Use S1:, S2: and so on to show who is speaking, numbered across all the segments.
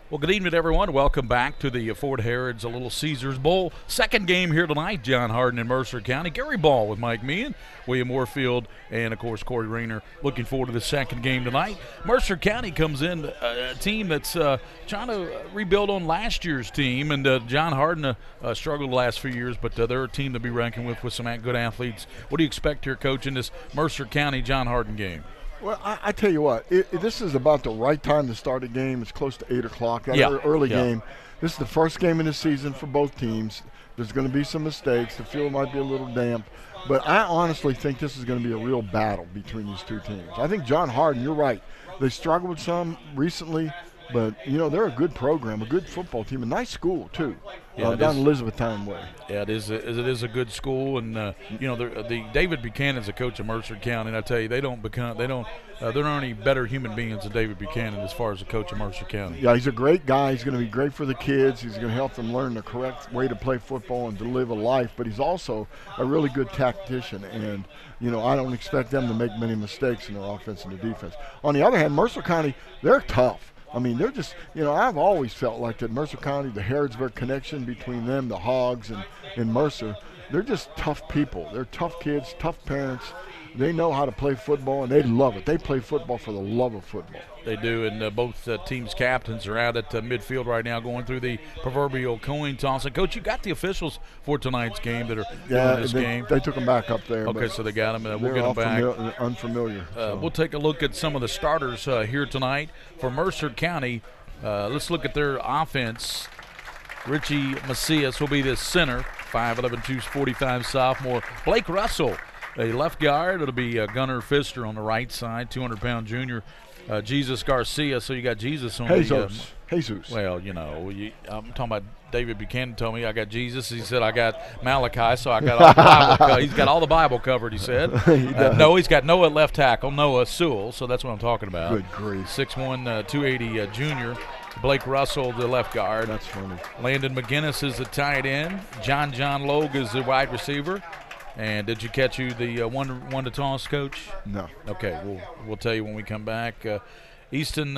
S1: Well, good evening, everyone. Welcome back to the Fort Harrod's Little Caesars Bowl. Second game here tonight, John Hardin in Mercer County. Gary Ball with Mike Meehan, William Warfield, and, of course, Corey Rayner. Looking forward to the second game tonight. Mercer County comes in, a team that's trying to rebuild on last year's team. And John Hardin struggled the last few years, but they're a team to be ranking with some good athletes. What do you expect here, Coach, in this Mercer County-John Hardin game?
S2: Well, I tell you what, this is about the right time to start a game. It's close to 8 o'clock, early game. This is the first game of the season for both teams. There's going to be some mistakes. The field might be a little damp. But I honestly think this is going to be a real battle between these two teams. I think John Hardin, you're right. They struggled some recently, but, they're a good program, a good football team, a nice school, too, down Elizabethtown way.
S1: Yeah, it is a good school, and the David Buchanan's a coach of Mercer County, and I tell you, they're not any better human beings than David Buchanan as far as a coach of Mercer County.
S2: Yeah, he's a great guy. He's going to be great for the kids. He's going to help them learn the correct way to play football and to live a life. But he's also a really good tactician, and I don't expect them to make many mistakes in their offense and their defense. On the other hand, Mercer County, they're tough. I mean, they're just, I've always felt like that Mercer County, the Harrodsburg connection between them, the Hogs, and Mercer, they're just tough people. They're tough kids, tough parents. They know how to play football, and they love it. They play football for the love of football.
S1: They do, and both teams' captains are out at midfield right now going through the proverbial coin toss. And, Coach, you got the officials for tonight's game that are doing this game.
S2: They took them back up there.
S1: Okay, so they got them. We'll get them back.
S2: Unfamiliar.
S1: We'll take a look at some of the starters here tonight for Mercer County. Let's look at their offense. Richie Macias will be the center, 5'11", 245 sophomore. Blake Russell, a left guard. It'll be Gunnar Pfister on the right side, 200-pound junior. Jesus Garcia, so you got Jesus on
S2: Jesus.
S1: Well, I'm talking about David Buchanan told me I got Jesus. He said I got Malachi, so I got all the Bible he's got all the Bible covered, he said. No, he's got Noah at left tackle, Noah Sewell, so that's what I'm talking about.
S2: Good grief.
S1: 6'1", 280 junior. Blake Russell, the left guard.
S2: That's funny.
S1: Landon McGinnis is the tight end. John Logue is the wide receiver. And did you catch the one to toss, Coach?
S2: No.
S1: Okay, we'll tell you when we come back. Easton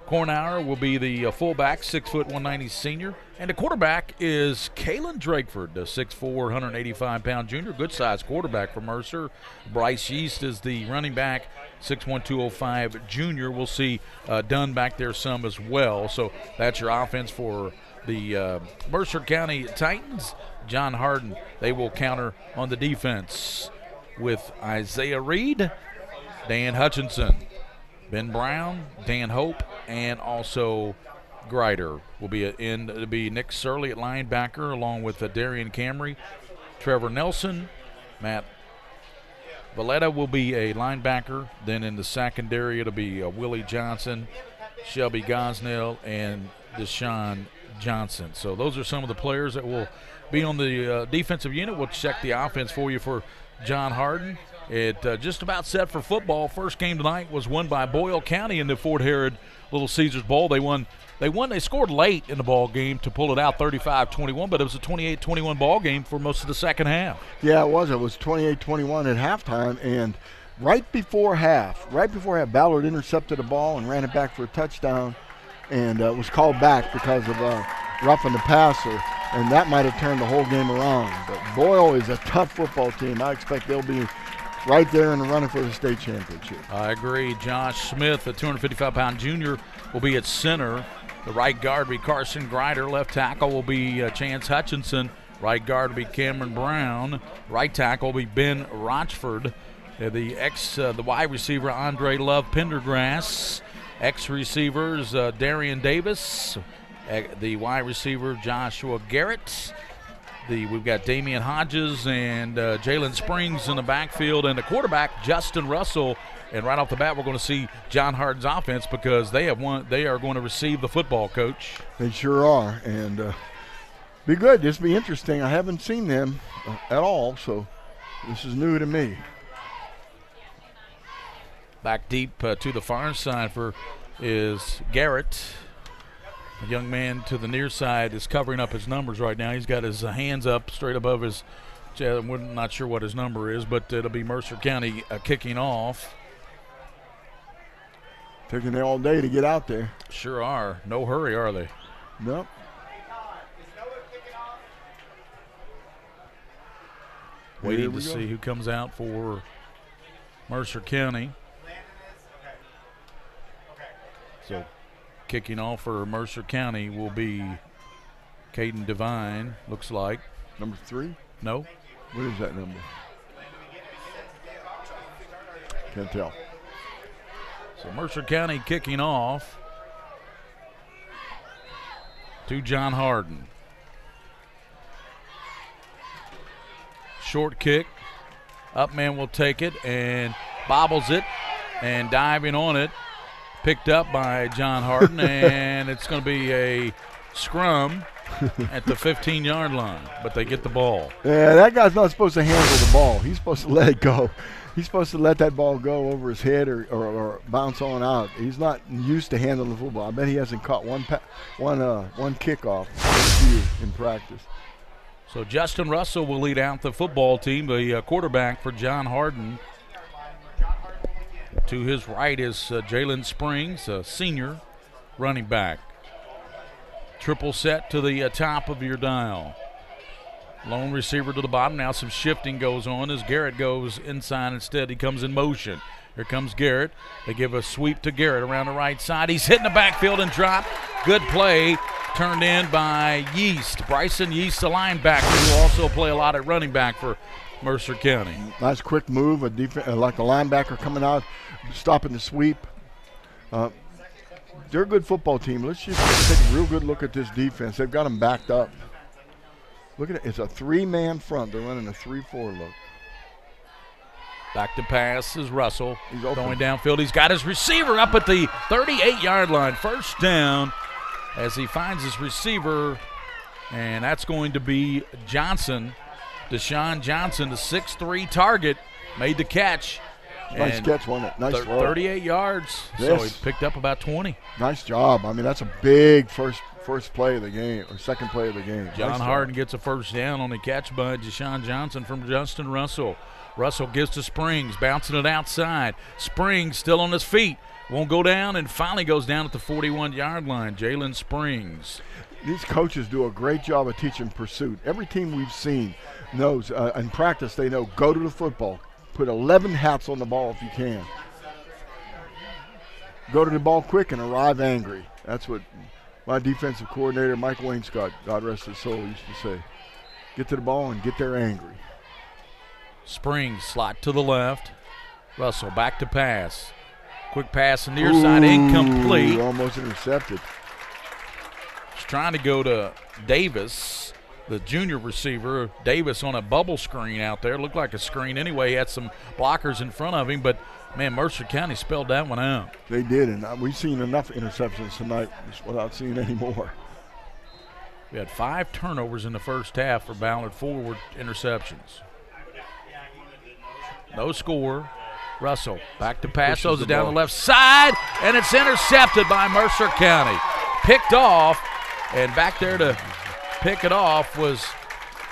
S1: Cornauer will be the fullback, 6', 190 senior. And the quarterback is Kalen Drakeford, the 6'4", 185-pound junior. Good-sized quarterback for Mercer. Bryce Yeast is the running back, 6'1", 205 junior. We'll see Dunn back there some as well. So that's your offense for the Mercer County Titans. John Hardin, they will counter on the defense with Isaiah Reed, Dan Hutchinson, Ben Brown, Dan Hope, and also Grider will be It'll be Nick Surley at linebacker along with Darian Camry, Trevor Nelson, Matt Valletta will be a linebacker. Then in the secondary, it'll be Willie Johnson, Shelby Gosnell, and Deshaun Johnson. So those are some of the players that will be on the defensive unit. We'll check the offense for you for John Hardin. It just about set for football. First game tonight was won by Boyle County in the Fort Harrod Little Caesars Bowl. They scored late in the ball game to pull it out 35-21, but it was a 28-21 ball game for most of the second half.
S2: Yeah, it was. It was 28-21 at halftime, and right before half, Ballard intercepted a ball and ran it back for a touchdown, and was called back because of roughing the passer. And that might have turned the whole game around. But Boyle is a tough football team. I expect they'll be right there in the running for the state championship.
S1: I agree. Josh Smith, the 255-pound junior, will be at center. The right guard will be Carson Grider. Left tackle will be Chance Hutchinson. Right guard will be Cameron Brown. Right tackle will be Ben Rochford. The wide receiver, Andre Love Pendergrass. Ex-receivers, Darian Davis. The wide receiver, Joshua Garrett. We've got Damian Hodges and Jalen Springs in the backfield, and the quarterback, Justin Russell. And right off the bat, we're going to see John Hardin's offense because they are going to receive the football, Coach.
S2: They sure are, and be good. This will be interesting. I haven't seen them at all, so this is new to me.
S1: Back deep to the far side is Garrett. The young man to the near side is covering up his numbers right now. He's got his hands up straight above his chest. We're not sure what his number is, but it'll be Mercer County kicking off.
S2: Taking all day to get out there.
S1: Sure are. No hurry, are they?
S2: Nope.
S1: Waiting to see who comes out for Mercer County. So kicking off for Mercer County will be Caden Devine, looks like.
S2: Number 3?
S1: No.
S2: What is that number? Can't tell.
S1: So Mercer County kicking off to John Hardin. Short kick. Up man will take it and bobbles it and diving on it. Picked up by John Hardin, and it's going to be a scrum at the 15-yard line, but they get the ball.
S2: Yeah, that guy's not supposed to handle the ball. He's supposed to let it go. He's supposed to let that ball go over his head or bounce on out. He's not used to handling the football. I bet he hasn't caught one kickoff in practice.
S1: So Justin Russell will lead out the football team, the quarterback for John Hardin. To his right is Jalen Springs, a senior running back. Triple set to the top of your dial. Lone receiver to the bottom. Now some shifting goes on as Garrett goes inside instead. He comes in motion. Here comes Garrett. They give a sweep to Garrett around the right side. He's hitting the backfield and dropped. Good play turned in by Yeast. Bryson Yeast, the linebacker, who will also play a lot at running back for Mercer County.
S2: Nice quick move, like a linebacker coming out, stopping the sweep. They're a good football team. Let's just take a real good look at this defense. They've got them backed up. Look at it. It's a 3-man front. They're running a 3-4 look.
S1: Back to pass is Russell.
S2: He's open.
S1: Going downfield. He's got his receiver up at the 38-yard line. First down as he finds his receiver, and that's going to be Johnson. Deshaun Johnson, the 6'3" target, made the catch.
S2: Nice catch, wasn't it? Nice throw.
S1: 38 yards,
S2: yes.
S1: So he picked up about 20.
S2: Nice job. I mean, that's a big first play of the game, or second play of the game.
S1: John Hardin gets a first down on the catch by Deshaun Johnson from Justin Russell. Russell gives to Springs, bouncing it outside. Springs still on his feet. Won't go down, and finally goes down at the 41-yard line. Jalen Springs.
S2: These coaches do a great job of teaching pursuit. Every team we've seen knows, in practice, they know, go to the football. Put 11 hats on the ball if you can. Go to the ball quick and arrive angry. That's what my defensive coordinator, Mike Wainscott, God rest his soul, used to say. Get to the ball and get there angry.
S1: Springs slot to the left. Russell back to pass. Quick pass on the near side, incomplete.
S2: Almost intercepted.
S1: He's trying to go to Davis, the junior receiver. Davis on a bubble screen out there. Looked like a screen anyway. He had some blockers in front of him, but, man, Mercer County spelled that one out.
S2: They did, and we've seen enough interceptions tonight without seeing any more.
S1: We had 5 turnovers in the first half for Ballard, 4 interceptions. No score. Russell back to pass, throws it down the left side, and it's intercepted by Mercer County. Picked off, and back there to pick it off was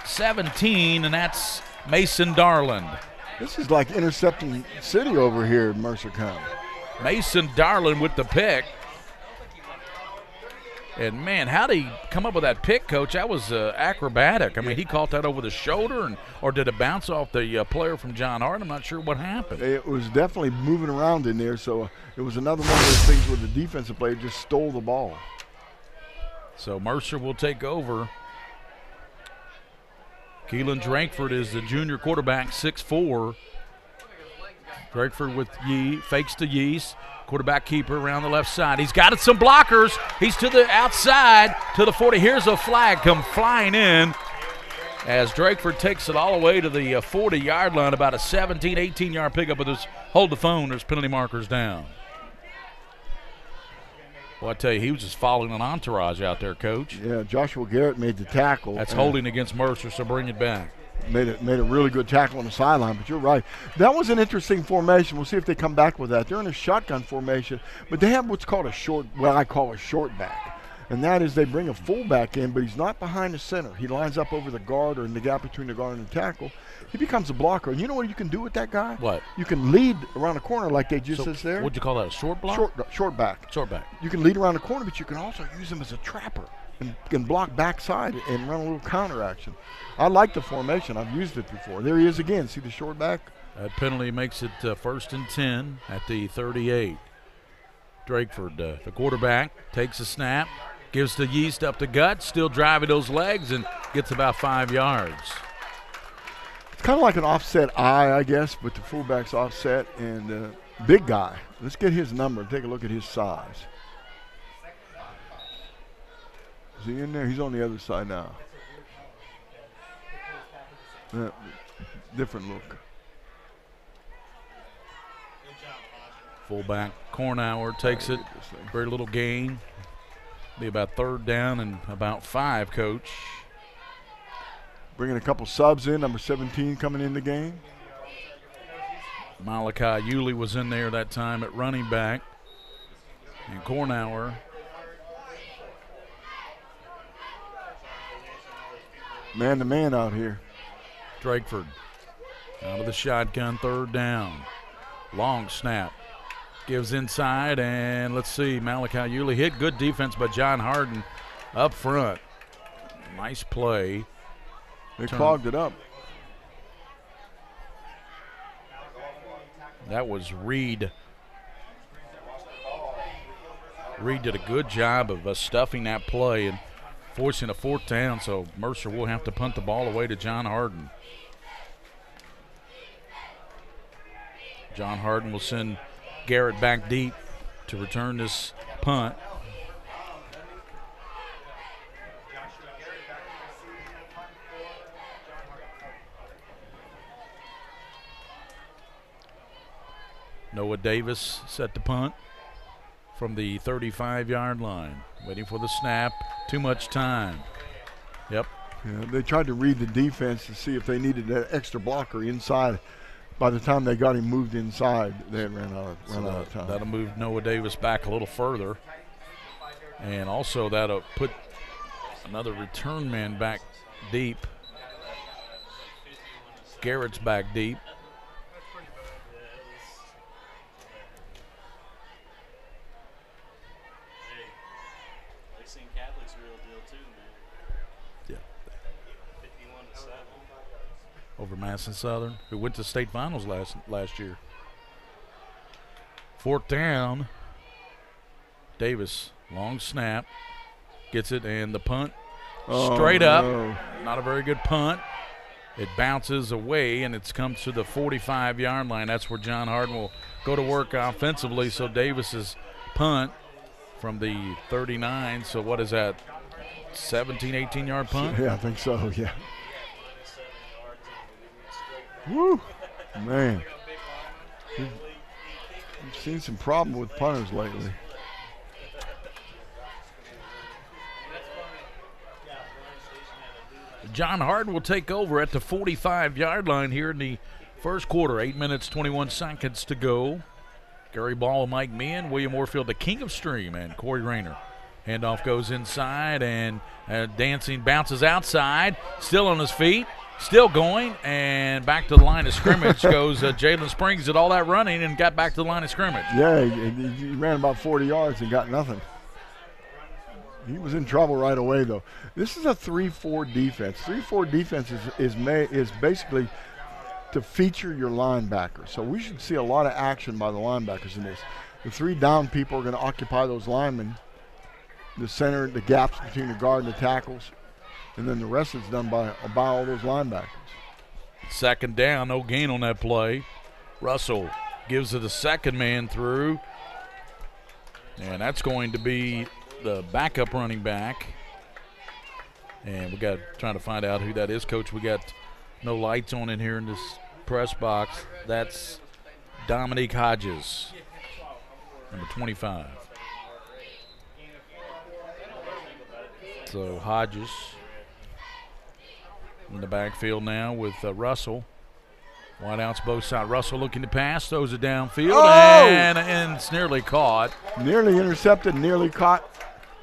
S1: 17, and that's Mason Darland.
S2: This is like intercepting city over here in Mercer County.
S1: Mason Darland with the pick. And, man, how did he come up with that pick, Coach? That was acrobatic. I mean, he caught that over the shoulder, or did it bounce off the player from John Hart? I'm not sure what happened.
S2: It was definitely moving around in there, so it was another one of those things where the defensive player just stole the ball.
S1: So Mercer will take over. Keelan Drakeford is the junior quarterback, 6'4". Drakeford with fakes to Yeast. Quarterback keeper around the left side. He's got some blockers. He's to the outside, to the 40. Here's a flag come flying in as Drakeford takes it all the way to the 40-yard line, about a 17, 18-yard pickup. But there's, hold the phone, there's penalty markers down. Well, I tell you, he was just following an entourage out there, Coach.
S2: Yeah, Joshua Garrett made the tackle.
S1: That's holding against Mercer, so bring it back.
S2: Made a really good tackle on the sideline, but you're right. That was an interesting formation. We'll see if they come back with that. They're in a shotgun formation, but they have what's called what I call a short back. and that is they bring a fullback in, but he's not behind the center. He lines up over the guard or in the gap between the guard and the tackle. He becomes a blocker. And you know what you can do with that guy?
S1: What?
S2: You can lead around the corner like they just said there.
S1: What'd you call that, a short block?
S2: Short back.
S1: Short back.
S2: You can lead around the corner, but you can also use him as a trapper and can block backside and run a little counter action. I like the formation. I've used it before. There he is again. See the short back?
S1: That penalty makes it 1st and 10 at the 38. Drakeford, the quarterback, takes a snap, gives the yeast up the gut, still driving those legs, and gets about 5 yards.
S2: It's kind of like an offset I guess, but the fullback's offset, and big guy. Let's get his number and take a look at his size. Is he in there? He's on the other side now. Different look.
S1: Fullback Cornhour takes it. Very little gain. Be about 3rd down and about 5, Coach.
S2: Bringing a couple subs in. Number 17 coming in the game.
S1: Malachi Yulee was in there that time at running back. And Cornhour.
S2: Man-to-man out here.
S1: Drakeford out of the shotgun, 3rd down. Long snap. Gives inside, and let's see, Malachi Yulee hit. Good defense by John Hardin up front. Nice play.
S2: They clogged it up.
S1: That was Reed. Reed did a good job of stuffing that play and forcing a 4th down, so Mercer will have to punt the ball away to John Hardin. John Hardin will send Garrett back deep to return this punt. Noah Davis set the punt from the 35-yard line. Waiting for the snap. Too much time. Yep.
S2: Yeah, they tried to read the defense to see if they needed that extra blocker inside. By the time they got him moved inside, they had ran out of time.
S1: That'll move Noah Davis back a little further. And also that'll put another return man back deep. Garrett's back deep. Over Madison Southern, who went to state finals last year. 4th down. Davis, long snap, gets it, and the punt straight up.
S2: No.
S1: Not a very good punt. It bounces away, and it's come to the 45-yard line. That's where John Hardin will go to work offensively. So Davis's punt from the 39. So what is that, 17, 18-yard punt?
S2: Yeah, I think so, yeah. Woo, man. We've seen some problem with punters lately.
S1: John Hardin will take over at the 45-yard line here in the first quarter. 8 minutes, 21 seconds to go. Gary Ball, Mike Meehan, William Warfield, the king of stream, and Corey Rayner. Handoff goes inside, and dancing bounces outside. Still on his feet. Still going, and back to the line of scrimmage goes Jalen Springs. Did all that running and got back to the line of scrimmage.
S2: Yeah, he ran about 40 yards and got nothing. He was in trouble right away, though. This is a 3-4 defense. 3-4 defense is basically to feature your linebacker. So we should see a lot of action by the linebackers in this. The 3 down people are going to occupy those linemen, the center, the gaps between the guard and the tackles. And then the rest is done by all those linebackers.
S1: 2nd down, no gain on that play. Russell gives it a 2nd man through. And that's going to be the backup running back. And we got trying to find out who that is, Coach. We got no lights on in here in this press box. That's Dominique Hodges, number 25. So Hodges in the backfield now with Russell. Wideouts both sides. Russell looking to pass, throws it downfield, and it's nearly caught.
S2: Nearly intercepted, nearly caught.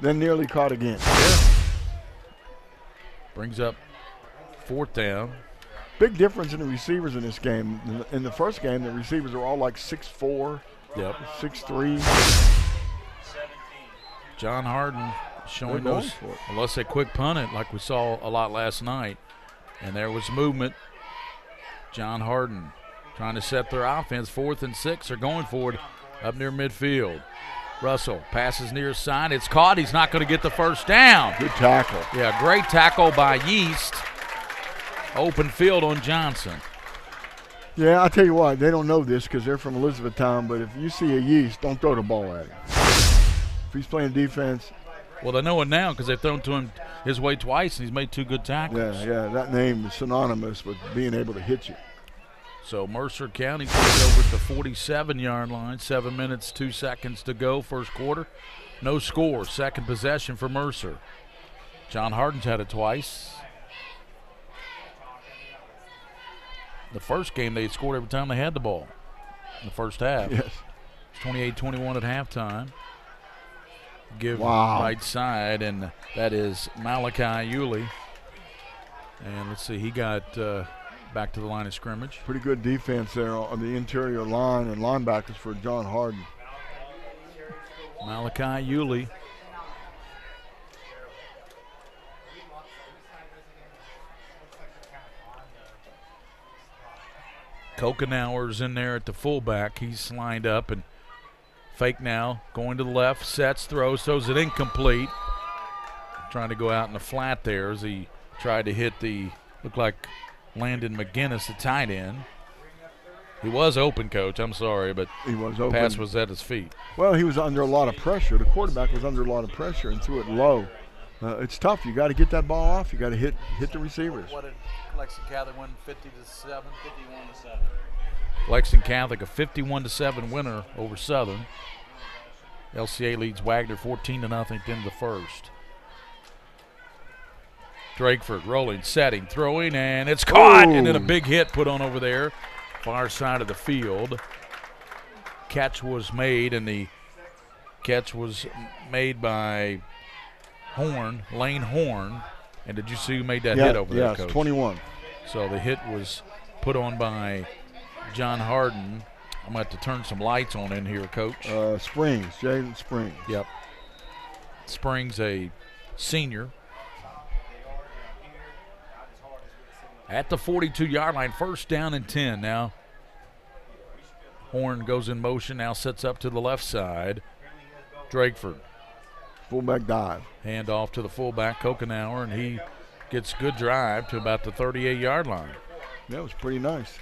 S2: Then nearly caught again.
S1: Yeah. Brings up 4th down.
S2: Big difference in the receivers in this game. In the first game, the receivers are all like 6'4", 6'3".
S1: John Hardin showing those, unless they quick punt it like we saw a lot last night. And there was movement. John Hardin trying to set their offense. 4th and 6. They're going for it up near midfield. Russell passes near side. It's caught. He's not going to get the first down.
S2: Good tackle.
S1: Yeah, great tackle by Yeast. Open field on Johnson.
S2: Yeah, I'll tell you what, they don't know this because they're from Elizabethtown, but if you see a Yeast, don't throw the ball at him. If he's playing defense.
S1: Well, they know it now because they've thrown to him his way twice, and he's made 2 good tackles.
S2: Yeah, that name is synonymous with being able to hit you.
S1: So Mercer County takes over at the 47-yard line. 7 minutes, 2 seconds to go, first quarter. No score, second possession for Mercer. John Hardin's had it twice. The first game, they scored every time they had the ball in the first half.
S2: Yes.
S1: It's 28-21 at halftime. Give
S2: wow.
S1: Right side, and that is Malachi Yulee. And let's see, he got back to the line of scrimmage.
S2: Pretty good defense there on the interior line and linebackers for John Hardin.
S1: Malachi Yulee. Kokenauer's in there at the fullback. He's lined up and fake now, going to the left, sets, throws it incomplete. Trying to go out in the flat there as he tried to hit looked like Landon McGinnis, the tight end. He was open, Coach. I'm sorry, but
S2: he was
S1: the
S2: open.
S1: pass was at his feet.
S2: Well, he was under a lot of pressure. The quarterback was under a lot of pressure and threw it low. It's tough. You got to get that ball off. You got to hit the receivers.
S1: What did Lexington Catholic win? 50-7, 51-7. Lexington Catholic a 51-7 winner over Southern. LCA leads Wagner 14-0 at the end of the first. Drakeford rolling, setting, throwing, and it's caught. And then a big hit put on over there, far side of the field. Catch was made, and the catch was made by Lane Horn. And did you see who made that hit over there, Coach?
S2: Yes, 21.
S1: So the hit was put on by John Hardin. I'm going to have to turn some lights on in here, Coach.
S2: Jaden Springs.
S1: Yep. Springs, a senior. At the 42-yard line, first down and 10 now. Horn goes in motion, now sets up to the left side. Drakeford.
S2: Fullback dive.
S1: Hand off to the fullback, Kokenauer, and he gets good drive to about the 38-yard line.
S2: That was pretty nice.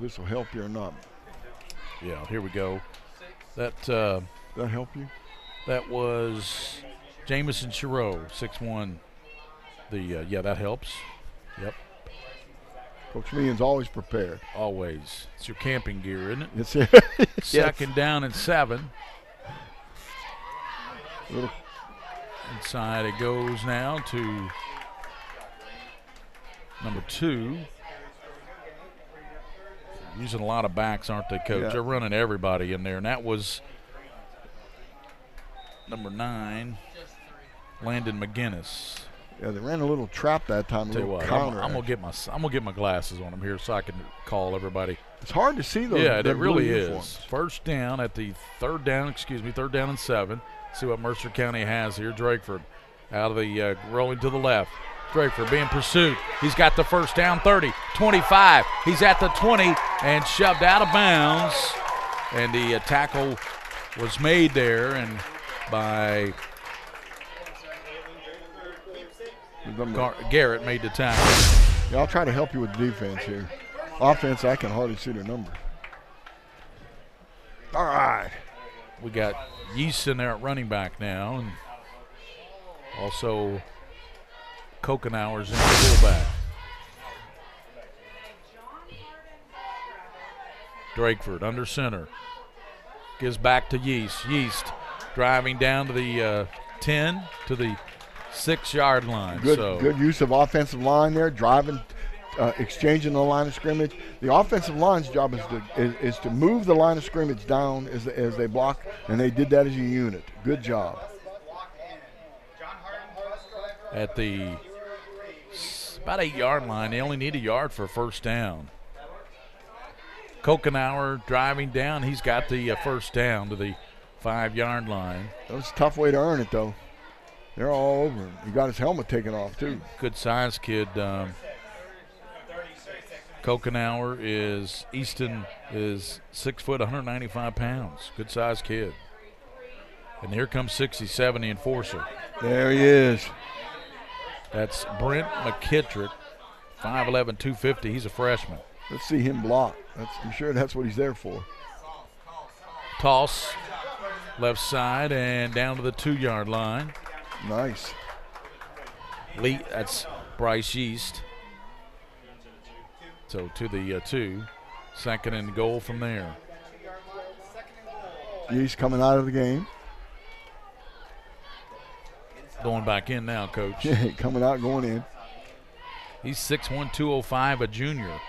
S2: This will help you or not.
S1: Yeah, here we go. That
S2: help you?
S1: That was Jamison Chiro, 6'1". Yeah, that helps. Yep.
S2: Coach Meehan's always prepared.
S1: Always. It's your camping gear, isn't it?
S2: It's it.
S1: Second down and 7.
S2: Little.
S1: Inside it goes now to number 2. Using a lot of backs, aren't they, Coach?
S2: Yeah.
S1: They're running everybody in there, and that was number 9, Landon McGinnis.
S2: Yeah, they ran a little trap that time.
S1: Tell you what, I'm gonna get my glasses on them here so I can call everybody.
S2: It's hard to see those.
S1: Yeah, it really
S2: uniforms.
S1: is. First down at the third down and 7. See what Mercer County has here. Drakeford out of the rolling to the left. Drakeford being pursued. He's got the first down, 30, 25. He's at the 20 and shoved out of bounds. And the tackle was made there and by Garrett made the tackle.
S2: Yeah, I'll try to help you with defense here. Offense, I can hardly see their number. All right.
S1: We got Yeast in there at running back now, and also Kokenauer's in the fullback. Drakeford under center. Gives back to Yeast. Yeast driving down to the 10 to the 6-yard line.
S2: Good use of offensive line there, driving exchanging the line of scrimmage. The offensive line's job is to move the line of scrimmage down as they block, and they did that as a unit. Good job.
S1: At the about 8-yard line, they only need a yard for a first down. Kokenauer driving down. He's got the first down to the 5-yard line.
S2: That was a tough way to earn it, though. They're all over him. He got his helmet taken off, too.
S1: Good size kid. Kokenauer is, Easton is 6 foot, 195 pounds. Good size kid. And here comes 60-7, the enforcer.
S2: There he is.
S1: That's Brent McKittrick, 5'11", 250. He's a freshman.
S2: Let's see him block. I'm sure that's what he's there for.
S1: Toss, left side, and down to the 2-yard line.
S2: Nice.
S1: Lee, that's Bryce Yeast. So to the 2. Second and goal from there.
S2: Yeast coming out of the game.
S1: Going back in now, Coach.
S2: Yeah, coming out, going in.
S1: He's 6'1", 205, a junior.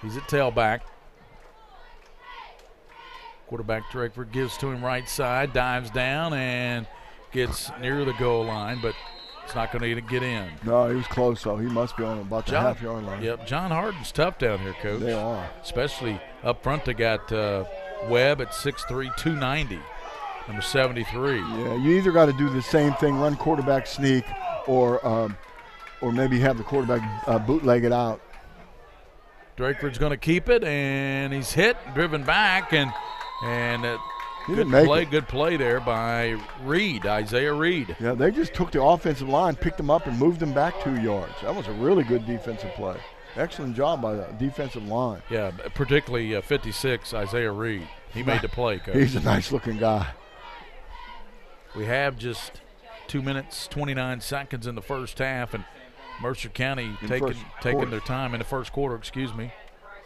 S1: He's a tailback. Quarterback Drakeford gives to him right side, dives down, and gets near the goal line, but it's not going to get in.
S2: No, he was close, though. He must be on about the half-yard line.
S1: Yep, John Hardin's tough down here, Coach.
S2: They are.
S1: Especially up front, they got Webb at 6'3", 290. Number 73.
S2: Yeah, you either got to do the same thing, run quarterback sneak, or maybe have the quarterback bootleg it out.
S1: Drakeford's going to keep it, and he's hit, driven back, and good play there by Reed, Isaiah Reed.
S2: Yeah, they just took the offensive line, picked him up, and moved him back 2 yards. That was a really good defensive play. Excellent job by the defensive line.
S1: Yeah, particularly 56, Isaiah Reed. He made the play, Coach.
S2: He's a nice-looking guy.
S1: We have just 2 minutes, 29 seconds in the first half, and Mercer County taking their time in the first quarter, excuse me.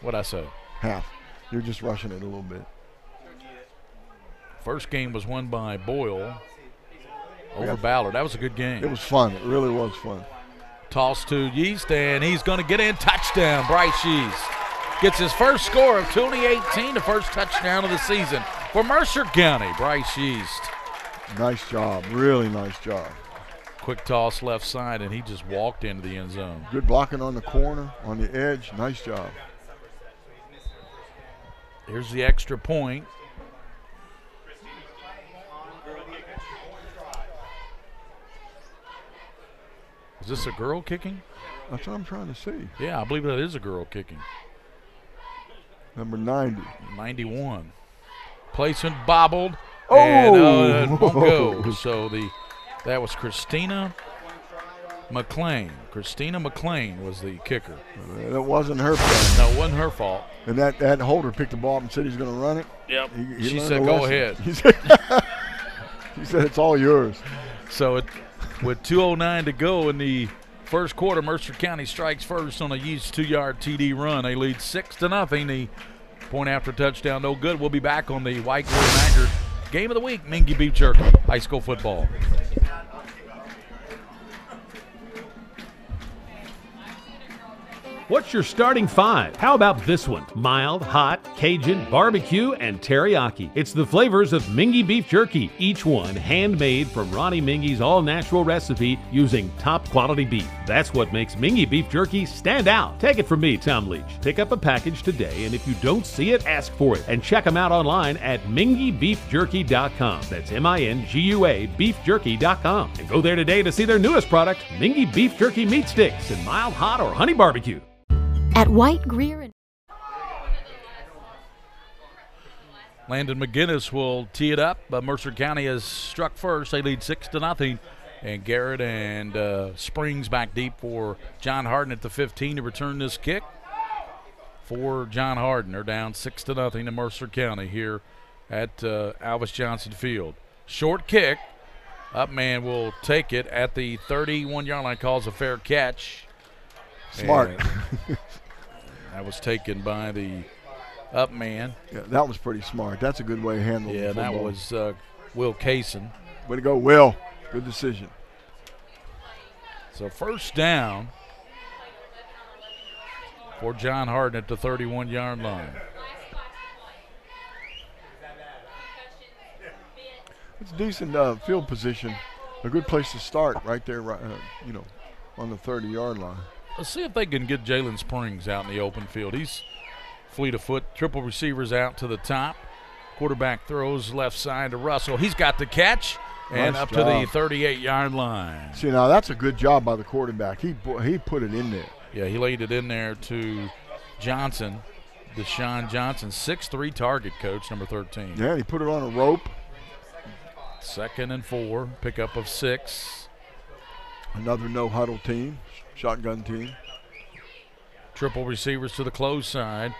S1: What'd I say?
S2: Half. You're just rushing it a little bit.
S1: First game was won by Boyle over Ballard. That was a good game.
S2: It was fun. It really was fun.
S1: Toss to Yeast, and he's going to get in. Touchdown, Bryce Yeast. Gets his first score of 2018, the first touchdown of the season for Mercer County. Bryce Yeast.
S2: Nice job. Really nice job.
S1: Quick toss left side, and he just walked into the end zone.
S2: Good blocking on the corner, on the edge. Nice job.
S1: Here's the extra point. Is this a girl kicking?
S2: That's what I'm trying to see.
S1: Yeah, I believe that is a girl kicking.
S2: Number 90.
S1: 91. Placement bobbled.
S2: Oh!
S1: And it won't go. So that was Christina McLean. Christina McLean was the kicker.
S2: That wasn't her fault.
S1: No, it wasn't her fault.
S2: And that holder picked the ball up and said he's going to run it.
S1: Yep.
S2: He
S1: She said, go ahead.
S2: He said, it's all yours.
S1: So with 2:09 to go in the first quarter, Mercer County strikes first on a Yeast 2-yard TD run. They lead 6-0. The point after touchdown, no good. We'll be back on the White Gold Anchor Game of the Week, Mingua Beef Jerky, high school football.
S3: What's your starting 5? How about this one? Mild, hot, Cajun, barbecue, and teriyaki. It's the flavors of Mingua Beef Jerky, each one handmade from Ronnie Mingy's all-natural recipe using top-quality beef. That's what makes Mingua Beef Jerky stand out. Take it from me, Tom Leach. Pick up a package today, and if you don't see it, ask for it. And check them out online at MinguaBeefJerky.com. That's MINGUA beefjerky.com. And go there today to see their newest product, Mingua Beef Jerky Meat Sticks in mild, hot, or honey barbecue.
S4: At White, Greer, and
S1: Landon McGinnis will tee it up. Mercer County has struck first. They lead 6-0. And Garrett and Springs back deep for John Hardin at the 15 to return this kick for John Hardin. They're down 6-0 to Mercer County here at Alvis Johnson Field. Short kick. Upman will take it at the 31-yard line, calls a fair catch.
S2: Smart.
S1: That was taken by the up man.
S2: Yeah, that was pretty smart. That's a good way to handle
S1: Yeah,
S2: the football.
S1: that was Will Kaysen.
S2: Way to go, Will. Good decision.
S1: So first down. for John Hardin at the 31-yard line.
S2: It's a decent field position. A good place to start right there, you know, on the 30-yard line.
S1: Let's see if they can get Jalen Springs out in the open field. He's fleet of foot. Triple receivers out to the top. Quarterback throws left side to Russell. He's got the catch and
S2: Nice
S1: up
S2: job.
S1: to the 38-yard line.
S2: See, now that's a good job by the quarterback. He put it in there.
S1: Yeah, he laid it in there to Johnson, Deshaun Johnson, 6'3" target, coach, number 13.
S2: Yeah, he put it on a rope.
S1: 2nd and 4, pickup of 6.
S2: Another no-huddle team, shotgun team.
S1: Triple receivers to the close side.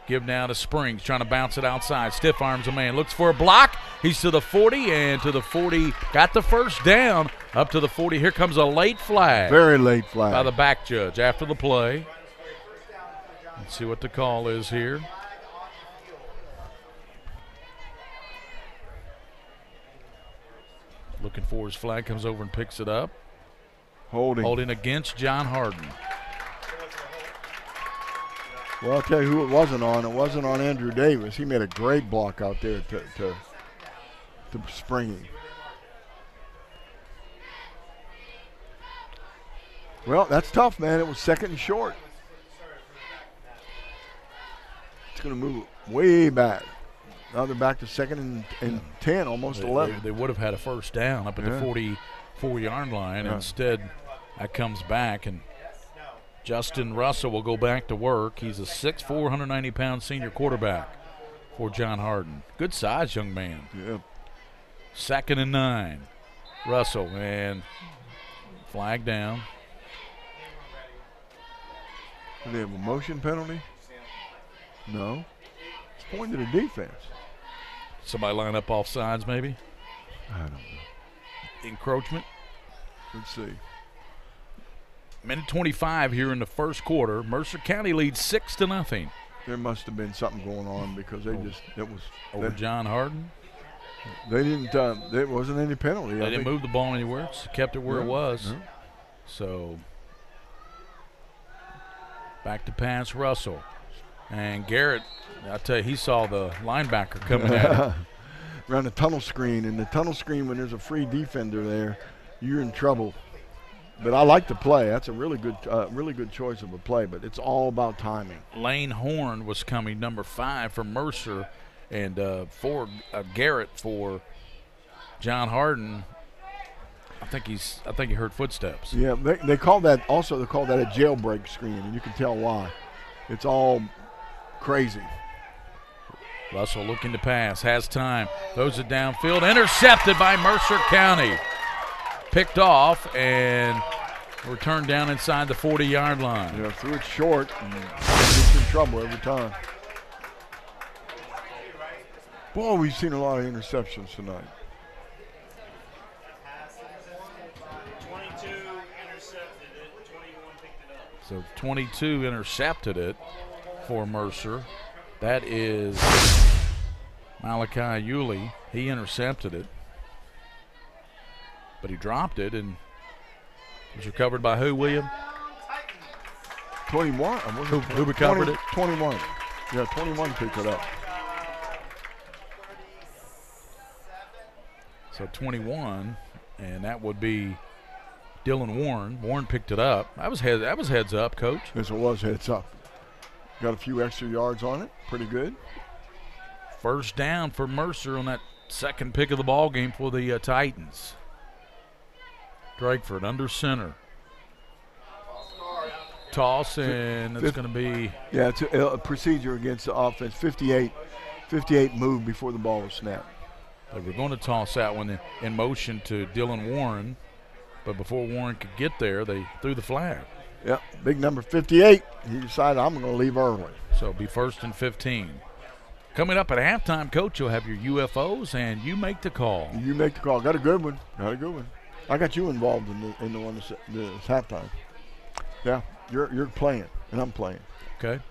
S1: Give now to Springs, trying to bounce it outside. Stiff arms a man, looks for a block. He's to the 40 and to the 40. Got the first down, up to the 40. Here comes a late flag.
S2: Very late flag.
S1: By the back judge after the play. Let's see what the call is here. Looking for his flag, comes over and picks it up. Holding against John Hardin.
S2: Well, I'll tell you who it wasn't on. It wasn't on Andrew Davis. He made a great block out there to Springy. Well, that's tough, man. It was 2nd and short. It's going to move way back. Now they're back to 2nd and 10, almost 11.
S1: They would have had a first down up at the 44-yard line.
S2: Yeah.
S1: Instead, that comes back, and Justin Russell will go back to work. He's a 6'4", 190-pound senior quarterback for John Hardin. Good size, young man.
S2: Yeah.
S1: 2nd and 9. Russell, and flag down.
S2: Do they have a motion penalty? No. It's pointing to the defense.
S1: Somebody line up off sides, maybe?
S2: I don't know.
S1: Encroachment.
S2: Let's see.
S1: Minute 25 here in the first quarter. Mercer County leads 6-0.
S2: There must have been something going on because they
S1: Over John Hardin.
S2: They didn't. There wasn't any penalty.
S1: They didn't move the ball anywhere. Just kept it where it was.
S2: No.
S1: So back to pass Russell. And Garrett, I tell you, he saw the linebacker coming at him.
S2: Around the tunnel screen. And the tunnel screen, when there's a free defender there, you're in trouble. But I like the play. That's a really good choice of a play. But it's all about timing.
S1: Lane Horn was coming, number 5 for Mercer, and for Garrett for John Hardin. I think he heard footsteps.
S2: Yeah, they call that a jailbreak screen, and you can tell why. It's all crazy.
S1: Russell looking to pass, has time, throws it downfield, intercepted by Mercer County. Picked off and returned down inside the 40-yard line.
S2: Yeah, threw it short and gets in trouble every time. Boy, we've seen a lot of interceptions tonight.
S5: 22 intercepted it, 21 picked it up.
S1: So 22 intercepted it for Mercer. That is Malachi Yulee. He intercepted it. But he dropped it and was recovered by who, William?
S2: 21.
S1: Who recovered it?
S2: 21. Yeah, 21 picked it up.
S1: So 21, and that would be Dylan Warren. Warren picked it up. That was heads up, Coach.
S2: Yes, it was heads up. Got a few extra yards on it. Pretty good.
S1: First down for Mercer on that second pick of the ball game for the Titans. Drakeford under center. Toss, and it's going to be.
S2: Yeah, it's a procedure against the offense. 58 move before the ball was snapped.
S1: They were going to toss that one in motion to Dylan Warren, but before Warren could get there, they threw the flag.
S2: Yep, big number 58. He decided, I'm going to leave early.
S1: So it'll be 1st and 15. Coming up at halftime, Coach, you'll have your UFOs, and you make the call.
S2: You make the call. Got a good one. I got you involved in the one that's halftime. Yeah, you're playing, and I'm playing.
S1: Okay.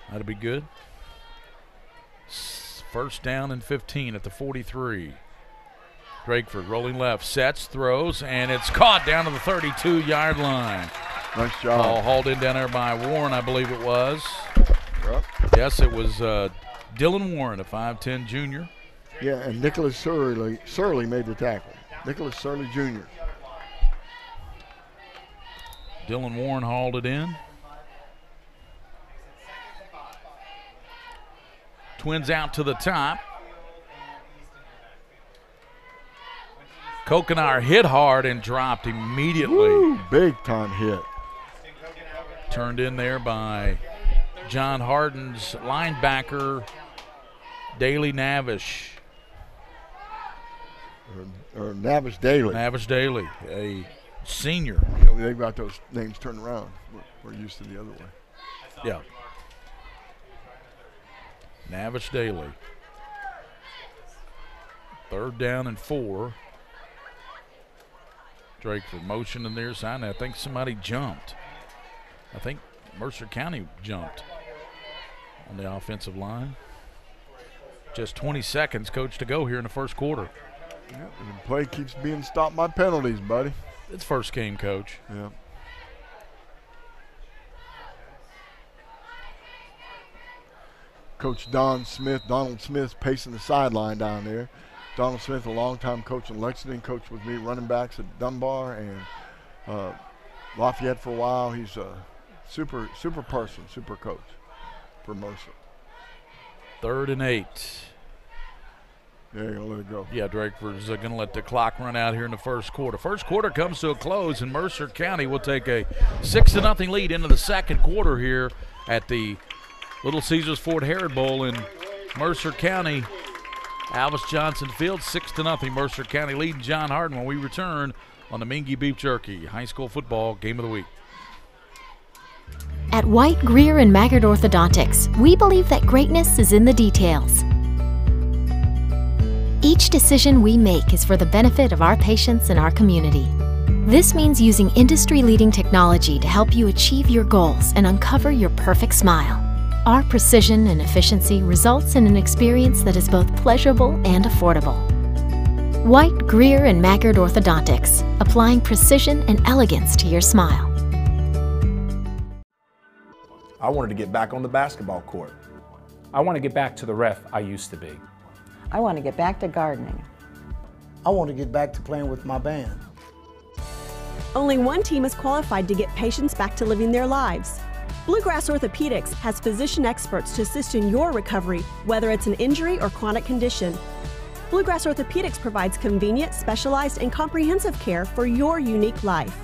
S1: That'll be good. First down and 15 at the 43. Drakeford rolling left, sets, throws, and it's caught down to the 32-yard line.
S2: Nice job.
S1: Ball hauled in down there by Warren, I believe it was.
S2: Yep.
S1: Yes, it was Dylan Warren, a 5'10 junior.
S2: Yeah, and Nicholas Surley made the tackle. Nicholas Surley Jr.
S1: Dylan Warren hauled it in. Twins out to the top. Kokenar hit hard and dropped immediately.
S2: Woo, big time hit.
S1: Turned in there by John Hardin's linebacker, Daly Navish.
S2: Or Navish Daly.
S1: Navish Daly, a senior.
S2: Yeah, they've got those names turned around. We're used to the other way.
S1: Yeah. Navish Daly. 3rd down and 4. Drakeford motion in their side. I think somebody jumped. I think Mercer County jumped on the offensive line. Just 20 seconds, coach, to go here in the first quarter.
S2: Yeah, and the play keeps being stopped by penalties, buddy.
S1: It's first game, coach.
S2: Yeah. Coach Donald Smith pacing the sideline down there. Donald Smith, a longtime coach in Lexington, coached with me running backs at Dunbar and Lafayette for a while. He's a super person, super coach for Mercer.
S1: 3rd and 8.
S2: Yeah, you're going to let it go.
S1: Yeah, Drakeford's going to let the clock run out here in the first quarter. First quarter comes to a close, and Mercer County will take a 6-0 lead into the second quarter here at the Little Caesars Fort Harrod Bowl in Mercer County. Alvis Johnson Field, 6-0. Mercer County leading John Hardin when we return on the Mingua Beef Jerky High School Football Game of the Week.
S4: At White, Greer, and Maggard Orthodontics, we believe that greatness is in the details. Each decision we make is for the benefit of our patients and our community. This means using industry-leading technology to help you achieve your goals and uncover your perfect smile. Our precision and efficiency results in an experience that is both pleasurable and affordable. White, Greer, and Maggard Orthodontics, applying precision and elegance to your smile.
S6: I wanted to get back on the basketball court.
S7: I want to get back to the ref I used to be.
S8: I want to get back to gardening.
S9: I want to get back to playing with my band.
S10: Only one team is qualified to get patients back to living their lives. Bluegrass Orthopedics has physician experts to assist in your recovery, whether it's an injury or chronic condition. Bluegrass Orthopedics provides convenient, specialized, and comprehensive care for your unique life.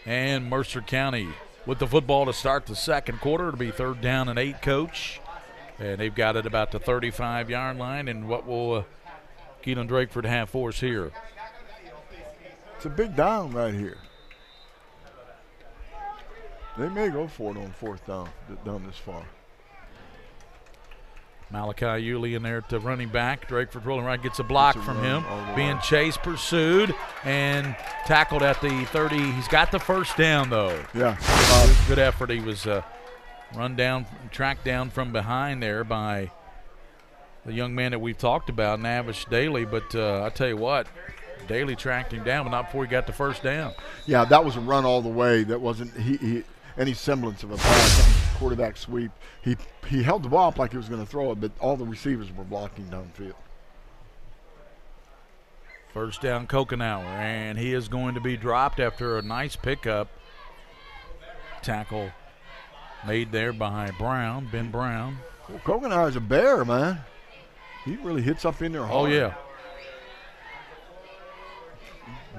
S1: And Mercer County with the football to start the second quarter. It'll be 3rd down and 8, coach. And they've got it about the 35-yard line. And what will Keelan Drakeford have for us here?
S2: It's a big down right here. They may go for it on 4th down this far.
S1: Malachi Yulee in there to running back. Drakeford rolling right, gets a block from him. Being chased, pursued, and tackled at the 30. He's got the first down, though.
S2: Yeah.
S1: Good effort. He was tracked down from behind there by the young man that we've talked about, Navish Daly. But I tell you what, Daly tracked him down, but not before he got the first down.
S2: Yeah, that was a run all the way. That wasn't any semblance of a pass. Quarterback sweep. He held the ball up like he was going to throw it, but all the receivers were blocking downfield.
S1: First down, Kokenauer, and he is going to be dropped after a nice pickup. Tackle made there by Brown, Ben Brown.
S2: Well, Kokenauer's a bear, man. He really hits up in there hard.
S1: Oh, yeah.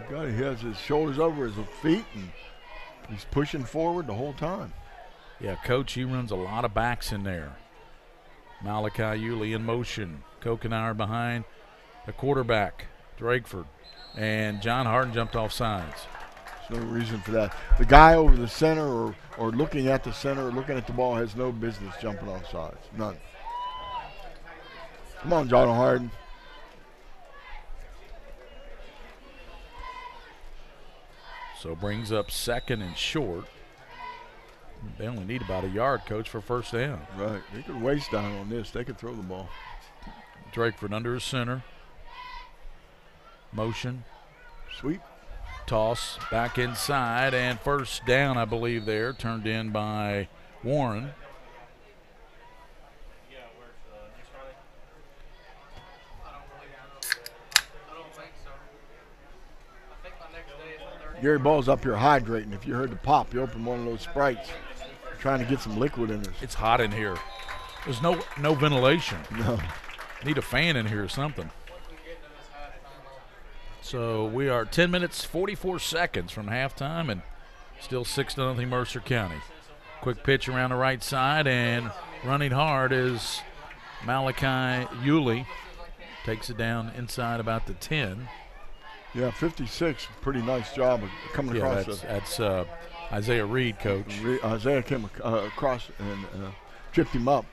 S2: He has his shoulders over his feet, and he's pushing forward the whole time.
S1: Yeah, coach, he runs a lot of backs in there. Malachi Yulee in motion. Kokenauer behind the quarterback, Drakeford. And John Hardin jumped off sides.
S2: There's no reason for that. The guy over the center or looking at the center or looking at the ball has no business jumping off sides. None. Come on, John Hardin.
S1: So brings up 2nd and short. They only need about a yard, coach, for first down.
S2: Right. They could waste down on this. They could throw the ball.
S1: Drakeford under his center. Motion.
S2: Sweep.
S1: Toss back inside, and first down, I believe, there, turned in by Warren.
S2: Gary Ball's up here hydrating. If you heard the pop, you open one of those Sprites, trying to get some liquid in there.
S1: It's hot in here. There's no ventilation.
S2: No.
S1: Need a fan in here or something. So we are 10 minutes, 44 seconds from halftime, and still 6-0 Mercer County. Quick pitch around the right side, and running hard is Malachi Yulee. Takes it down inside about the 10.
S2: Yeah, 56, pretty nice job of coming across.
S1: That's Isaiah Reed, Coach.
S2: Isaiah came across and tripped him up.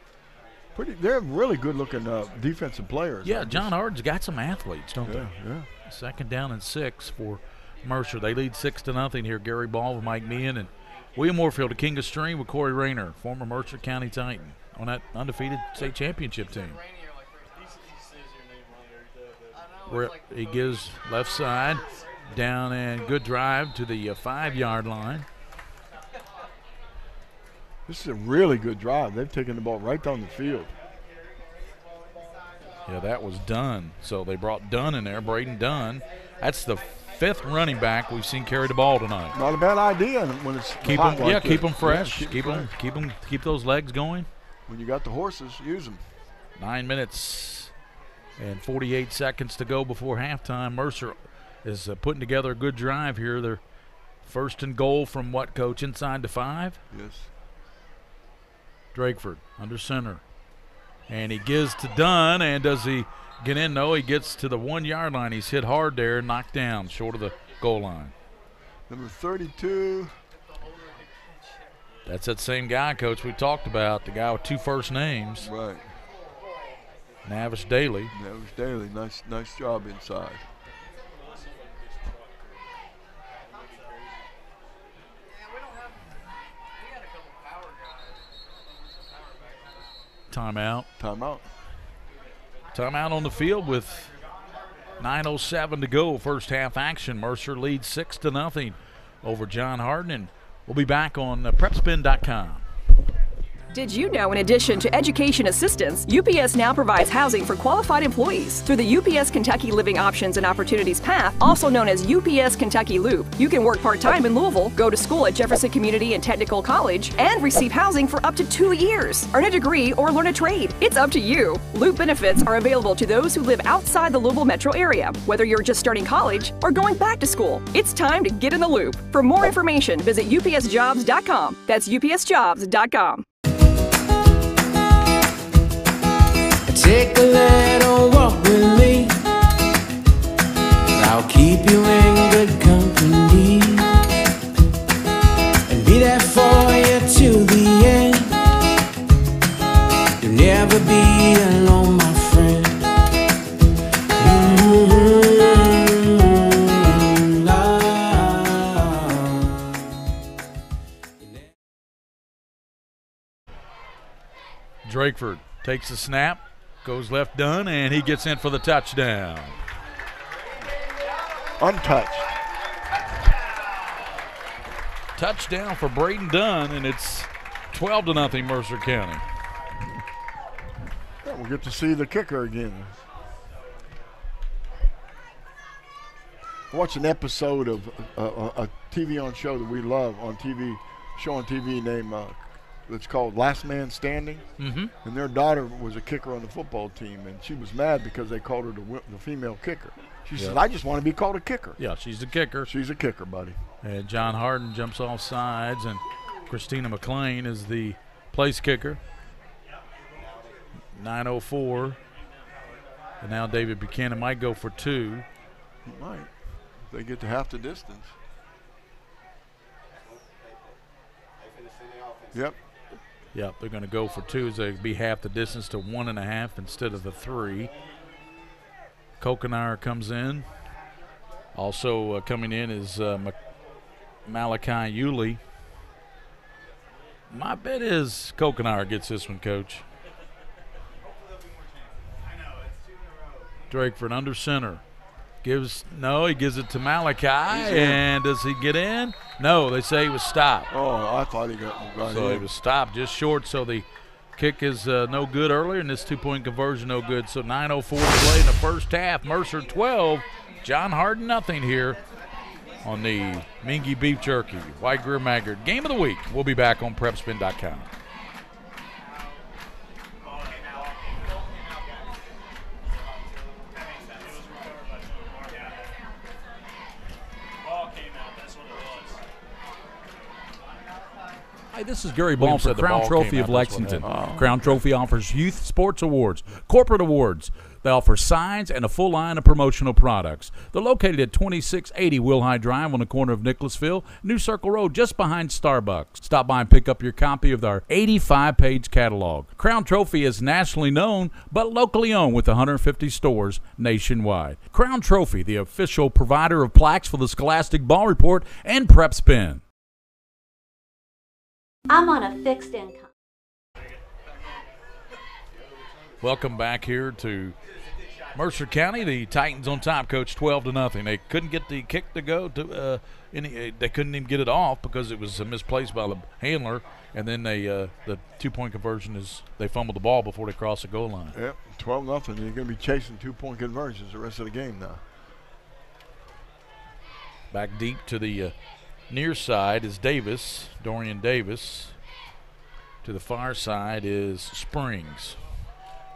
S2: They're really good-looking defensive players.
S1: Yeah, John Hardin's got some athletes, don't they?
S2: Yeah.
S1: Second down and 6 for Mercer. They lead 6-0 here. Gary Ball with Mike Meehan and William Moorfield, a King of Stream with Corey Rayner, former Mercer County Titan, on that undefeated state championship team. He gives left side down, and good drive to the 5-yard line.
S2: This is a really good drive. They've taken the ball right down the field.
S1: Yeah, that was Dunn. So they brought Dunn in there, Braden Dunn. That's the 5th running back we've seen carry the ball tonight.
S2: Not a bad idea when it's
S1: keep
S2: hot
S1: them,
S2: like
S1: keep them fresh.
S2: Yeah,
S1: Keep those legs going.
S2: When you got the horses, use them.
S1: 9 minutes and 48 seconds to go before halftime. Mercer is putting together a good drive here. They're first and goal from what, Coach? Inside the 5?
S2: Yes.
S1: Drakeford under center. And he gives to Dunn, and does he get in? No, he gets to the 1-yard line. He's hit hard there, knocked down short of the goal line.
S2: Number 32.
S1: That's that same guy, Coach, we talked about, the guy with 2 first names.
S2: Right.
S1: Navish Daly.
S2: Navish Daly, nice job inside.
S1: Timeout.
S2: Timeout
S1: on the field with 9:07 to go. First half action. Mercer leads 6-0 over John Hardin. And we'll be back on PrepSpin.com.
S11: Did you know, in addition to education assistance, UPS now provides housing for qualified employees through the UPS Kentucky Living Options and Opportunities Path, also known as UPS Kentucky Loop. You can work part-time in Louisville, go to school at Jefferson Community and Technical College, and receive housing for up to 2 years. Earn a degree or learn a trade. It's up to you. Loop benefits are available to those who live outside the Louisville metro area, whether you're just starting college or going back to school. It's time to get in the loop. For more information, visit upsjobs.com. That's upsjobs.com.
S12: Take a little walk with me. I'll keep you in good company and be there for you till the end. You'll never be alone, my friend.
S1: Drakeford takes the snap. Goes left Dunn, and he gets in for the touchdown.
S2: Untouched.
S1: Touchdown for Braden Dunn, and it's 12-0 Mercer County.
S2: Yeah, we'll get to see the kicker again. I watched an episode of a TV on show that we love on TV, named it's called Last Man Standing.
S1: Mm-hmm.
S2: And their daughter was a kicker on the football team, and she was mad because they called her the female kicker. She said, I just want to be called a kicker.
S1: Yeah, she's a kicker.
S2: She's a kicker, buddy.
S1: And John Hardin jumps off sides, and Christina McLean is the place kicker. 9:04. And now David Buchanan might go for 2.
S2: He might. They get to half the distance. Yep.
S1: Yep, they're going to go for 2 as they be half the distance to 1.5 instead of the 3. Kokenaar comes in. Also coming in is Malachi Yulee. My bet is Kokenaar gets this one, Coach. Drakeford under center. He gives it to Malachi, and does he get in? No, they say he was stopped.
S2: Oh, I thought he got
S1: So
S2: in.
S1: he was stopped just short, so the kick is no good earlier, and this two-point conversion no good. So 9:04 to play in the first half. Mercer 12, John Hardin nothing here on the Mingua Beef Jerky White Greer Maggard Game of the Week. We'll be back on PrepSpin.com.
S13: Hi, this is Gary
S1: William
S13: Ball for
S1: said the
S13: Crown
S1: ball
S13: Trophy
S1: came
S13: of
S1: out, that's what
S13: Lexington.
S1: happened.
S13: Crown Trophy offers youth sports awards, corporate awards. They offer signs and a full line of promotional products. They're located at 2680 Wilhite Drive on the corner of Nicholasville, New Circle Road, just behind Starbucks. Stop by and pick up your copy of our 85-page catalog. Crown Trophy is nationally known, but locally owned with 150 stores nationwide. Crown Trophy, the official provider of plaques for the Scholastic Ball Report and PrepSpin.
S14: I'm on a fixed income.
S1: Welcome back here to Mercer County. The Titans on top, Coach, 12-0. They couldn't get the kick to go to they couldn't even get it off because it was misplaced by the handler, and then the two-point conversion is they fumbled the ball before they crossed the goal line.
S2: Yep, 12-0. You're going to be chasing two-point conversions the rest of the game now.
S1: Back deep to the near side is Davis, Dorian Davis. To the far side is Springs.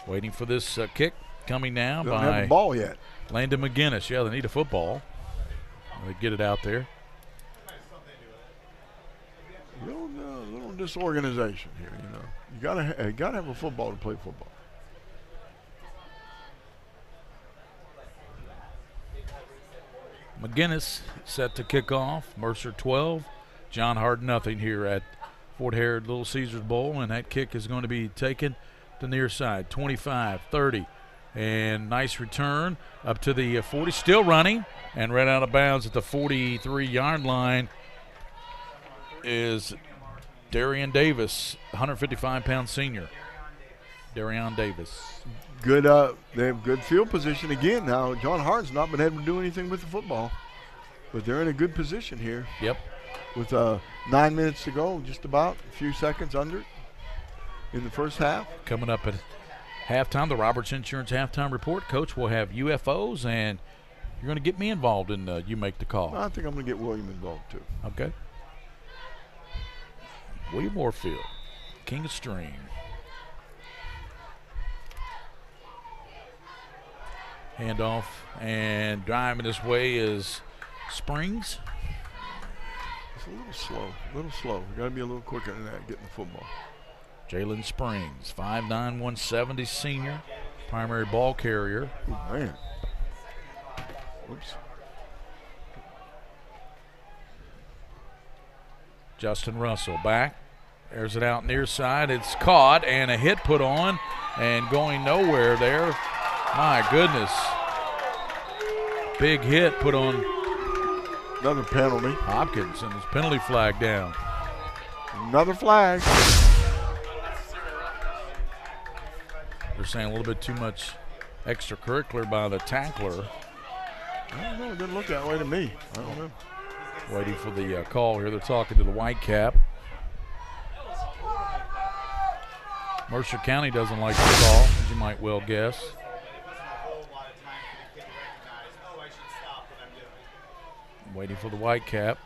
S1: Waiting for this kick coming now
S2: They don't
S1: by
S2: have a ball yet.
S1: Landon McGinnis. Yeah, they need a football. They get it out there.
S2: Little disorganization here, you know. You gotta have a football to play football.
S1: McGinnis set to kick off. Mercer 12. John Hardin nothing here at Fort Harrod Little Caesars Bowl, and that kick is going to be taken to near side. 25-30. And nice return up to the 40. Still running and right out of bounds at the 43-yard line is Darian Davis, 155-pound senior. Darian Davis.
S2: Good. They have good field position again now. John Hart's not been able to do anything with the football, but they're in a good position here.
S1: Yep.
S2: With 9 minutes to go, just about a few seconds under in the first half.
S1: Coming up at halftime, the Roberts Insurance halftime report. Coach, will have UFOs, and you're going to get me involved in You Make the Call.
S2: I think I'm going to get William involved too.
S1: Okay. William Warfield, King of String. Handoff, and driving this way is Springs.
S2: It's a little slow. You got to be a little quicker than that getting the football.
S1: Jalen Springs, 5'9", 170 senior, primary ball carrier.
S2: Oh, man. Oops.
S1: Justin Russell back. Airs it out near side. It's caught, and a hit put on, and going nowhere there. My goodness. Big hit put on.
S2: Another penalty.
S1: Hopkins, and his penalty flag down.
S2: Another flag.
S1: They're saying a little bit too much extracurricular by the tackler.
S2: I don't know. It didn't look that way to me. I don't know.
S1: Waiting for the call here. They're talking to the Whitecap. Mercer County doesn't like the call, as you might well guess. Waiting for the Whitecap.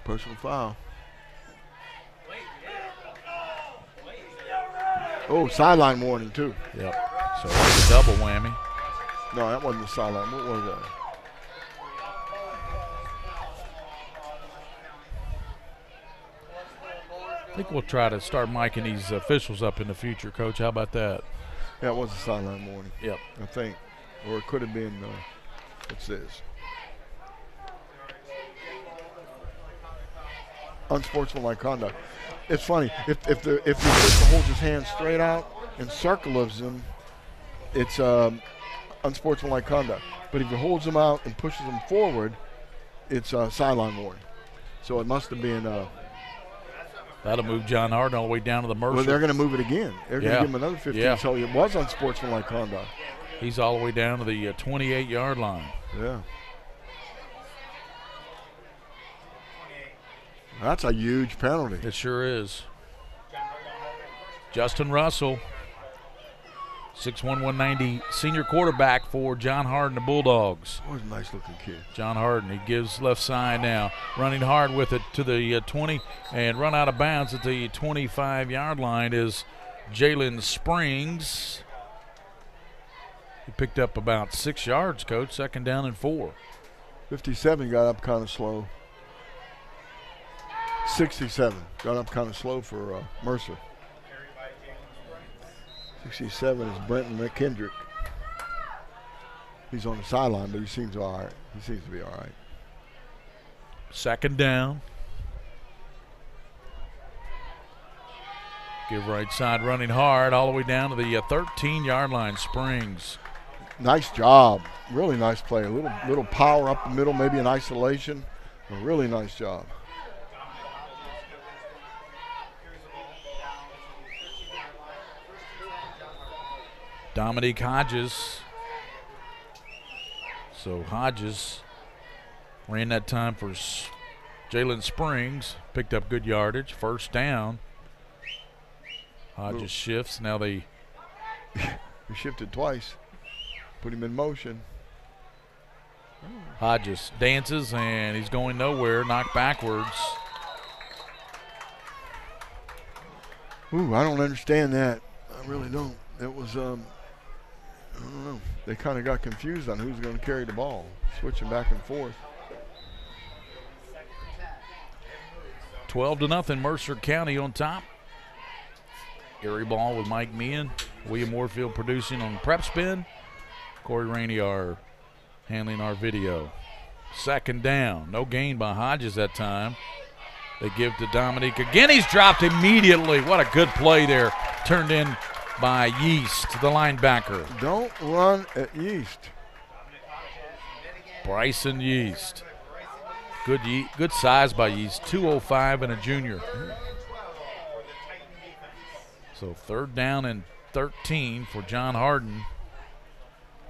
S2: Personal foul. Oh, sideline warning too.
S1: Yep. So it's a double whammy.
S2: No, that wasn't the sideline. What was that?
S1: I think we'll try to start miking these officials up in the future, Coach. How about that?
S2: Yeah, it was a sideline warning.
S1: Yep.
S2: I think. Or it could have been, what's this? Unsportsmanlike conduct. It's funny. If the official holds his hand straight out and circles him, it's unsportsmanlike conduct. But if he holds them out and pushes them forward, it's a sideline warning. So it must have been.
S1: That'll move John Hardin all the way down to the Mercer.
S2: Well, they're going to move it again. They're going to give him another 15.
S1: Yeah.
S2: So it was unsportsmanlike conduct.
S1: He's all the way down to the 28-yard line.
S2: Yeah. That's a huge penalty.
S1: It sure is. Justin Russell, 6'1", 190, senior quarterback for John Hardin, the Bulldogs.
S2: Oh, he's a nice-looking kid.
S1: John Hardin, he gives left side now, running hard with it to the 20, and run out of bounds at the 25-yard line is Jalen Springs. He picked up about 6 yards, Coach, 2nd down and 4.
S2: 57 got up kind of slow. 67 got up kind of slow for Mercer. 67 is Brenton McKendrick. He's on the sideline, but he seems all right. He seems to be all right.
S1: 2nd down. Give right side running hard all the way down to the 13-yard line. Springs.
S2: Nice job. Really nice play. A little power up the middle, maybe in isolation. A really nice job.
S1: Dominique Hodges. So Hodges ran that time for Jalen Springs. Picked up good yardage. 1st down. Hodges shifts. Now they
S2: he shifted twice. Put him in motion.
S1: Hodges dances, and he's going nowhere. Knocked backwards.
S2: Ooh, I don't understand that. I really don't. It was, I don't know. They kind of got confused on who's going to carry the ball, switching back and forth.
S1: 12-0, Mercer County on top. Gary Ball with Mike Meehan. William Warfield producing on PrepSpin. Corey Rainey are handling our video. 2nd down. No gain by Hodges that time. They give to Dominique again. He's dropped immediately. What a good play there. Turned in by Yeast, the linebacker.
S2: Don't run at Yeast.
S1: Bryson Yeast. Good size by Yeast. 205 and a junior. So 3rd down and 13 for John Hardin.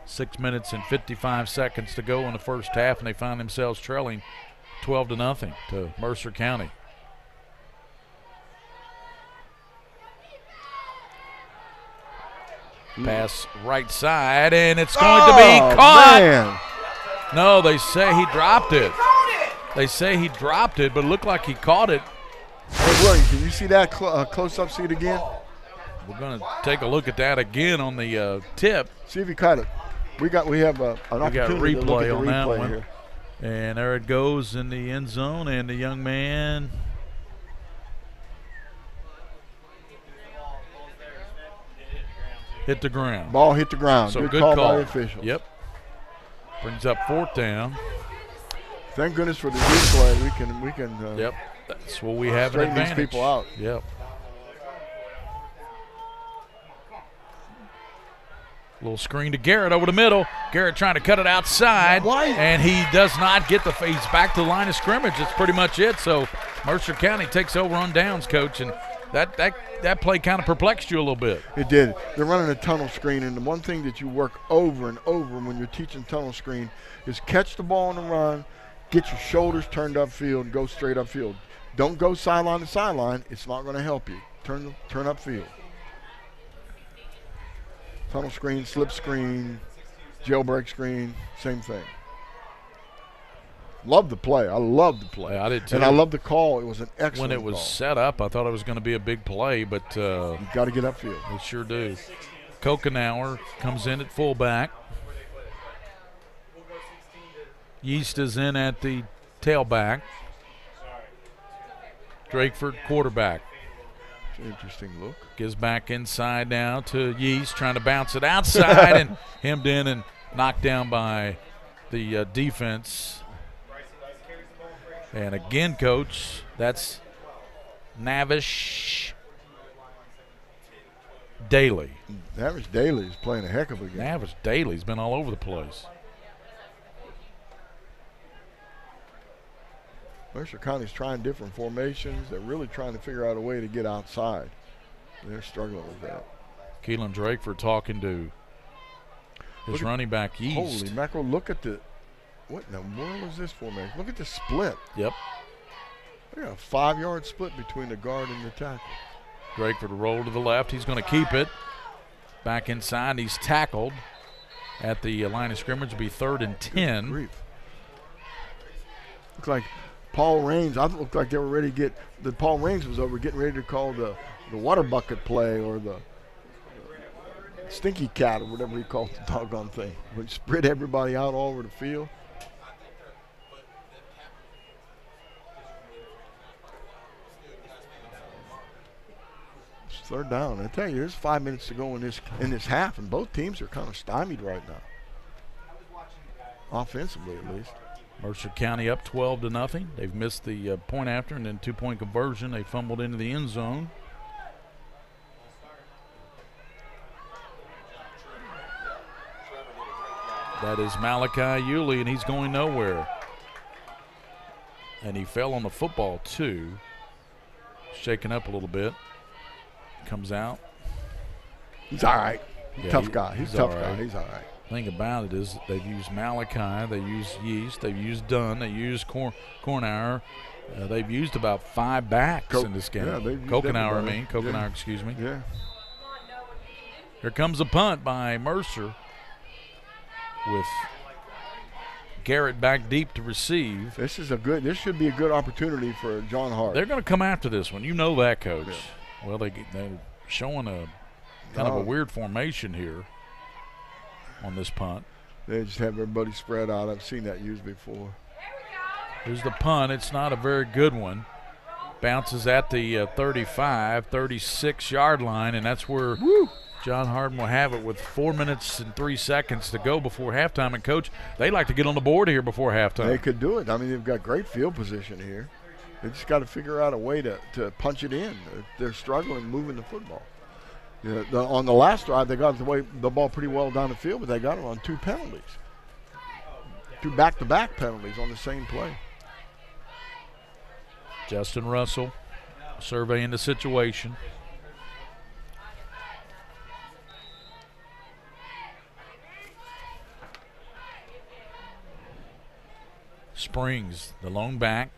S1: 6 minutes and 55 seconds to go in the first half, and they find themselves trailing 12-0 to Mercer County. Pass right side, and it's going to be caught.
S2: Man.
S1: No, they say he dropped it. They say he dropped it, but it looked like he caught it.
S2: Hey, William, can you see that close-up? See it again?
S1: We're going to take a look at that again on the tip.
S2: See if he caught it. We have an opportunity to look at the
S1: on that
S2: replay
S1: one.
S2: here.
S1: And there it goes in the end zone, and the young man hit the ground.
S2: Ball hit the ground.
S1: So
S2: good call by the officials.
S1: Yep. Brings up 4th down.
S2: Thank goodness for the replay. We can.
S1: Yep. That's what we have an
S2: straighten
S1: advantage.
S2: these people out.
S1: Yep. Little screen to Garrett over the middle. Garrett trying to cut it outside.
S2: Why?
S1: And he does not get he's back to the line of scrimmage. That's pretty much it. So Mercer County takes over on downs, Coach, and that play kind of perplexed you a little bit.
S2: It did. They're running a tunnel screen, and the one thing that you work over and over when you're teaching tunnel screen is catch the ball on the run, get your shoulders turned upfield, and go straight upfield. Don't go sideline to sideline. It's not going to help you. Turn upfield. Tunnel screen, slip screen, jailbreak screen, same thing. Love the play. I love the play.
S1: I did too.
S2: And I love the call. It was an excellent
S1: When it was
S2: call.
S1: set up, I thought it was going to be a big play, but
S2: you got to get upfield.
S1: They sure do. Kokenauer comes in at fullback. Yeast is in at the tailback. Drakeford quarterback.
S2: Interesting look.
S1: Gives back inside now to Yeast, trying to bounce it outside and hemmed in and knocked down by the defense. And again, Coach, that's Navish Daly.
S2: Navish Daly is playing a heck of a game.
S1: Navish Daly's been all over the place.
S2: Mercer County's trying different formations. They're really trying to figure out a way to get outside. They're struggling with that.
S1: Keelan Drakeford talking to His running back, Yeast.
S2: Holy mackerel, look at what in the world is this for, man? Look at the split.
S1: Yep.
S2: They got a 5-yard split between the guard and the tackle.
S1: Drakeford will roll to the left. He's going to keep it. Back inside. He's tackled at the line of scrimmage. Will be 3rd and 10.
S2: Looked like Paul Raines. I looked like they were ready to get. The Paul Raines was over getting ready to call the water bucket play or the stinky cat or whatever he called the doggone thing. Would spread everybody out all over the field. It's 3rd down. I tell you, there's 5 minutes to go in this half, and both teams are kind of stymied right now, offensively at least.
S1: Mercer County up 12-0. They've missed the point after and then 2-point conversion. They fumbled into the end zone. That is Malachi Yulee, and he's going nowhere. And he fell on the football, too. Shaken up a little bit. Comes out.
S2: He's all right.
S1: Yeah,
S2: tough guy. He's a tough guy.
S1: Right.
S2: He's all right.
S1: Thing about it is they've used Malachi, they used Yeast, they've used Dunn, they used Kornauer. They've used about 5 backs in this game.
S2: Yeah,
S1: Kokenauer, excuse me.
S2: Yeah.
S1: Here comes a punt by Mercer with Garrett back deep to receive.
S2: This should be a good opportunity for John Hart.
S1: They're going to come after this one. You know that, Coach.
S2: Yeah.
S1: Well, they're showing a kind of a weird formation here on this punt.
S2: They just have everybody spread out. I've seen that used before.
S1: Here's the punt. It's not a very good one. Bounces at the 35, 36-yard line, and that's where John Hardin will have it with 4 minutes and 3 seconds to go before halftime. And, Coach, they like to get on the board here before halftime.
S2: They could do it. I mean, they've got great field position here. They just got to figure out a way to punch it in. They're struggling moving the football. Yeah, on the last drive, they got the ball pretty well down the field, but they got it on 2 penalties. 2 back-to-back penalties on the same play.
S1: Justin Russell surveying the situation. Springs, the lone back,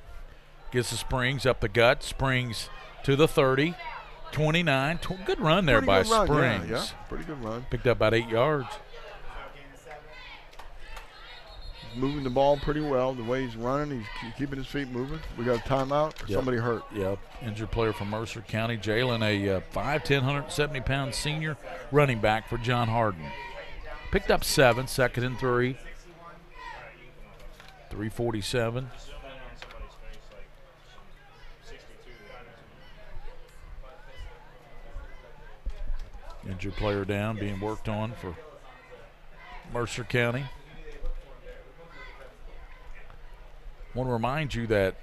S1: gets the Springs up the gut. Springs to the 30, 29. Good run there by Springs.
S2: Yeah, pretty good run.
S1: Picked up about 8 yards.
S2: He's moving the ball pretty well. The way he's running, he's keeping his feet moving. We got a timeout. Somebody hurt.
S1: Yep. Injured player from Mercer County. Jalen, a 5'10", 170-pound senior running back for John Hardin. Picked up 7, 2nd and 3. 3:47. Injured player down, being worked on for Mercer County. Want to remind you that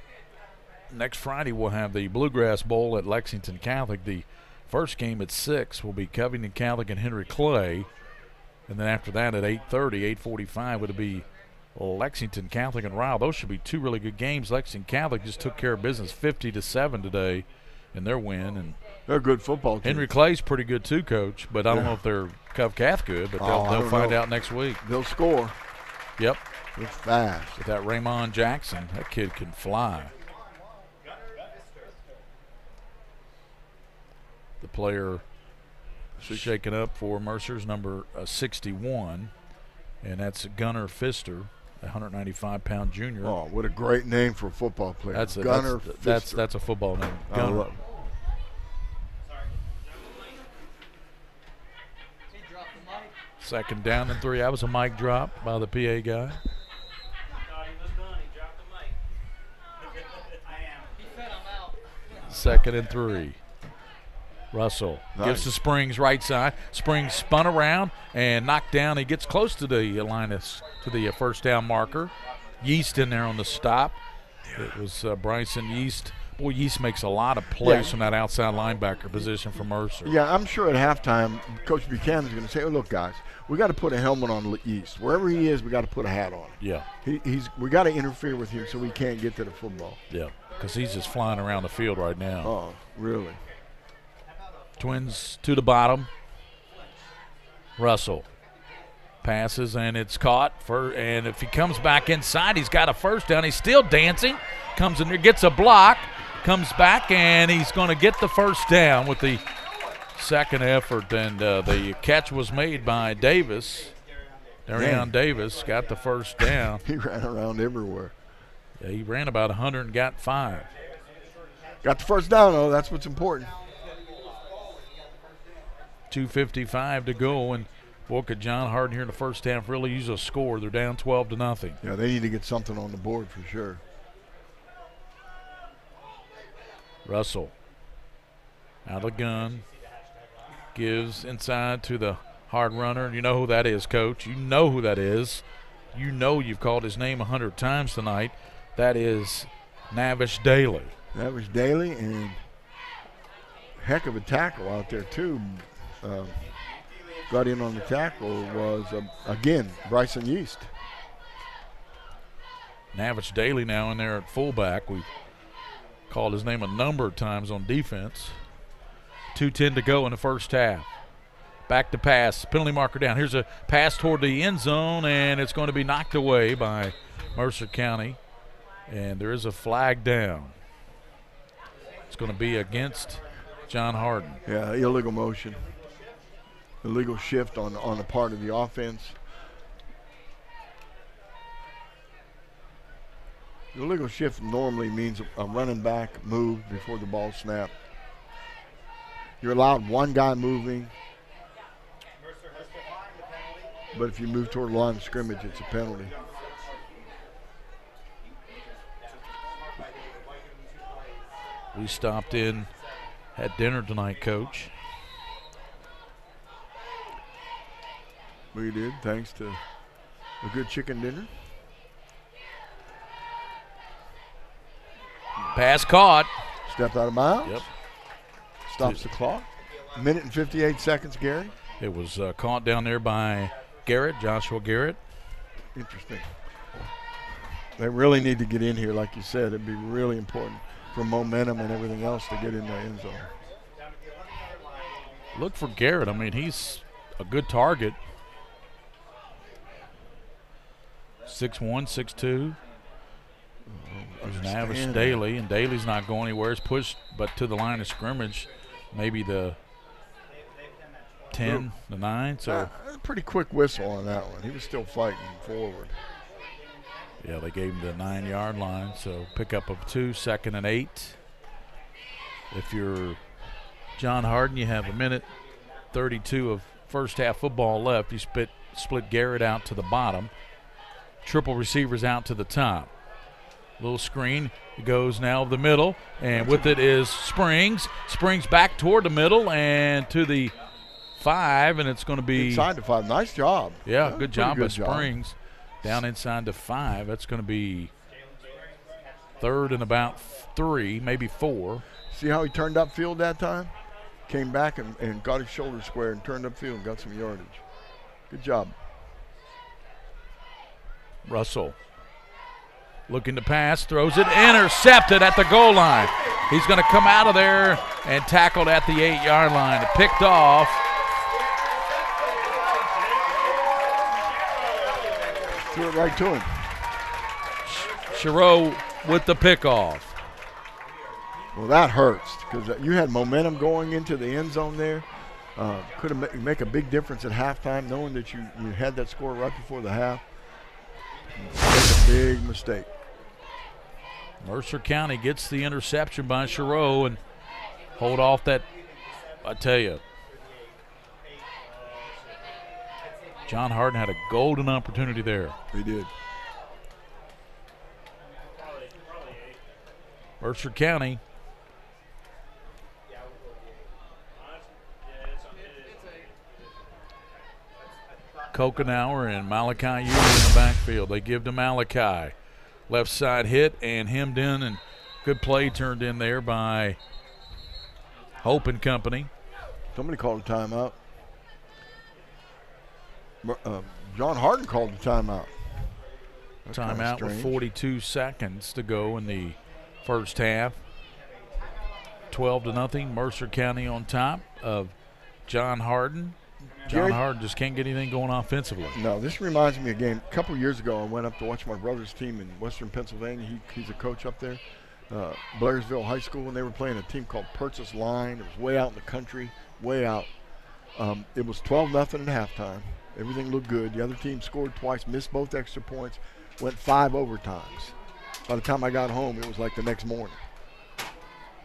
S1: next Friday we'll have the Bluegrass Bowl at Lexington Catholic. The first game at 6 will be Covington Catholic and Henry Clay. And then after that at 8:30, 8:45 would be Lexington Catholic and Ryle. Those should be 2 really good games. Lexington Catholic just took care of business 50-7 today in their win. And
S2: they're a good football team.
S1: Henry Clay's pretty good too, Coach, but I don't know if they're Cov Cath good, but they'll find out next week.
S2: They'll score.
S1: Yep.
S2: They're fast.
S1: With that Raymond Jackson, that kid can fly. The player shaken up for Mercer's number 61, and that's Gunnar Pfister, a 195-pound junior.
S2: Oh, what a great name for a football player. Gunnar Pfister.
S1: That's a football name. Gunnar. Second down and 3. That was a mic drop by the PA guy. Second and 3. Russell gives to Springs right side. Springs spun around and knocked down. He gets close to the to the first down marker. Yeast in there on the stop. It was Bryson Yeast. Boy, Yeast makes a lot of plays from that outside linebacker position for Mercer.
S2: Yeah, I'm sure at halftime, Coach Buchanan's going to say, "Oh, look, guys, we got to put a helmet on Yeast. Wherever he is, we got to put a hat on."
S1: Yeah.
S2: We got to interfere with him so we can't get to the football.
S1: Yeah, because he's just flying around the field right now.
S2: Oh, really?
S1: Twins to the bottom. Russell Passes, and it's caught. And if he comes back inside, he's got a first down. He's still dancing. Comes in there, gets a block, comes back, and he's going to get the first down with the second effort. And the catch was made by Davis. Darian Davis got the first down.
S2: He ran around everywhere.
S1: Yeah, he ran about 100 and got 5.
S2: Got the first down, though. That's what's important.
S1: 2:55 to go, and boy, could John Hardin here in the first half really use a score. They're down 12-0.
S2: Yeah, they need to get something on the board for sure.
S1: Russell out of the gun, gives inside to the hard runner. You know who that is, Coach. You know who that is. You know you've called his name 100 times tonight. That is Navish Daly.
S2: Navish Daly, and heck of a tackle out there, too. Got in on the tackle was, again, Bryson Yeast.
S1: Navish Daly now in there at fullback. We've called his name a number of times on defense. 2:10 to go in the first half. Back to pass, penalty marker down. Here's a pass toward the end zone, and it's going to be knocked away by Mercer County. And there is a flag down. It's going to be against John Hardin.
S2: Yeah, illegal motion. Illegal shift on the part of the offense. The illegal shift normally means a running back move before the ball snapped. You're allowed one guy moving, but if you move toward the line of scrimmage, it's a penalty.
S1: We stopped in, had dinner tonight, Coach.
S2: We did, thanks to a good chicken dinner.
S1: Pass caught.
S2: Stepped out of bounds.
S1: Yep.
S2: Stops the clock. A minute and 58 seconds, Gary.
S1: It was caught down there by Garrett, Joshua Garrett.
S2: Interesting. They really need to get in here, like you said. It'd be really important for momentum and everything else to get in the end zone.
S1: Look for Garrett. I mean, he's a good target. 6'1", 6'2". There's Navish Daly, and Daly's not going anywhere. It's pushed, but to the line of scrimmage, maybe the 10, the 9. So
S2: a pretty quick whistle on that one. He was still fighting forward.
S1: Yeah, they gave him the 9-yard line. So pick up of 2, 2nd and 8. If you're John Hardin, you have a minute 32 of first half football left. You split Garrett out to the bottom. Triple receivers out to the top. Little screen. It goes now the middle, and with it is Springs. Springs back toward the middle and to the 5, and it's going to be
S2: inside the 5. Nice job.
S1: Yeah, good job by Springs. Down inside the 5. That's going to be 3rd and about 3, maybe 4.
S2: See how he turned upfield that time? Came back and got his shoulder square and turned upfield and got some yardage. Good job.
S1: Russell looking to pass, throws it, intercepted at the goal line. He's going to come out of there and tackled at the 8-yard line. Picked off.
S2: Threw it right to him.
S1: Chereau with the pickoff.
S2: Well, that hurts because you had momentum going into the end zone there. Could have make a big difference at halftime, knowing that you had that score right before the half. That's a big mistake.
S1: Mercer County gets the interception by Chereau and hold off that. I tell you, John Hardin had a golden opportunity there.
S2: He did.
S1: Mercer County. Kokenauer and Malachi Ewing in the backfield. They give to Malachi. Left side hit and hemmed in, and good play turned in there by Hope and company.
S2: Somebody called a timeout. John Hardin called the timeout. That's
S1: timeout with 42 seconds to go in the first half. 12-0, Mercer County on top of John Hardin. John Hardin just can't get anything going offensively.
S2: No, this reminds me of a game. A couple years ago, I went up to watch my brother's team in Western Pennsylvania. He's a coach up there, Blairsville High School, and they were playing a team called Purchase Line. It was way out in the country, way out. It was 12-0 at halftime. Everything looked good. The other team scored twice, missed both extra points, went 5 overtimes. By the time I got home, it was like the next morning.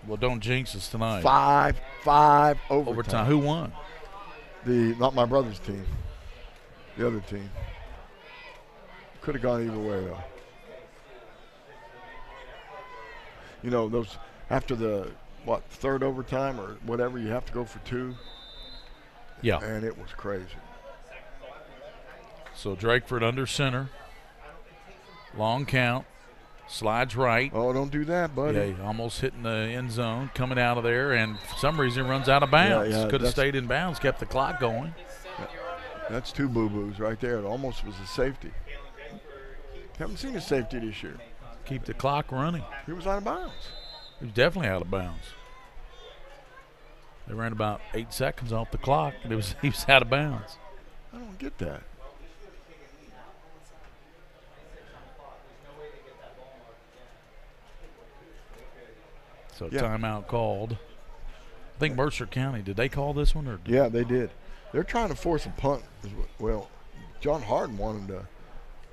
S1: Well, don't jinx us tonight.
S2: 5 overtime.
S1: Who won?
S2: Not my brother's team. The other team. Could have gone either way, though. You know, those after the third overtime or whatever, you have to go for 2.
S1: Yeah.
S2: And it was crazy.
S1: So Drakeford under center. Long count. Slides right.
S2: Oh, don't do that, buddy.
S1: Yeah, almost hitting the end zone, coming out of there, and for some reason runs out of bounds.
S2: Yeah,
S1: could have stayed in bounds, kept the clock going.
S2: That's 2 boo-boos right there. It almost was a safety. Haven't seen a safety this year.
S1: Keep the clock running.
S2: He was out of bounds.
S1: He was definitely out of bounds. They ran about 8 seconds off the clock, and he was out of bounds.
S2: I don't get that.
S1: So timeout called. I think Mercer County, did they call this one?
S2: Yeah, they did. They're trying to force a punt. Well, John Hardin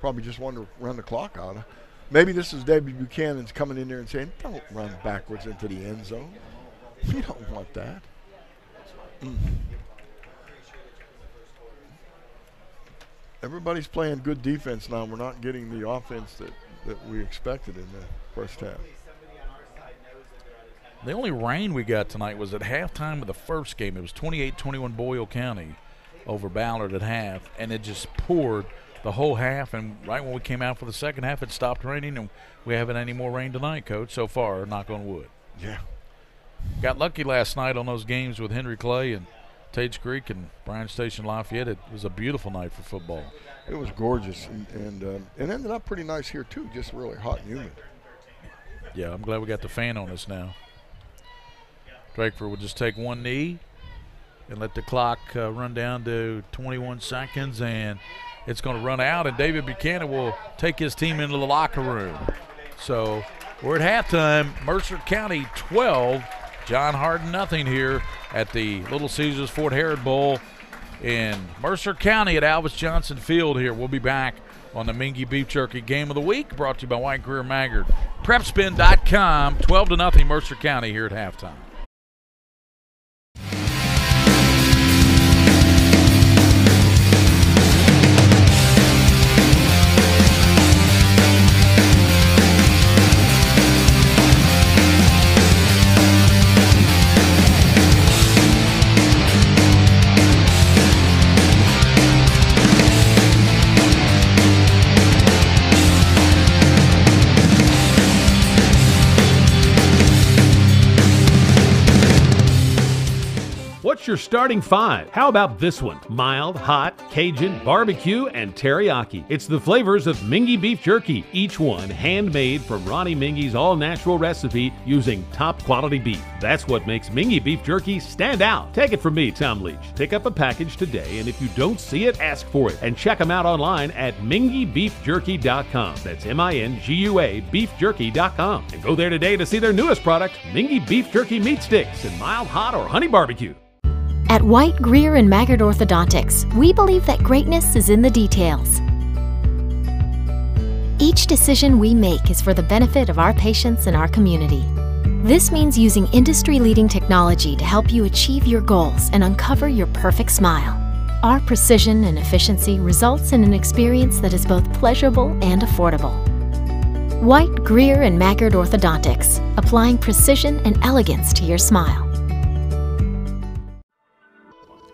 S2: probably just wanted to run the clock out. Maybe this is David Buchanan's coming in there and saying, don't run backwards into the end zone. We don't want that. Everybody's playing good defense now. We're not getting the offense that we expected in the first half.
S1: The only rain we got tonight was at halftime of the first game. It was 28-21 Boyle County over Ballard at half, and it just poured the whole half. And right when we came out for the second half, it stopped raining, and we haven't any more rain tonight, Coach, so far, knock on wood.
S2: Yeah.
S1: Got lucky last night on those games with Henry Clay and Tage Creek and Bryan Station Lafayette. It was a beautiful night for football.
S2: It was gorgeous, and it ended up pretty nice here, too, just really hot and humid.
S1: Yeah, I'm glad we got the fan on us now. Drakeford will just take one knee and let the clock run down to 21 seconds, and it's going to run out, and David Buchanan will take his team into the locker room. So we're at halftime. Mercer County 12, John Hardin nothing here at the Little Caesars Fort Harrod Bowl in Mercer County at Alvis Johnson Field here. We'll be back on the Mingua Beef Jerky Game of the Week, brought to you by White Greer Maggard. PrepSpin.com, 12-0 Mercer County here at halftime.
S3: What's your starting 5? How about this one? Mild, hot, Cajun, barbecue, and teriyaki. It's the flavors of Mingua Beef Jerky, each one handmade from Ronnie Mingy's all-natural recipe using top-quality beef. That's what makes Mingua Beef Jerky stand out. Take it from me, Tom Leach. Pick up a package today, and if you don't see it, ask for it. And check them out online at MinguaBeefJerky.com. That's M-I-N-G-U-A beefjerky.com. And go there today to see their newest product, Mingua Beef Jerky Meat Sticks in mild, hot, or honey barbecue.
S4: At White, Greer, and Maggard Orthodontics, we believe that greatness is in the details. Each decision we make is for the benefit of our patients and our community. This means using industry-leading technology to help you achieve your goals and uncover your perfect smile. Our precision and efficiency results in an experience that is both pleasurable and affordable. White, Greer, and Maggard Orthodontics, applying precision and elegance to your smile.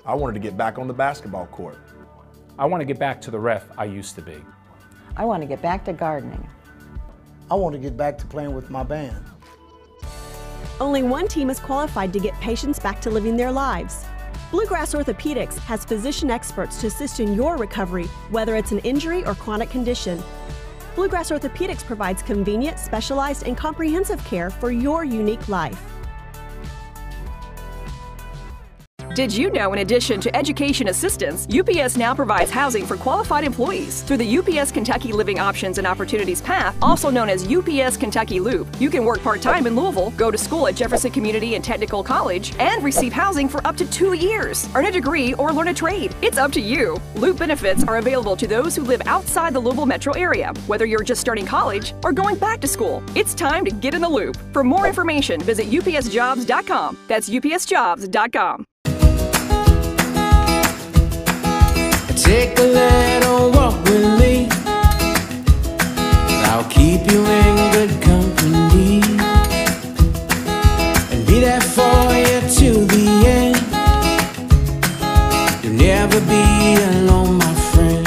S6: I wanted to get back on the basketball court.
S7: I want to get back to the ref I used to be.
S8: I want to get back to gardening.
S9: I want to get back to playing with my band.
S10: Only one team is qualified to get patients back to living their lives. Bluegrass Orthopedics has physician experts to assist in your recovery, whether it's an injury or chronic condition. Bluegrass Orthopedics provides convenient, specialized, and comprehensive care for your unique life.
S11: Did you know in addition to education assistance, UPS now provides housing for qualified employees through the UPS Kentucky Living Options and Opportunities Path, also known as UPS Kentucky Loop. You can work part-time in Louisville, go to school at Jefferson Community and Technical College, and receive housing for up to 2 years. Earn a degree or learn a trade. It's up to you. Loop benefits are available to those who live outside the Louisville metro area, whether you're just starting college or going back to school. It's time to get in the loop. For more information, visit upsjobs.com. That's upsjobs.com.
S12: Take a little walk with me. I'll keep you in good company and be there for you to the end. You'll never be alone, my friend.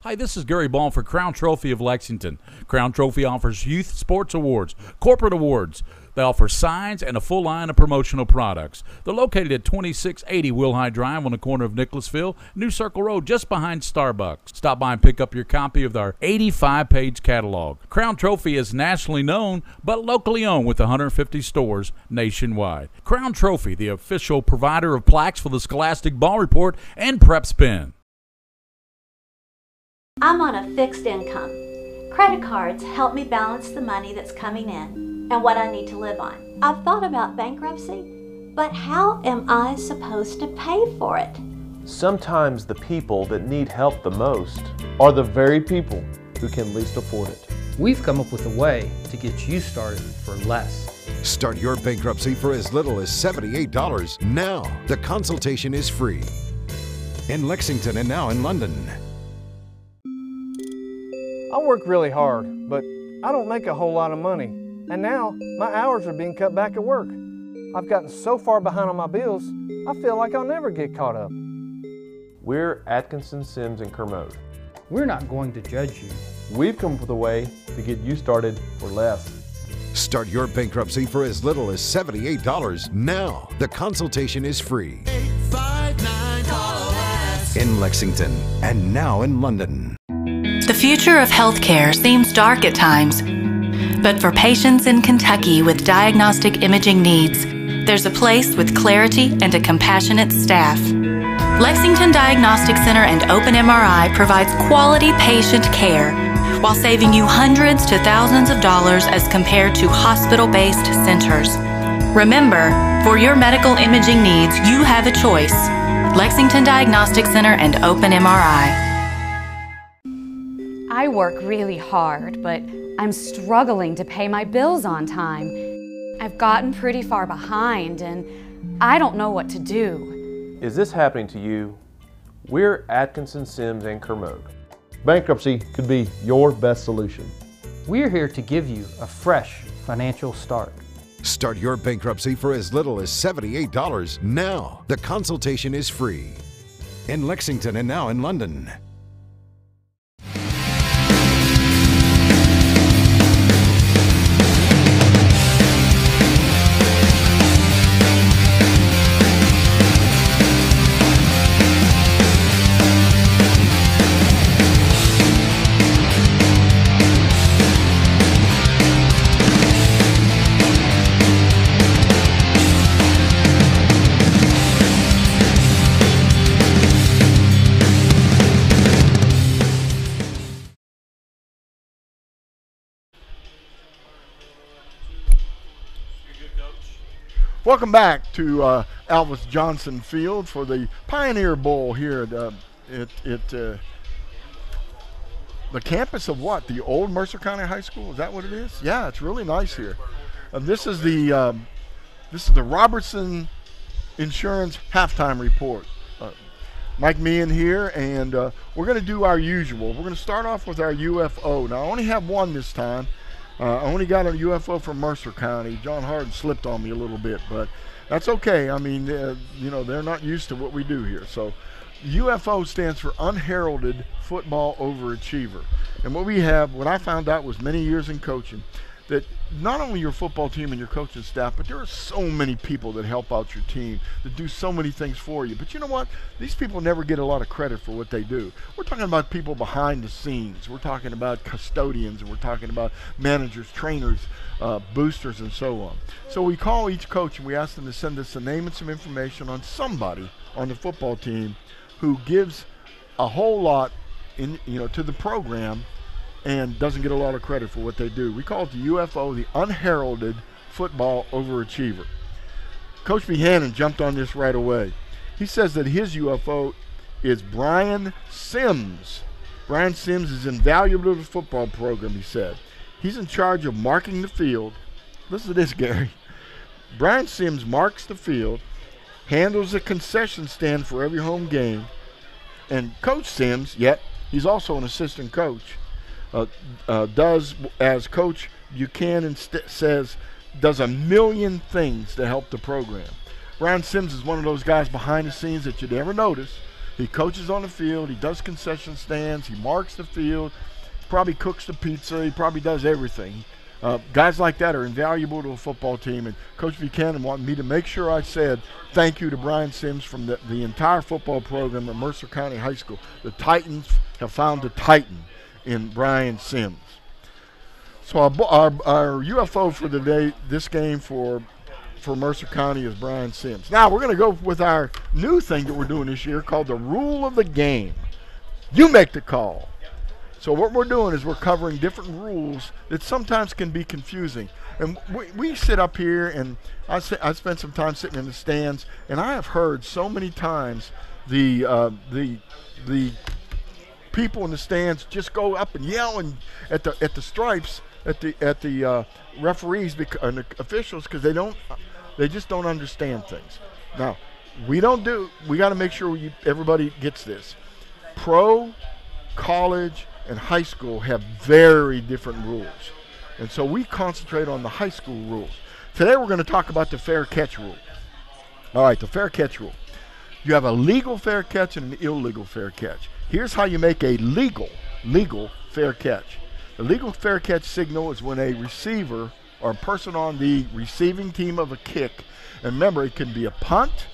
S13: Hi, this is Gary Ball for Crown Trophy of Lexington. Crown Trophy offers youth sports awards, corporate awards. They offer signs and a full line of promotional products. They're located at 2680 Wilhite Drive on the corner of Nicholasville, New Circle Road, just behind Starbucks. Stop by and pick up your copy of our 85-page catalog. Crown Trophy is nationally known, but locally owned with 150 stores nationwide. Crown Trophy, the official provider of plaques for the Scholastic Ball Report and PrepSpin.
S14: I'm on a fixed income. Credit cards help me balance the money that's coming in and what I need to live on. I've thought about bankruptcy, but how am I supposed to pay for it?
S15: Sometimes the people that need help the most are the very people who can least afford it.
S16: We've come up with a way to get you started for less.
S17: Start your bankruptcy for as little as $78 now. The consultation is free. In Lexington and now in London.
S18: I work really hard, but I don't make a whole lot of money. And now, my hours are being cut back at work. I've gotten so far behind on my bills, I feel like I'll never get caught up.
S15: We're Atkinson, Sims, and Kermode.
S16: We're not going to judge you.
S15: We've come up with a way to get you started for less.
S17: Start your bankruptcy for as little as $78 now. The consultation is free. 859-CALL-US. In Lexington and now in London.
S19: The future of healthcare seems dark at times, but for patients in Kentucky with diagnostic imaging needs, there's a place with clarity and a compassionate staff. Lexington Diagnostic Center and Open MRI provides quality patient care while saving you hundreds to thousands of dollars as compared to hospital-based centers. Remember, for your medical imaging needs, you have a choice. Lexington Diagnostic Center and Open MRI.
S20: I work really hard, but I'm struggling to pay my bills on time. I've gotten pretty far behind and I don't know what to do.
S15: Is this happening to you? We're Atkinson, Sims, and Kermode. Bankruptcy could be your best solution.
S16: We're here to give you a fresh financial start.
S17: Start your bankruptcy for as little as $78 now. The consultation is free. In Lexington and now in London.
S2: Welcome back to Alvis Johnson Field for the Pioneer Bowl here at the campus of what? The old Mercer County High School? Is that what it is? Yeah, it's really nice here. This is the Robertson Insurance halftime report. Mike Meehan here, and we're going to do our usual. We're going to start off with our UFO. Now, I only have one this time. I only got a UFO from Mercer County. John Hardin slipped on me a little bit, but that's okay. I mean, you know, they're not used to what we do here. So UFO stands for Unheralded Football Overachiever. And what I found out was many years in coaching, that not only your football team and your coaching staff, but there are so many people that help out your team, that do so many things for you. But you know what? These people never get a lot of credit for what they do. We're talking about people behind the scenes. We're talking about custodians, and we're talking about managers, trainers, boosters, and so on. So we call each coach and we ask them to send us a name and some information on somebody on the football team who gives a whole lot to the program and doesn't get a lot of credit for what they do. We call it the UFO, the unheralded football overachiever. Coach Buchanan jumped on this right away. He says that his UFO is Brian Sims. Brian Sims is invaluable to the football program, he said. He's in charge of marking the field. Listen to this, Gary. Brian Sims marks the field, handles the concession stand for every home game, and Coach Sims, he's also an assistant coach, does, as Coach Buchanan says, does a million things to help the program. Brian Sims is one of those guys behind the scenes that you'd never notice. He coaches on the field, he does concession stands, he marks the field, probably cooks the pizza, he probably does everything. Guys like that are invaluable to a football team, and Coach Buchanan wanted me to make sure I said thank you to Brian Sims from the entire football program at Mercer County High School. The Titans have found the Titan in Brian Sims. So our UFO for the day, this game for Mercer County is Brian Sims. Now we're going to go with our new thing that we're doing this year called the rule of the game. You make the call. So what we're doing is we're covering different rules that sometimes can be confusing. And we sit up here, and I spent some time sitting in the stands, and I have heard so many times the people in the stands just go up and yell and at the stripes at the referees and the officials because they just don't understand things. Now we got to make sure everybody gets this. Pro, college, and high school have very different rules, and so we concentrate on the high school rules. Today we're going to talk about the fair catch rule. All right, the fair catch rule. You have a legal fair catch and an illegal fair catch. Here's how you make a legal fair catch. The legal fair catch signal is when a receiver or a person on the receiving team of a kick, and remember, it can be a punt,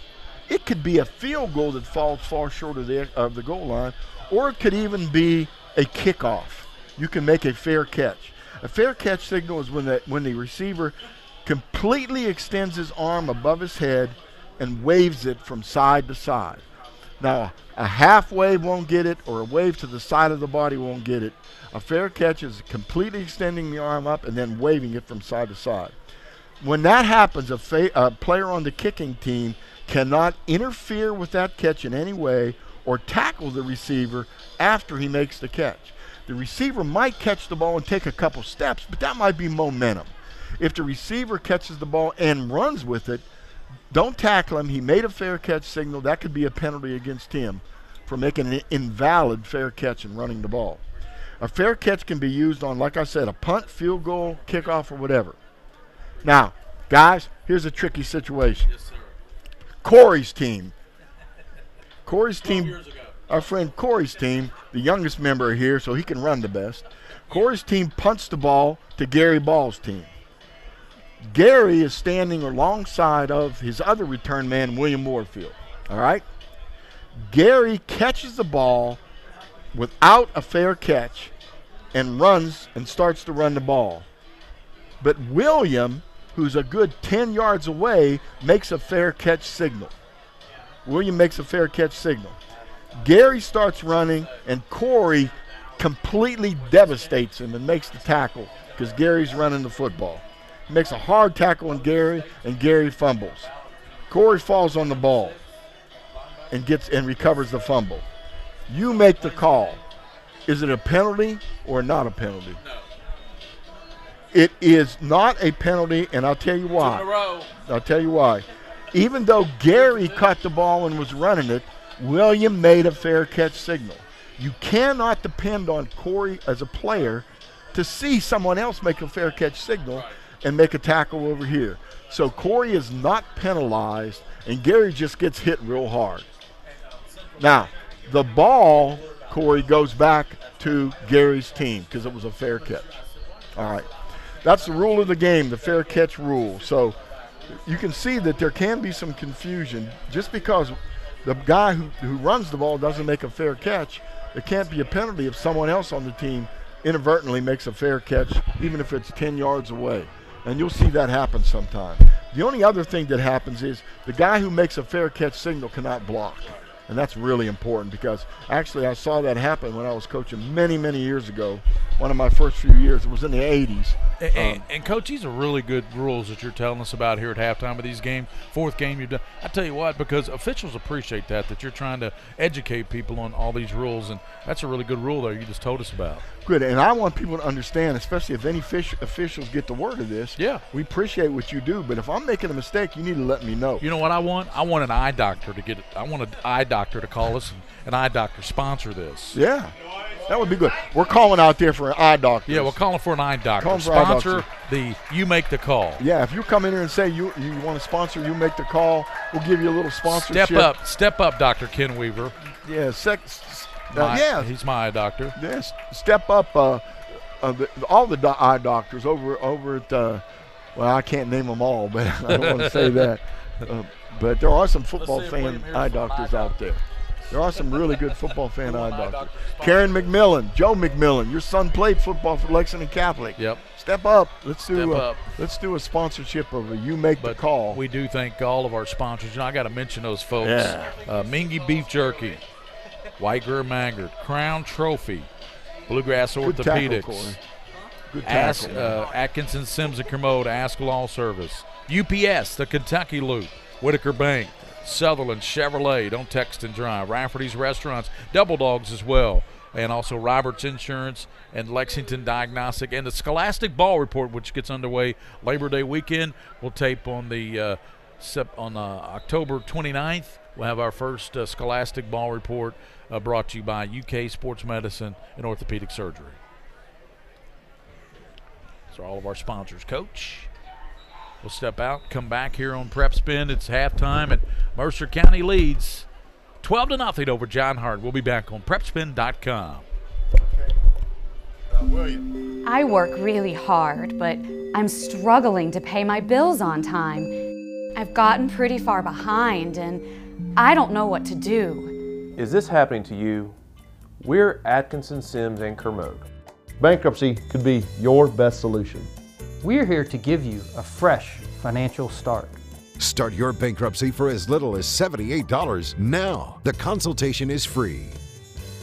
S2: it could be a field goal that falls far short of the goal line, or it could even be a kickoff. You can make a fair catch. A fair catch signal is when the receiver completely extends his arm above his head and waves it from side to side. Now, a half wave won't get it, or a wave to the side of the body won't get it. A fair catch is completely extending the arm up and then waving it from side to side. When that happens, a player on the kicking team cannot interfere with that catch in any way or tackle the receiver after he makes the catch. The receiver might catch the ball and take a couple steps, but that might be momentum. If the receiver catches the ball and runs with it, don't tackle him. He made a fair catch signal. That could be a penalty against him for making an invalid fair catch and running the ball. A fair catch can be used on, like I said, a punt, field goal, kickoff, or whatever. Now, guys, here's a tricky situation.
S1: Yes, sir.
S2: Corey's team, our friend Corey's team, the youngest member here, so he can run the best. Corey's team punts the ball to Gary Ball's team. Gary is standing alongside of his other return man, William Warfield. All right? Gary catches the ball without a fair catch and runs and starts to run the ball. But William, who's a good 10 yards away, makes a fair catch signal. William makes a fair catch signal. Gary starts running, and Corey completely devastates him and makes the tackle because Gary's running the football. He makes a hard tackle on Gary, and Gary fumbles. Corey falls on the ball and recovers the fumble. You make the call. Is it a penalty or not a penalty?
S1: No.
S2: It is not a penalty, and I'll tell you why.
S1: 2 in a row.
S2: I'll tell you why. Even though Gary caught the ball and was running it, William made a fair catch signal. You cannot depend on Corey as a player to see someone else make a fair catch signal and make a tackle over here. So Corey is not penalized, and Gary just gets hit real hard. Now, the ball, Corey, goes back to Gary's team because it was a fair catch. All right. that's the rule of the game, the fair catch rule. So you can see that there can be some confusion. Just because the guy who runs the ball doesn't make a fair catch, it can't be a penalty if someone else on the team inadvertently makes a fair catch, even if it's 10 yards away. And you'll see that happen sometime. The only other thing that happens is the guy who makes a fair catch signal cannot block. And that's really important, because actually I saw that happen when I was coaching many, many years ago. One of my first few years, it was in the 80s.
S1: And Coach, these are really good rules that you're telling us about here at halftime of these games. Fourth game you've done. I tell you what, because officials appreciate that you're trying to educate people on all these rules, and that's a really good rule there you just told us about.
S2: Good, and I want people to understand, especially if any officials get the word of this.
S1: Yeah.
S2: We appreciate what you do, but if I'm making a mistake, you need to let me know.
S1: You know what I want? I want an eye doctor to get it. I want an eye doctor to call us, and an eye doctor sponsor this.
S2: Yeah. That would be good. We're calling out there for an eye doctor.
S1: Yeah, we're calling for an eye doctor.
S2: Sponsor
S1: the You Make the Call.
S2: Yeah, if you come in here and say you want to sponsor You Make the Call, we'll give you a little sponsorship.
S1: Step up, Dr. Ken Weaver.
S2: Yeah,
S1: yeah, he's my eye doctor.
S2: Yes, step up. All the eye doctors over at. Well, I can't name them all, but I don't want to say that. But there are some football fan eye doctors out there. There are some really good football fan eye doctors. Karen McMillan, Joe McMillan, your son played football for Lexington Catholic.
S1: Yep.
S2: Step up. Let's do a sponsorship of a You Make the Call.
S1: We do thank all of our sponsors. You know, I got to mention those folks.
S2: Yeah.
S1: Mingua Beef Jerky, White Greer Maggard, Crown Trophy, Bluegrass Orthopedics,
S2: Good tackle.
S1: Atkinson Sims and Kermode, Ask Law Service, UPS, the Kentucky Loop, Whitaker Bank, Sutherland Chevrolet, don't text and drive, Rafferty's Restaurants, Double Dogs as well, and also Roberts Insurance and Lexington Diagnostic, and the Scholastic Ball Report, which gets underway Labor Day weekend. We'll tape on the October 29th. We'll have our first Scholastic Ball Report brought to you by UK Sports Medicine and Orthopedic Surgery. So all of our sponsors. Coach, we'll step out, come back here on PrepSpin. It's halftime, and Mercer County leads 12-0 over John Hart. We'll be back on PrepSpin.com.
S20: I work really hard, but I'm struggling to pay my bills on time. I've gotten pretty far behind, and I don't know what to do.
S15: Is this happening to you? We're Atkinson, Sims, and Kermode.
S6: Bankruptcy could be your best solution.
S16: We're here to give you a fresh financial start.
S17: Start your bankruptcy for as little as $78 now. The consultation is free.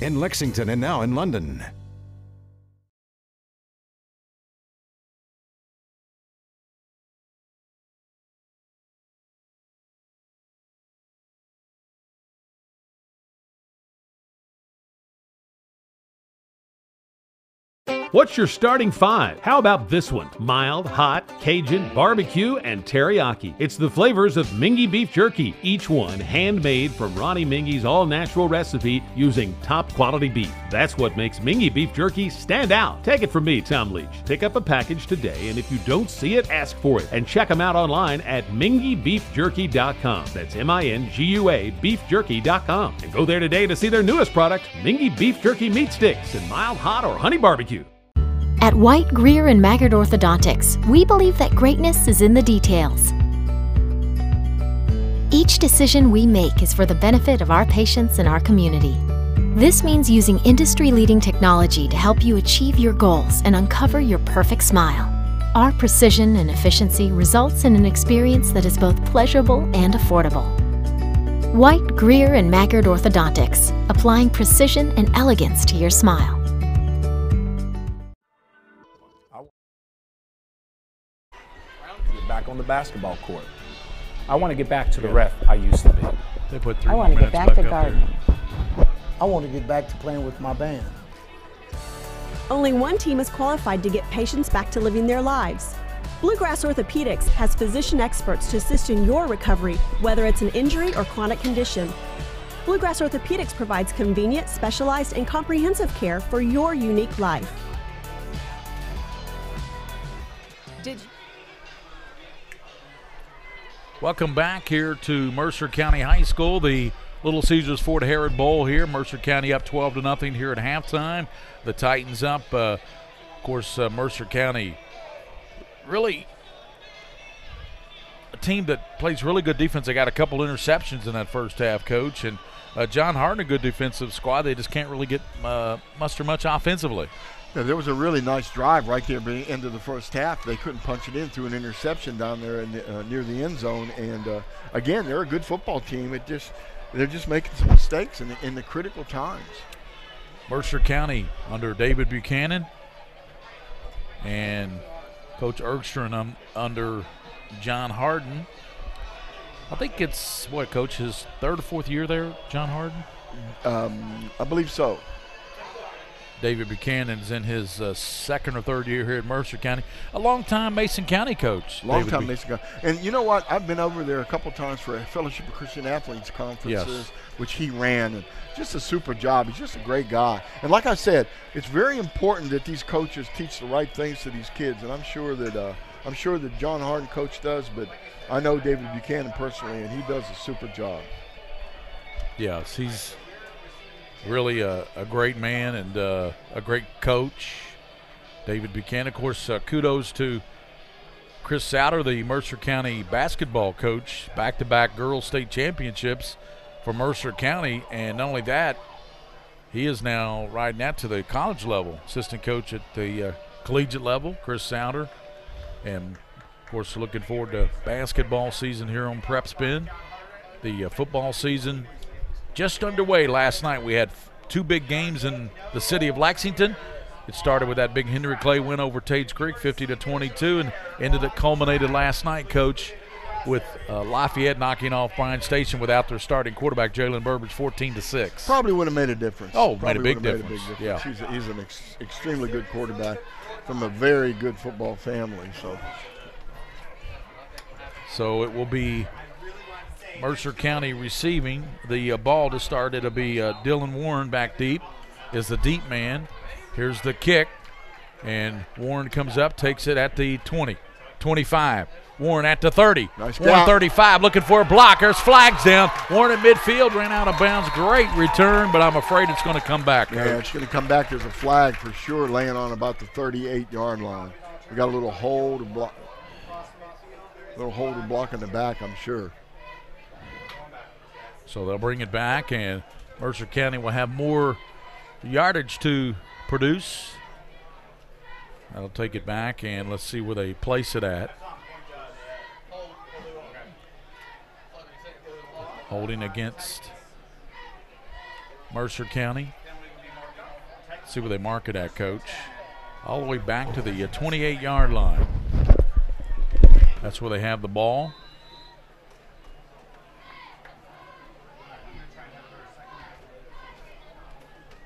S17: In Lexington and now in London.
S3: What's your starting five? How about this one? Mild, hot, Cajun, barbecue, and teriyaki. It's the flavors of Mingua Beef Jerky, each one handmade from Ronnie Mingy's all-natural recipe using top-quality beef. That's what makes Mingua Beef Jerky stand out. Take it from me, Tom Leach. Pick up a package today, and if you don't see it, ask for it. And check them out online at minguabeefjerky.com. That's M-I-N-G-U-A beefjerky.com. And go there today to see their newest product, Mingua Beef Jerky Meat Sticks in mild, hot, or honey barbecue.
S4: At White, Greer, and Maggard Orthodontics, we believe that greatness is in the details. Each decision we make is for the benefit of our patients and our community. This means using industry-leading technology to help you achieve your goals and uncover your perfect smile. Our precision and efficiency results in an experience that is both pleasurable and affordable. White, Greer, and Maggard Orthodontics, applying precision and elegance to your smile.
S6: Back on the basketball court.
S7: I want to get back to the ref I used to be.
S1: They put 3
S8: I want to get back to gardening.
S9: I want to get back to playing with my band.
S10: Only one team is qualified to get patients back to living their lives. Bluegrass Orthopedics has physician experts to assist in your recovery, whether it's an injury or chronic condition. Bluegrass Orthopedics provides convenient, specialized, and comprehensive care for your unique life.
S1: Welcome back here to Mercer County High School, the Little Caesars Ford Harrod Bowl here. Mercer County up 12-0 here at halftime. The Titans up. Of course, Mercer County really a team that plays really good defense. They got a couple interceptions in that first half, Coach, and John Hardin, a good defensive squad. They just can't really get muster much offensively.
S2: Yeah, there was a really nice drive right there at the end of the first half. They couldn't punch it in through an interception down there in near the end zone. And again, they're a good football team. They're just making some mistakes in the critical times.
S1: Mercer County under David Buchanan and Coach Ergstrom under John Hardin. I think it's, what, Coach, his third or fourth year there, John Hardin?
S2: I believe so.
S1: David Buchanan's in his second or third year here at Mercer County. A long-time Mason County coach.
S2: Long-time Mason County. And you know what? I've been over there a couple times for a Fellowship of Christian Athletes conferences, which he ran, and just a super job. He's just a great guy. And like I said, it's very important that these coaches teach the right things to these kids, and I'm sure that John Hardin coach does, but I know David Buchanan personally, and he does a super job.
S1: Yes, he's really a great man and a great coach. David Buchanan, of course, kudos to Chris Souter, the Mercer County basketball coach, back-to-back girls state championships for Mercer County. And not only that, he is now riding out to the college level, assistant coach at the collegiate level, Chris Souter. And, of course, looking forward to basketball season here on PrepSpin. The football season just underway. Last night we had two big games in the city of Lexington. It started with that big Henry Clay win over Tage Creek, 50-22, and culminated last night, Coach, with Lafayette knocking off Bryan Station without their starting quarterback, Jalen Burbridge, 14-6.
S2: Probably would have made a difference.
S1: Oh, made a big difference. Yeah.
S2: He's an extremely good quarterback from a very good football family.
S1: So it will be Mercer County receiving the ball to start. It'll be Dylan Warren back deep, is the deep man. Here's the kick, and Warren comes up, takes it at the 20, 25. Warren at the 30.
S2: Nice
S1: Warren
S2: count.
S1: 35, looking for a block. There's flags down. Warren at midfield, ran out of bounds. Great return, but I'm afraid it's going to come back.
S2: Yeah, it's going to come back. There's a flag for sure laying on about the 38-yard line. We got a little hold and block. In the back, I'm sure.
S1: So they'll bring it back, and Mercer County will have more yardage to produce. That'll take it back, and let's see where they place it at. Holding against Mercer County. Let's see where they mark it at, Coach. All the way back to the 28-yard line. That's where they have the ball.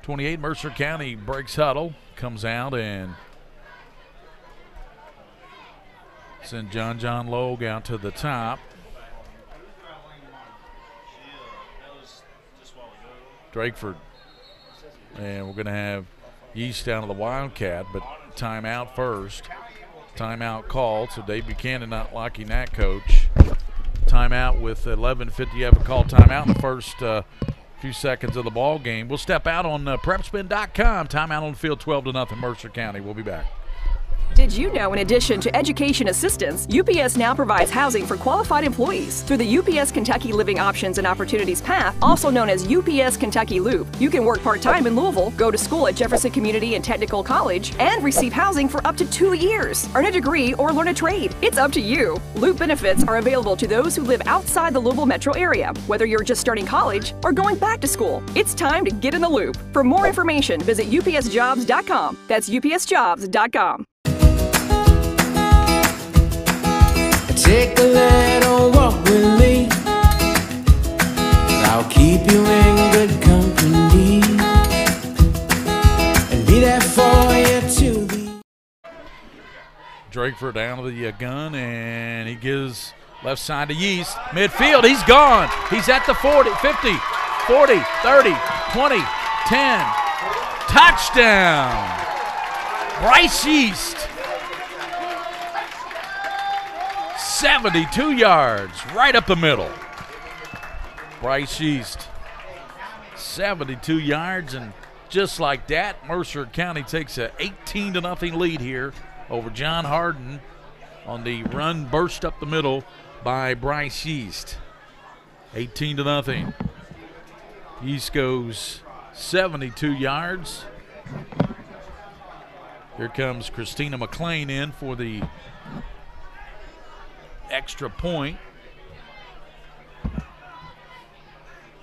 S1: Mercer County breaks huddle, comes out and send John Logue out to the top. Drakeford. And we're going to have Yeast down to the Wildcat, but timeout first. Timeout called, so Dave Buchanan not liking that, Coach. Timeout with 11:50. You have a call timeout in the first few seconds of the ball game. We'll step out on PrepSpin.com. Timeout on the field, 12-0 Mercer County. We'll be back.
S11: Did you know, in addition to education assistance, UPS now provides housing for qualified employees through the UPS Kentucky Living Options and Opportunities Path, also known as UPS Kentucky Loop. You can work part-time in Louisville, go to school at Jefferson Community and Technical College, and receive housing for up to 2 years. Earn a degree or learn a trade. It's up to you. Loop benefits are available to those who live outside the Louisville metro area, whether you're just starting college or going back to school. It's time to get in the loop. For more information, visit upsjobs.com. That's upsjobs.com.
S12: Take a little walk with me. I'll keep you in good company and be there for you to the.
S1: Drakeford down to the gun, and he gives left side to Yeast. Midfield, he's gone. He's at the 40, 50, 40, 30, 20, 10. Touchdown. Bryce Yeast. 72 yards, right up the middle. Bryce Yeast, 72 yards, and just like that, Mercer County takes a 18-0 lead here over John Hardin on the run burst up the middle by Bryce Yeast. 18-0. Yeast goes 72 yards. Here comes Christina McLean in for the extra point.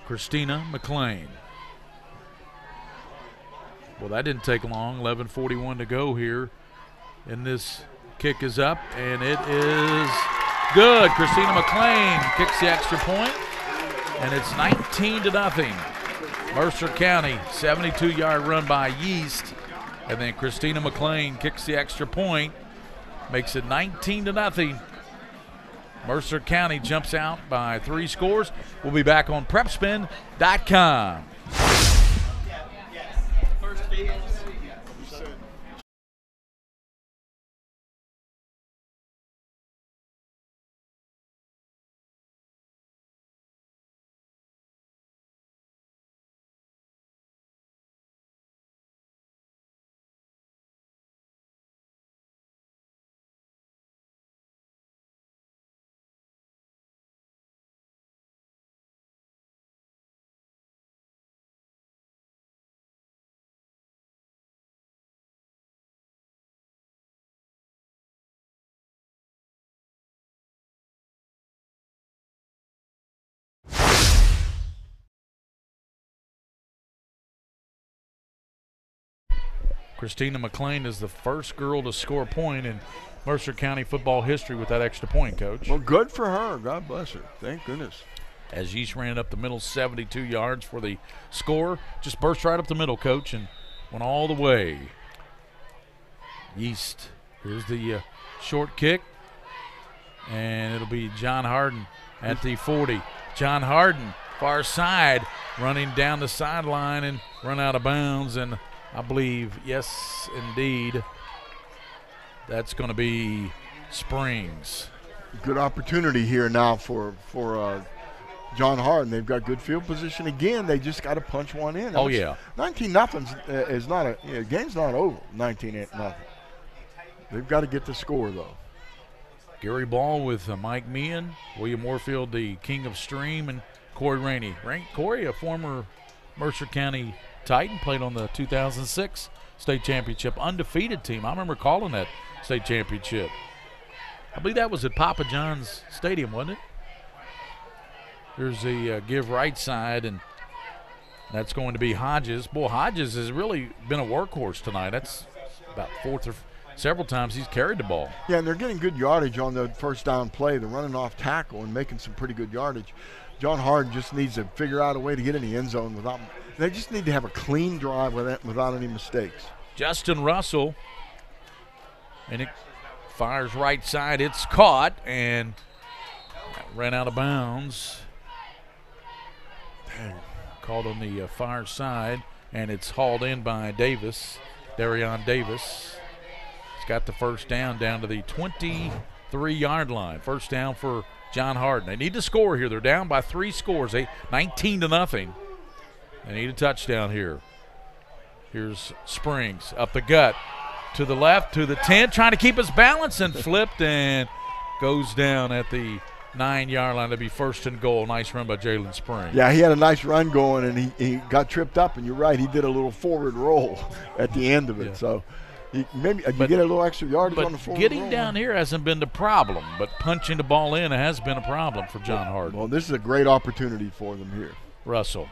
S1: Christina McLean. Well, that didn't take long. 11:41 to go here. And this kick is up, and it is good. Christina McLean kicks the extra point, and it's 19-0. Mercer County, 72-yard run by Yeast, and then Christina McLean kicks the extra point, makes it 19-0. Mercer County jumps out by 3 scores. We'll be back on PrepSpin.com. Christina McLean is the first girl to score a point in Mercer County football history with that extra point, Coach.
S2: Well, good for her. God bless her. Thank goodness.
S1: As Yeast ran it up the middle, 72 yards for the score. Just burst right up the middle, Coach, and went all the way. Yeast, here's the short kick, and it'll be John Hardin at the 40. John Hardin, far side, running down the sideline and run out of bounds, and I believe, yes, indeed, that's going to be Springs.
S2: Good opportunity here now for John Hardin. They've got good field position again. They just got to punch one in.
S1: Oh, yeah.
S2: 19-0 is not a game's not over. 19-0. They've got to get the score though.
S1: Gary Ball with Mike Meehan, William Warfield, the king of stream, and Corey Rainey. Corey, a former Mercer County Titan, played on the 2006 state championship, undefeated team. I remember calling that state championship. I believe that was at Papa John's Stadium, wasn't it? There's the give right side, and that's going to be Hodges. Boy, Hodges has really been a workhorse tonight. That's about several times he's carried the ball.
S2: Yeah, and they're getting good yardage on the first down play. They're running off tackle and making some pretty good yardage. John Hardin just needs to figure out a way to get in the end zone without. They just need to have a clean drive without any mistakes.
S1: Justin Russell, and it fires right side. It's caught and ran out of bounds. Called on the far side, and it's hauled in by Davis, Darion Davis. He's got the first down to the 23-yard line. First down for John Hardin. They need to score here. They're down by 3 scores, 19-0. They need a touchdown here. Here's Springs up the gut to the left, to the 10, trying to keep his balance, and flipped and goes down at the 9-yard line. That'd be first and goal. Nice run by Jalen Springs.
S2: Yeah, he had a nice run going, and he got tripped up, and you're right, he did a little forward roll at the end of it. Yeah. So maybe you get a little extra yardage on the forward roll. But
S1: getting down here hasn't been the problem, but punching the ball in has been a problem for John Hardin.
S2: Well, this is a great opportunity for them here.
S1: Russell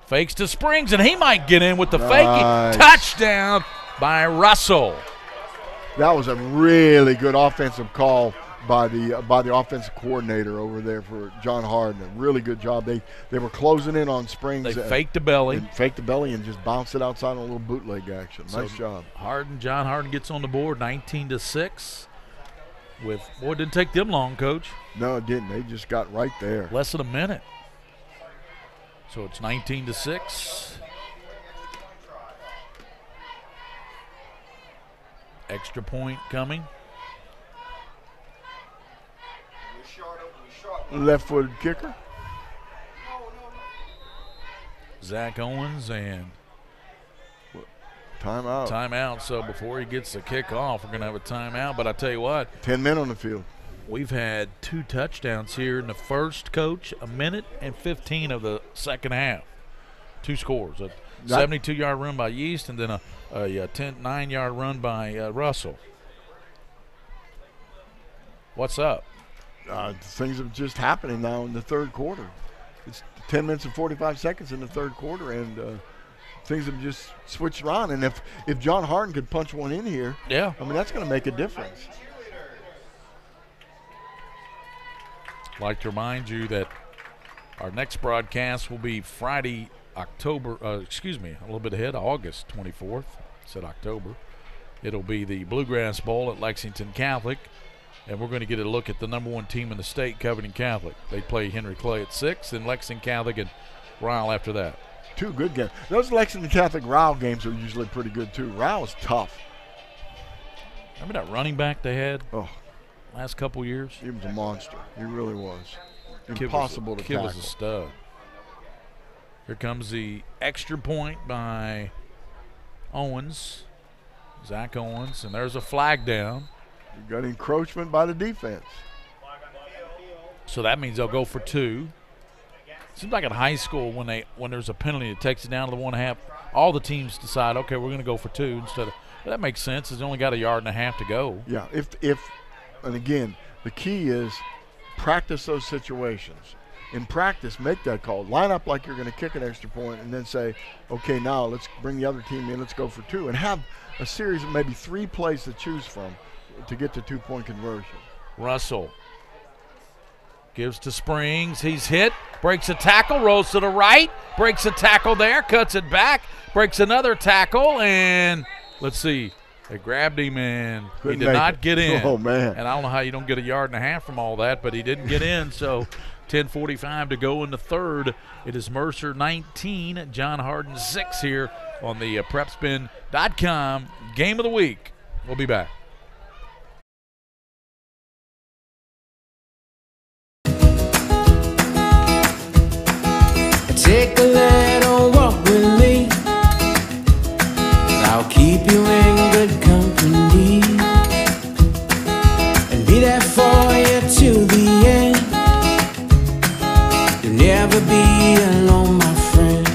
S1: fakes to Springs, and he might get in with the fake. Touchdown by Russell.
S2: That was a really good offensive call by the offensive coordinator over there for John Hardin. A really good job. They were closing in on Springs.
S1: They faked the belly.
S2: And just bounced it outside on a little bootleg action. Nice job.
S1: John Hardin gets on the board, 19-6. Boy, it didn't take them long, Coach.
S2: No, it didn't. They just got right there.
S1: Less than a minute. So it's 19-6. Extra point coming.
S2: Left-footed kicker.
S1: Zach Owens, and
S2: Timeout.
S1: Timeout. So before he gets the kick off, we're going to have a timeout. But I tell you what.
S2: 10 men on the field.
S1: We've had 2 touchdowns here in the first, Coach, a minute and 15 of the second half. 2 scores. A 72-yard run by Yeast and then a 9-yard run by Russell. What's up?
S2: Things are just happening now in the third quarter. It's 10 minutes and 45 seconds in the third quarter, and things have just switched around. And if John Hardin could punch one in here,
S1: yeah,
S2: I mean, that's going to make a difference.
S1: I'd like to remind you that our next broadcast will be Friday, a little bit ahead, August 24th. I said October. It'll be the Bluegrass Bowl at Lexington Catholic, and we're going to get a look at the #1 team in the state, Covington Catholic. They play Henry Clay at 6, and Lexington Catholic and Ryle after that.
S2: 2 good games. Those Lexington Catholic Ryle games are usually pretty good, too. Ryle is tough.
S1: Remember that running back they had?
S2: Oh.
S1: Last couple years.
S2: He was a monster. He really was. Impossible to tackle.
S1: Kid was a stud. Here comes the extra point by Owens, Zach Owens, and there's a flag down.
S2: You got encroachment by the defense.
S1: So that means they'll go for 2. Seems like in high school when there's a penalty that takes it down to the 1.5, all the teams decide, okay, we're going to go for 2 instead of. That makes sense. It's only got 1.5 yards to go.
S2: Yeah. And again, the key is practice those situations. In practice, make that call. Line up like you're going to kick an extra point and then say, okay, now let's bring the other team in. Let's go for 2. And have a series of maybe 3 plays to choose from to get to 2-point conversion.
S1: Russell gives to Springs. He's hit. Breaks a tackle. Rolls to the right. Breaks a tackle there. Cuts it back. Breaks another tackle. And let's see. They grabbed him, and he did not get in.
S2: Oh, man.
S1: And I don't know how you don't get 1.5 yards from all that, but he didn't get in. So 10:45 to go in the third. It is Mercer 19, John Hardin 6 here on the PrepSpin.com Game of the Week. We'll be back.
S12: Take a little walk with me. I'll keep you in good company and be there for you to the end. You'll never be alone, my friend.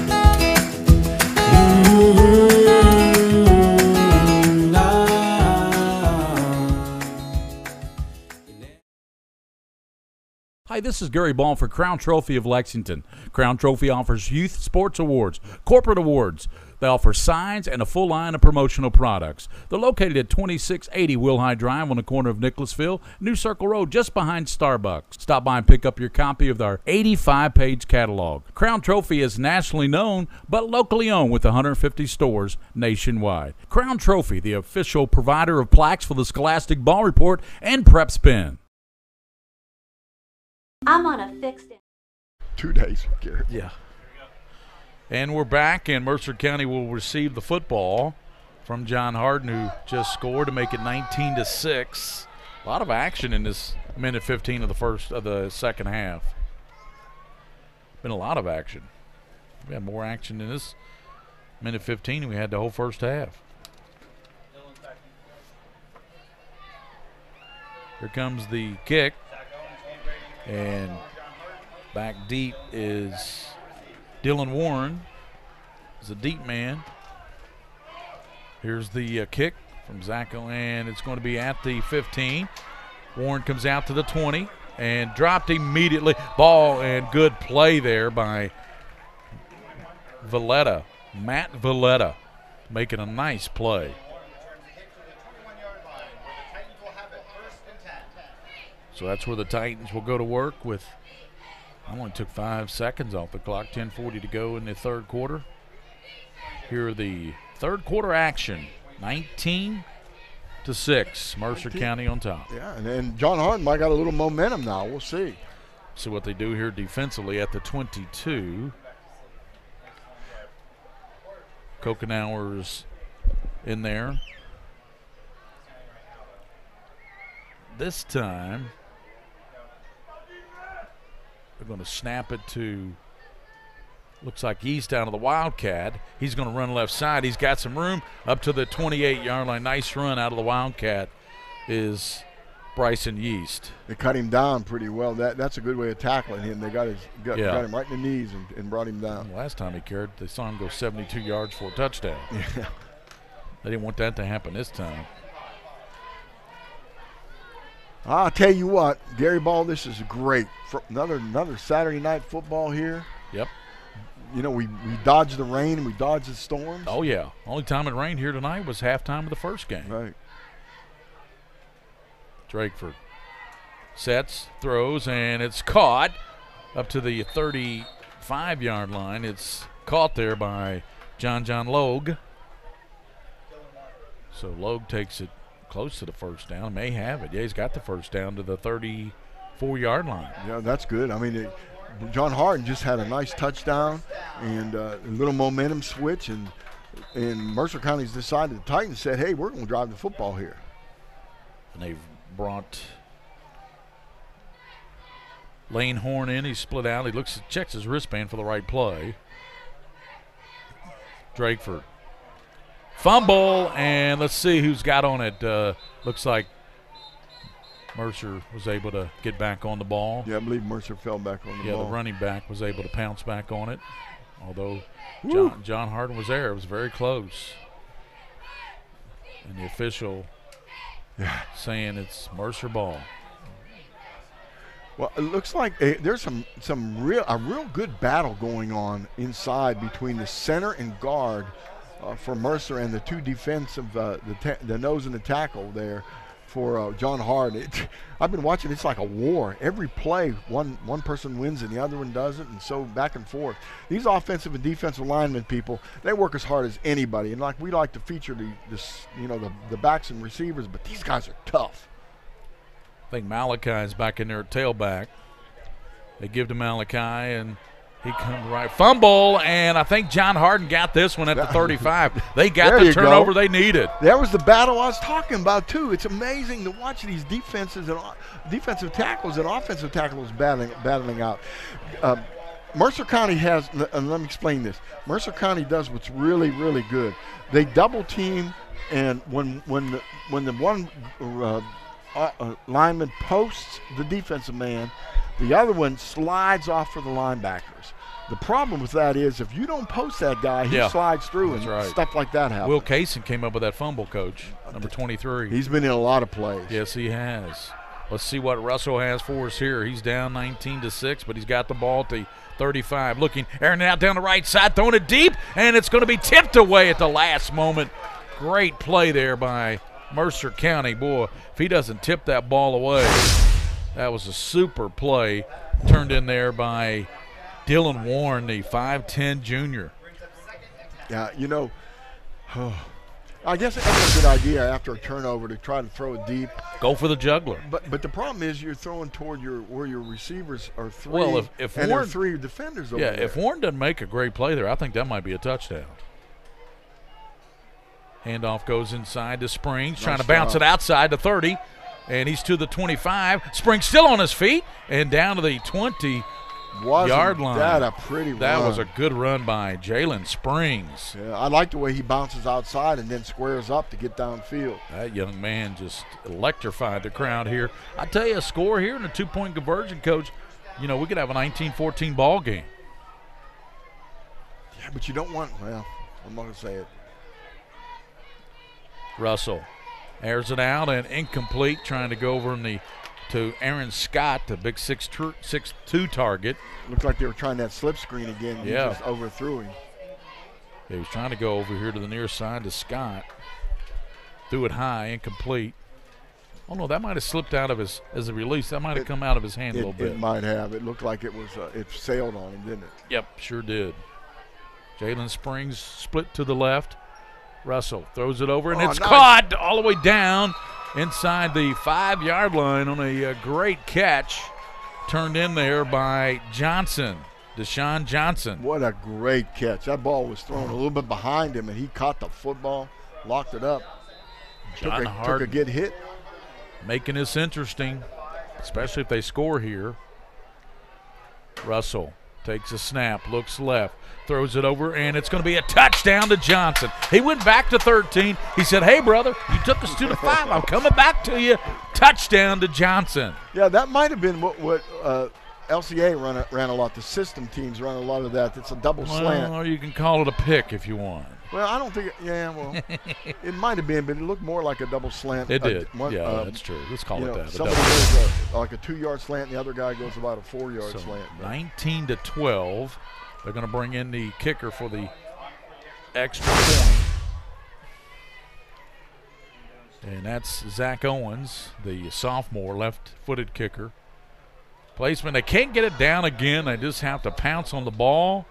S13: Hi, this is Gary Ball for Crown Trophy of Lexington. Crown Trophy offers youth sports awards, corporate awards. They offer signs and a full line of promotional products. They're located at 2680 Wilhite Drive on the corner of Nicholasville, New Circle Road, just behind Starbucks. Stop by and pick up your copy of our 85-page catalog. Crown Trophy is nationally known, but locally owned with 150 stores nationwide. Crown Trophy, the official provider of plaques for the Scholastic Ball Report and PrepSpin.
S14: I'm on a fixed.
S2: 2 days, Gary.
S1: Yeah. And we're back, and Mercer County will receive the football from John Hardin, who just scored to make it 19-6. A lot of action in this minute 15 of the second half. Been a lot of action. We had more action in this minute 15 than we had the whole first half. Here comes the kick. And back deep is Dylan Warren. He's a deep man. Here's the kick from Zacco, and it's going to be at the 15. Warren comes out to the 20 and dropped immediately. Ball and good play there by Valletta. Matt Valletta making a nice play. So that's where the Titans will go to work with. I only took 5 seconds off the clock. 10:40 to go in the third quarter. Here are the third quarter action. 19-6. Mercer County on top.
S2: Yeah, and John Hardin might got a little momentum now. We'll see.
S1: See what they do here defensively at the 22. Kokenauer's in there. This time, they're going to snap it to Looks like East out of the Wildcat. He's going to run left side. He's got some room up to the 28-yard line. Nice run out of the Wildcat is Bryson Yeast.
S2: They cut him down pretty well. That's a good way of tackling him. They got him right in the knees and brought him down.
S1: Last time he carried, they saw him go 72 yards for a touchdown.
S2: Yeah.
S1: They didn't want that to happen this time.
S2: I'll tell you what, Gary Ball, this is great. For another Saturday night football here.
S1: Yep.
S2: You know, we dodged the rain and we dodged the storms.
S1: Oh, yeah. Only time it rained here tonight was halftime of the first game.
S2: Right.
S1: Drakeford sets, throws, and it's caught up to the 35-yard line. It's caught there by John Logue. So Logue takes it close to the first down. May have it. Yeah, he's got the first down to the 34-yard line.
S2: Yeah, that's good. I mean, John Hardin just had a nice touchdown and a little momentum switch, and Mercer County's decided, the Titans said, hey, we're going to drive the football here.
S1: And they've brought Lane Horn in. He's split out. He checks his wristband for the right play. Drakeford. Fumble, and let's see who's got on it. Looks like Mercer was able to get back on the ball.
S2: Yeah, I believe Mercer fell back on the ball.
S1: Yeah, the running back was able to pounce back on it, although John Hardin was there. It was very close. And the official saying it's Mercer ball.
S2: Well, it looks like there's a real good battle going on inside between the center and guard for Mercer and the two defensive, the nose and the tackle there for John Hardin. I've been watching. It's like a war. Every play, one person wins and the other one doesn't, and so back and forth. These offensive and defensive linemen, people, they work as hard as anybody. And like we like to feature the backs and receivers, but these guys are tough.
S1: I think Malachi's back in there at tailback. They give to Malachi, and he comes right. Fumble, and I think John Hardin got this one at the 35. They got the turnover they needed.
S2: That was the battle I was talking about, too. It's amazing to watch these defensive tackles and offensive tackles battling out. Mercer County has, and let me explain this. Mercer County does what's really, really good. They double team, and when the one lineman posts the defensive man, the other one slides off for the linebackers. The problem with that is if you don't post that guy, he slides through, and stuff like that happens.
S1: Will Kaysen came up with that fumble, Coach, number 23.
S2: He's been in a lot of plays.
S1: Yes, he has. Let's see what Russell has for us here. He's down 19-6, but he's got the ball at the 35. Looking, airing it out down the right side, throwing it deep, and it's going to be tipped away at the last moment. Great play there by Mercer County. Boy, if he doesn't tip that ball away, that was a super play turned in there by Dylan Warren, the 5'10 junior.
S2: Yeah, I guess it's a good idea after a turnover to try to throw it deep.
S1: Go for the juggler.
S2: But the problem is you're throwing toward where your receivers are three,
S1: well, if
S2: and
S1: Warren,
S2: there are three defenders over there.
S1: Yeah, if Warren doesn't make a great play there, I think that might be a touchdown. Handoff goes inside to Springs, trying to bounce it outside to 30, and he's to the 25. Springs still on his feet and down to the 20-yard line.
S2: That a pretty run?
S1: That was a good run by Jalen Springs.
S2: Yeah, I like the way he bounces outside and then squares up to get downfield.
S1: That young man just electrified the crowd here. I tell you, a score here and a two-point conversion, Coach, we could have a 19-14 ball game.
S2: Yeah, but you don't want, well, I'm not going to say it.
S1: Russell airs it out and incomplete, trying to go over to Aaron Scott, the big 6'2" target.
S2: Looked like they were trying that slip screen again. And he just overthrew him.
S1: He was trying to go over here to the near side to Scott. Threw it high, incomplete. Oh, no, that might have slipped out of his, as a release, that might have come out of his hand a little bit.
S2: It might have. It looked like it was, it sailed on him, didn't it?
S1: Yep, sure did. Jalen Springs split to the left. Russell throws it over, and it's caught all the way down inside the 5-yard line on a great catch turned in there by Johnson, Deshaun Johnson.
S2: What a great catch. That ball was thrown a little bit behind him, and he caught the football, locked it up, took a good hit.
S1: Making this interesting, especially if they score here. Russell Takes a snap, looks left, throws it over, and it's going to be a touchdown to Johnson. He went back to 13. He said, hey, brother, you took us to the 5. I'm coming back to you. Touchdown to Johnson.
S2: Yeah, that might have been what LCA ran a lot. The system teams run a lot of that. It's a double slant.
S1: Or you can call it a pick if you want.
S2: Well, I don't think – it might have been, but it looked more like a double slant.
S1: It did. That's true. Let's call it that.
S2: Somebody goes like a 2-yard slant, and the other guy goes about a 4-yard slant.
S1: 19-12. They're going to bring in the kicker for the extra point. And that's Zach Owens, the sophomore left-footed kicker. Placement, they can't get it down again. They just have to pounce on the ball.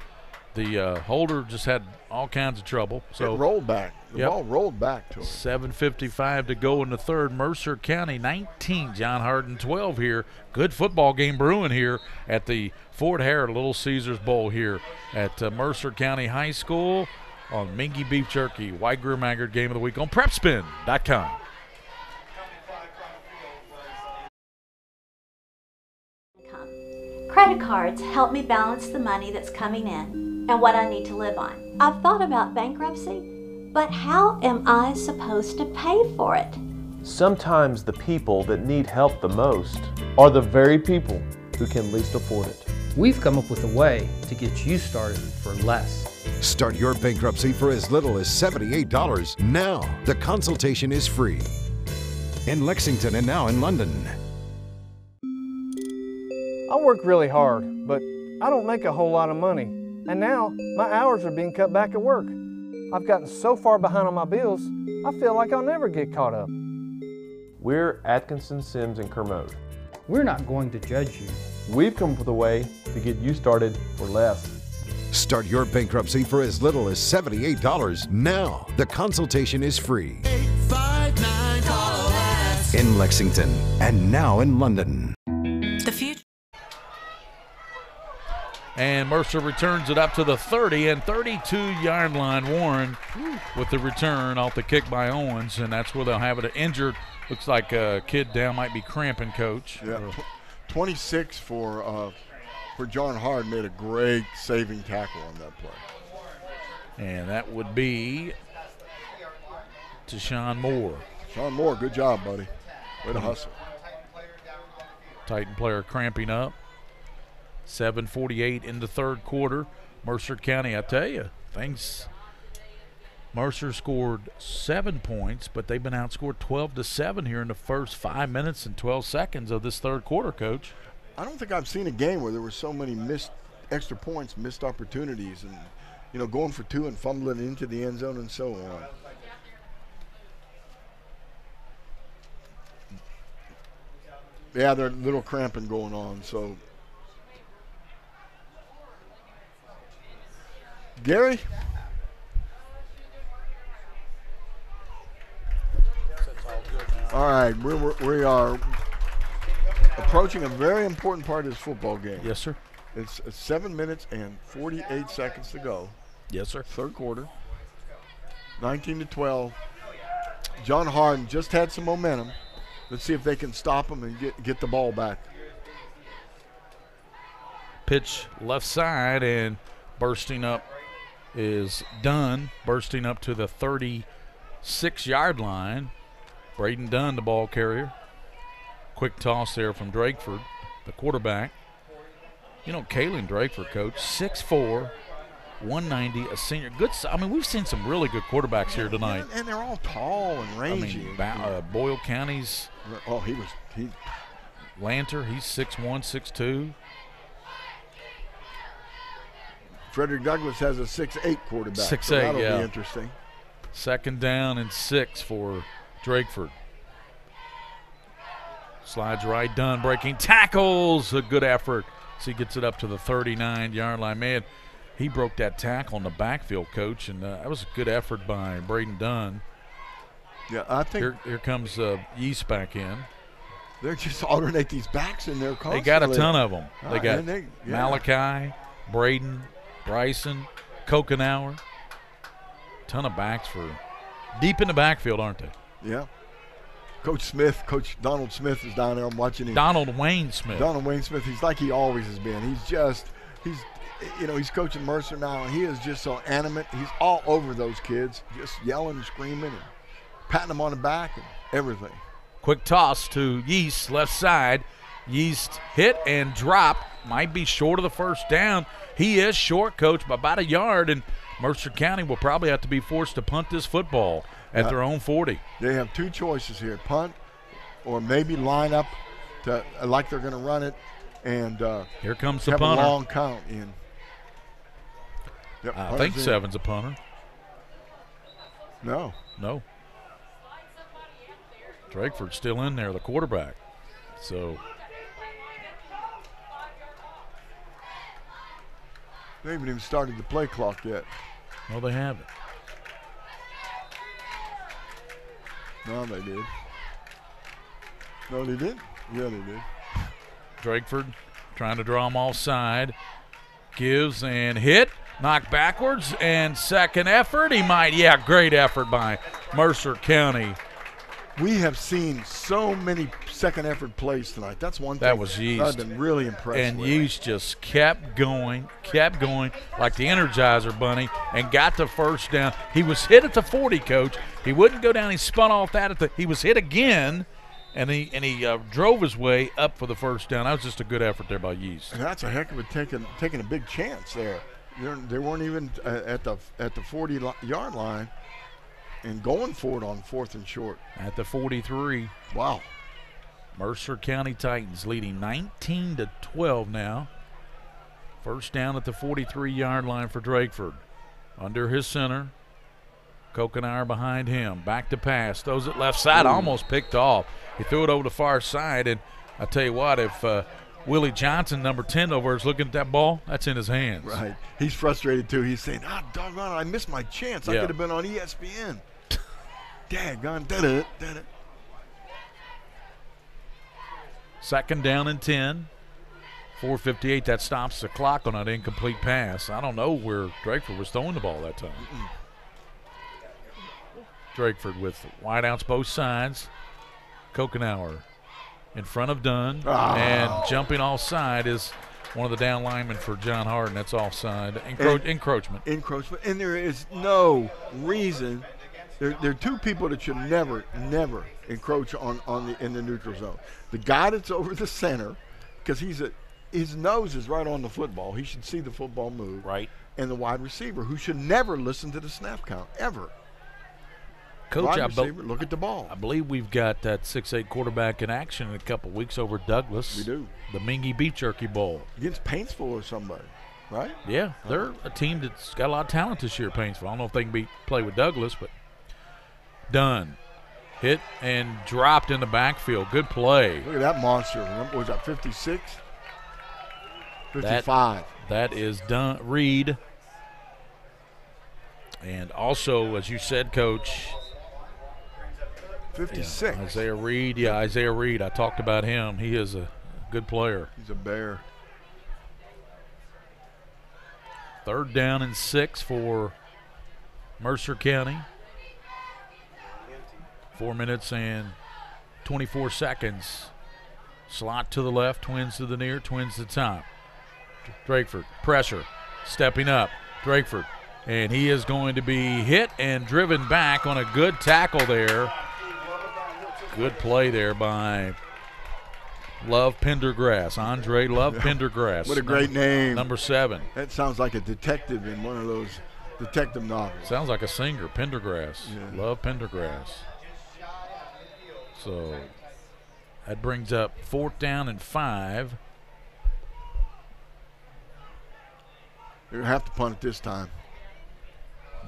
S1: The holder just had all kinds of trouble. So
S2: it rolled back. The ball rolled back to him.
S1: 7:55 to go in the third. Mercer County 19, John Hardin 12 here. Good football game brewing here at the Fort Harrod Little Caesars Bowl here at Mercer County High School on Mingua Beef Jerky. White Grill Maggard Game of the Week on PrepSpin.com.
S14: Credit cards help me balance the money that's coming in and what I need to live on. I've thought about bankruptcy, but how am I supposed to pay for it?
S15: Sometimes the people that need help the most are the very people who can least afford it.
S16: We've come up with a way to get you started for less.
S17: Start your bankruptcy for as little as $78 now. The consultation is free. In Lexington and now in London.
S18: I work really hard, but I don't make a whole lot of money. And now my hours are being cut back at work. I've gotten so far behind on my bills, I feel like I'll never get caught up.
S15: We're Atkinson, Sims, and Kermode.
S16: We're not going to judge you.
S15: We've come up with a way to get you started for less.
S17: Start your bankruptcy for as little as $78 now. The consultation is free. 859-CALL-US. In Lexington and now in London.
S19: The future.
S1: And Mercer returns it up to the 30 and 32-yard line. Warren with the return off the kick by Owens, and that's where they'll have it injured. Looks like a kid down might be cramping, Coach.
S2: Yeah, 26 for John Hard made a great saving tackle on that play.
S1: And that would be to Sean Moore.
S2: Sean Moore, good job, buddy. Way to hustle.
S1: Titan player cramping up. 7:48 in the third quarter. Mercer County, I tell you, Mercer scored 7 points, but they've been outscored 12-7 here in the first 5 minutes and 12 seconds of this third quarter, Coach.
S2: I don't think I've seen a game where there were so many missed extra points, missed opportunities, and going for 2 and fumbling into the end zone and so on. Yeah, there's a little cramping going on, so. Gary? All right, we are approaching a very important part of this football game.
S1: Yes, sir.
S2: It's 7 minutes and 48 seconds to go.
S1: Yes, sir.
S2: Third quarter. 19-12. John Hardin just had some momentum. Let's see if they can stop him and get the ball back.
S1: Pitch left side, and bursting up is Dunn, bursting up to the 36-yard line. Braden Dunn, the ball carrier. Quick toss there from Drakeford, the quarterback. Kalen Drakeford, Coach, 6'4", 190, a senior. Good. I mean, we've seen some really good quarterbacks here tonight.
S2: And they're all tall and rangy.
S1: Boyle County's.
S2: Oh, he.
S1: Lanter, he's 6'1", 6'2".
S2: Frederick Douglass has a 6'8" quarterback.
S1: 6'8",
S2: so that'll
S1: yeah.
S2: be interesting.
S1: Second down and 6 for Drakeford. Slides right, Dunn breaking tackles. A good effort. So he gets it up to the 39-yard line. Man, he broke that tackle in the backfield, Coach, and that was a good effort by Braden Dunn.
S2: Yeah, I think
S1: here comes Yeast back in.
S2: They just alternate these backs in there constantly.
S1: They got a ton of them. They got
S2: yeah.
S1: Malachi, Braden, Bryson, Kokenauer. Ton of backs for deep in the backfield, aren't they?
S2: Yeah. Coach Donald Smith is down there. I'm watching him.
S1: Donald Wayne Smith.
S2: He's like he always has been. He's you know, he's coaching Mercer now, and he is just so animate. He's all over those kids, just yelling and screaming and patting them on the back and everything.
S1: Quick toss to Yeast, left side. Yeast hit and drop. Might be short of the first down. He is short, Coach, by about a yard, and Mercer County will probably have to be forced to punt this football at their own 40.
S2: They have two choices here, punt or maybe line up to, like they're going to run it. And
S1: here comes the
S2: have
S1: punter.
S2: A long count in. Yep,
S1: I think 7's a punter.
S2: No.
S1: No. Drakeford's still in there, the quarterback. So
S2: they haven't even started the play clock yet.
S1: No, they haven't.
S2: No, they did. No, they didn't. Yeah, they did.
S1: Drakeford trying to draw him offside. Gives and hit. Knocked backwards and second effort. He might. Yeah, great effort by Mercer County.
S2: We have seen so many second effort plays tonight. That's one thing
S1: that was Yeast.
S2: I've been really impressed
S1: and
S2: with.
S1: Yeast just kept going like the Energizer Bunny and got the first down. He was hit at the 40, Coach. He wouldn't go down. He spun off that he was hit again, and he drove his way up for the first down. That was just a good effort there by Yeast.
S2: And that's a heck of a taking a big chance there. They weren't even at the 40-yard line. And going for it on 4th and short.
S1: At the 43.
S2: Wow.
S1: Mercer County Titans leading 19-12 now. First down at the 43-yard line for Drakeford. Under his center. Kokenauer behind him. Back to pass. Throws it left side. Almost picked off. He threw it over the far side. And I tell you what, if Willie Johnson, number 10 over, is looking at that ball, that's in his hands.
S2: Right. He's frustrated, too. He's saying, doggone it, I missed my chance. I could have been on ESPN. Daggone, did it.
S1: Second down and 10. 4:58, that stops the clock on that incomplete pass. I don't know where Drakeford was throwing the ball that time. Drakeford with wideouts both sides. Kokenauer in front of Dunn. And jumping offside is one of the down linemen for John Hardin. That's offside. Encroachment.
S2: Encroachment. And there is no reason. There are two people that should never encroach in the neutral zone. The guy that's over the center, because his nose is right on the football. He should see the football move.
S1: Right.
S2: And the wide receiver, who should never listen to the snap count, ever.
S1: Coach,
S2: look at the ball.
S1: I believe we've got that 6'8" quarterback in action in a couple weeks over Douglas.
S2: We do.
S1: The Mingua Beef Jerky Bowl.
S2: Against Paintsville or somebody, right?
S1: Yeah, they're a team that's got a lot of talent this year, Paintsville. I don't know if they can play with Douglas, but Dunn hit and dropped in the backfield. Good play.
S2: Look at that monster. Was that 56? 55.
S1: That is Dunn. Reed. And also, as you said, Coach,
S2: 56.
S1: Yeah, Isaiah Reed. Yeah, Isaiah Reed. I talked about him. He is a good player.
S2: He's a bear.
S1: Third down and 6 for Mercer County. 4 minutes and 24 seconds. Slot to the left, twins to the near, twins to the top. Drakeford, pressure, stepping up. Drakeford, and he is going to be hit and driven back on a good tackle there. Good play there by Love Pendergrass. Andre Love Pendergrass.
S2: What a great name.
S1: Number 7.
S2: That sounds like a detective in one of those detective novels.
S1: Sounds like a singer, Pendergrass.
S2: Yeah.
S1: Love Pendergrass. So that brings up 4th down and 5.
S2: You'll have to punt it this time.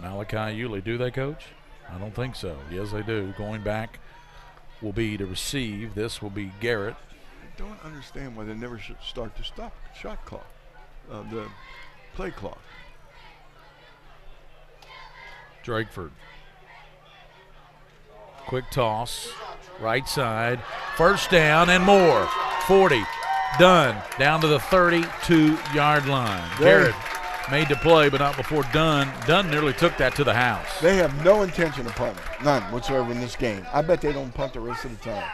S1: Malachi Yulee, do they, Coach? I don't think so. Yes, they do. Going back will be to receive. This will be Garrett.
S2: I don't understand why they never should start the shot clock, the play clock.
S1: Drakeford. Quick toss. Right side. First down and more. 40. Dunn down to the 32-yard line. Garrett made the play, but not before Dunn. Dunn nearly took that to the house.
S2: They have no intention of punting. None whatsoever in this game. I bet they don't punt the rest of the time.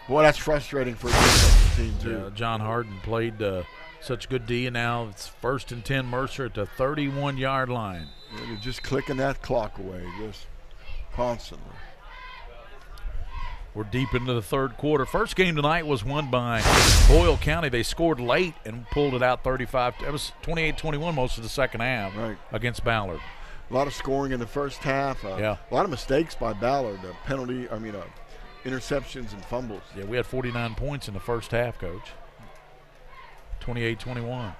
S2: Boy, that's frustrating for a defensive team, too.
S1: Yeah, John Hardin played such good D, and now it's 1st and 10 Mercer at the 31-yard line.
S2: Yeah, they're just clicking that clock away, just constantly.
S1: We're deep into the third quarter. First game tonight was won by Boyle County. They scored late and pulled it out 35. It was 28-21 most of the second half against Ballard.
S2: A lot of scoring in the first half. A lot of mistakes by Ballard. Interceptions and fumbles.
S1: Yeah, we had 49 points in the first half, Coach. 28-21.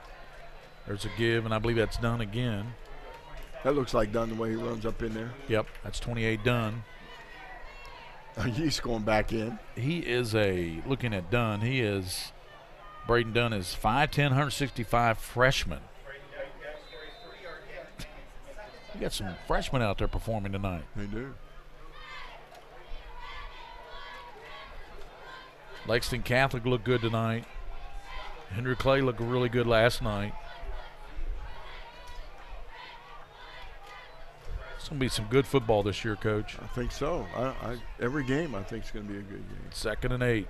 S1: There's a give, and I believe that's Dunn again.
S2: That looks like Dunn the way he runs up in there.
S1: Yep, that's 28 Dunn.
S2: He's going back in.
S1: He is looking at Dunn, Braden Dunn is 5'10", 165 freshman. You got some freshmen out there performing tonight.
S2: They do.
S1: Lexington Catholic looked good tonight. Henry Clay looked really good last night. It's going to be some good football this year, Coach.
S2: I think so. Every game I think is going to be a good game.
S1: 2nd and 8.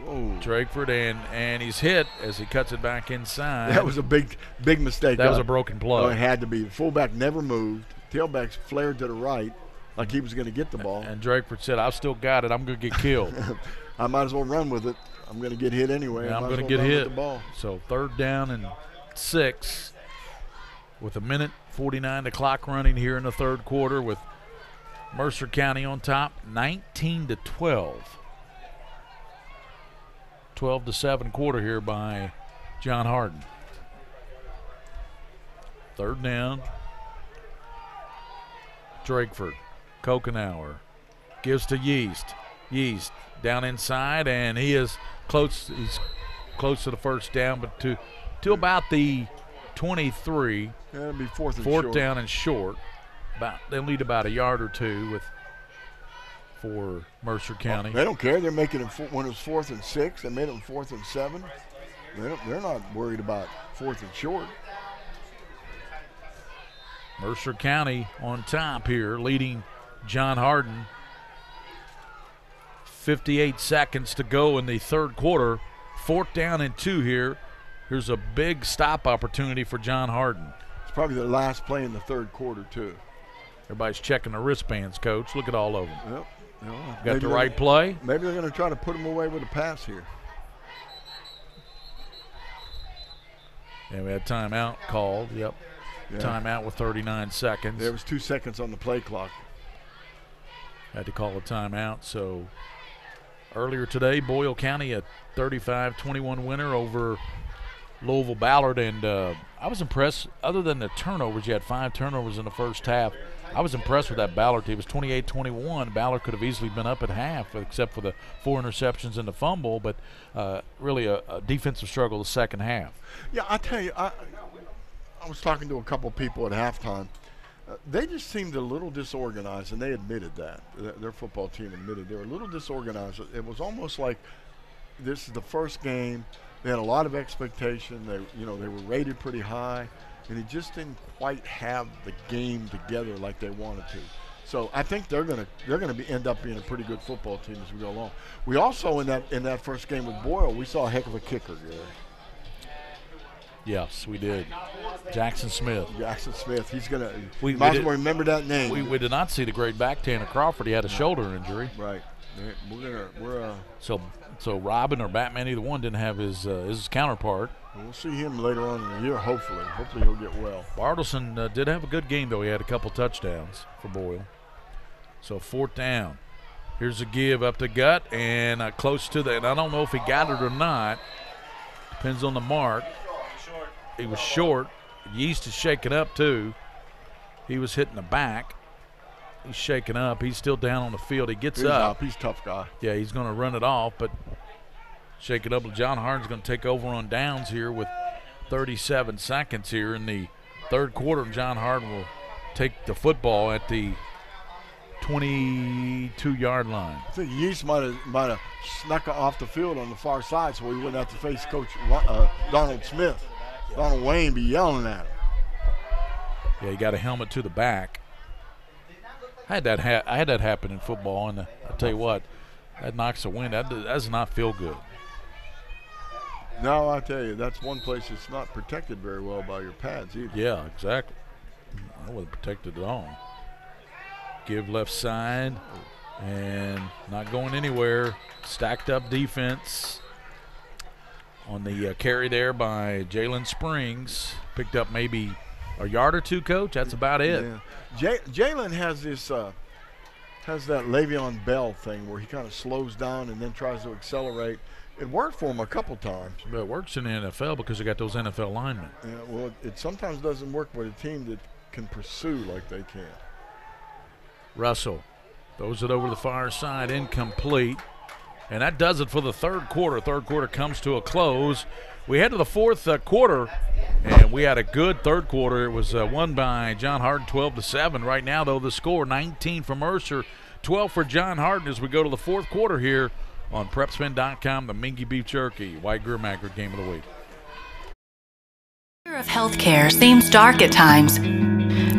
S2: Whoa.
S1: Drakeford, and he's hit as he cuts it back inside.
S2: That was a big mistake.
S1: That was a broken play.
S2: It had to be. The fullback never moved. Tailback flared to the right like he was going to get the ball.
S1: And Drakeford said, I've still got it. I'm going to get killed.
S2: I might as well run with it. I'm going to get hit anyway.
S1: Yeah, I'm going to get hit. The ball. So 3rd down and 6 with 1:49 the clock running here in the third quarter with Mercer County on top, 19-12. 12-7 quarter here by John Hardin. 3rd down. Drakeford, Kokenauer gives to Yeast. Yeast down inside, and he is close. He's close to the first down, but to about the 23.
S2: Yeah, it'll be 4th and short.
S1: 4th down and short. They'll need about a yard or two for Mercer County.
S2: They don't care. They're making it when it was 4th and 6. They made it 4th and 7. They're not worried about 4th and short.
S1: Mercer County on top here, leading John Hardin. 58 seconds to go in the third quarter. 4th down and 2 here. Here's a big stop opportunity for John Hardin.
S2: It's probably the last play in the third quarter, too.
S1: Everybody's checking their wristbands, Coach. Look at all of them.
S2: Yep.
S1: Got the right play.
S2: Maybe they're going to try to put him away with a pass here.
S1: And we had timeout called. Yep. Yeah. Timeout with 39 seconds.
S2: There was 2 seconds on the play clock.
S1: Had to call a timeout. So earlier today, Boyle County a 35-21 winner over Louisville Ballard, and I was impressed. Other than the turnovers, you had 5 turnovers in the first half. I was impressed with that Ballard team. It was 28-21. Ballard could have easily been up at half, except for the 4 interceptions and the fumble, but really a defensive struggle the second half.
S2: Yeah, I tell you, I was talking to a couple people at halftime. They just seemed a little disorganized, and they admitted that. Their football team admitted they were a little disorganized. It was almost like this is the first game. They had a lot of expectation. They were rated pretty high, and they just didn't quite have the game together like they wanted to. So I think they're gonna end up being a pretty good football team as we go along. We also in that first game with Boyle, we saw a heck of a kicker, Gary.
S1: Yes, we did. Jackson Smith.
S2: Jackson Smith. He's gonna. We might as well remember that name.
S1: We did not see the great back Tanner Crawford. He had a shoulder injury.
S2: Right.
S1: So Robin or Batman, either one, didn't have his counterpart.
S2: We'll see him later on in the year, hopefully. Hopefully he'll get well.
S1: Bartleson did have a good game, though. He had a couple touchdowns for Boyle. So 4th down. Here's a give up the gut and close to the, and I don't know if he got it or not. Depends on the mark. He was short. Yeast is shaking up, too. He was hitting the back. He's shaking up. He's still down on the field. He gets up.
S2: He's a tough guy.
S1: Yeah, he's going to run it off, but shake it up. John Hardin's going to take over on downs here with 37 seconds here in the third quarter. John Hardin will take the football at the 22-yard line.
S2: I think Yeast might have snuck off the field on the far side so he wouldn't have to face Coach Donald Smith. Donald Wayne be yelling at him.
S1: Yeah, he got a helmet to the back. I had that happen in football, and I tell you what, that knocks the wind. That does not feel good.
S2: No, I tell you, that's one place that's not protected very well by your pads either.
S1: Yeah, exactly. I wasn't protected at all. Give left side and not going anywhere. Stacked up defense on the carry there by Jalen Springs. Picked up maybe a yard or two, Coach. That's about it.
S2: Yeah. Jalen has this has that Le'Veon Bell thing where he kind of slows down and then tries to accelerate. It worked for him a couple times.
S1: But it works in the NFL because they got those NFL linemen.
S2: Yeah, well, it sometimes doesn't work with a team that can pursue like they can.
S1: Russell throws it over the far side, incomplete. And that does it for the third quarter. Third quarter comes to a close. We head to the fourth quarter, and we had a good third quarter. It was won by John Hardin 12-7. Right now, though, the score 19 for Mercer, 12 for John Hardin as we go to the fourth quarter here on PrepSpin.com, the Mingua Beef Jerky White Grill Magnet Game of the Week.
S19: The future of healthcare seems dark at times,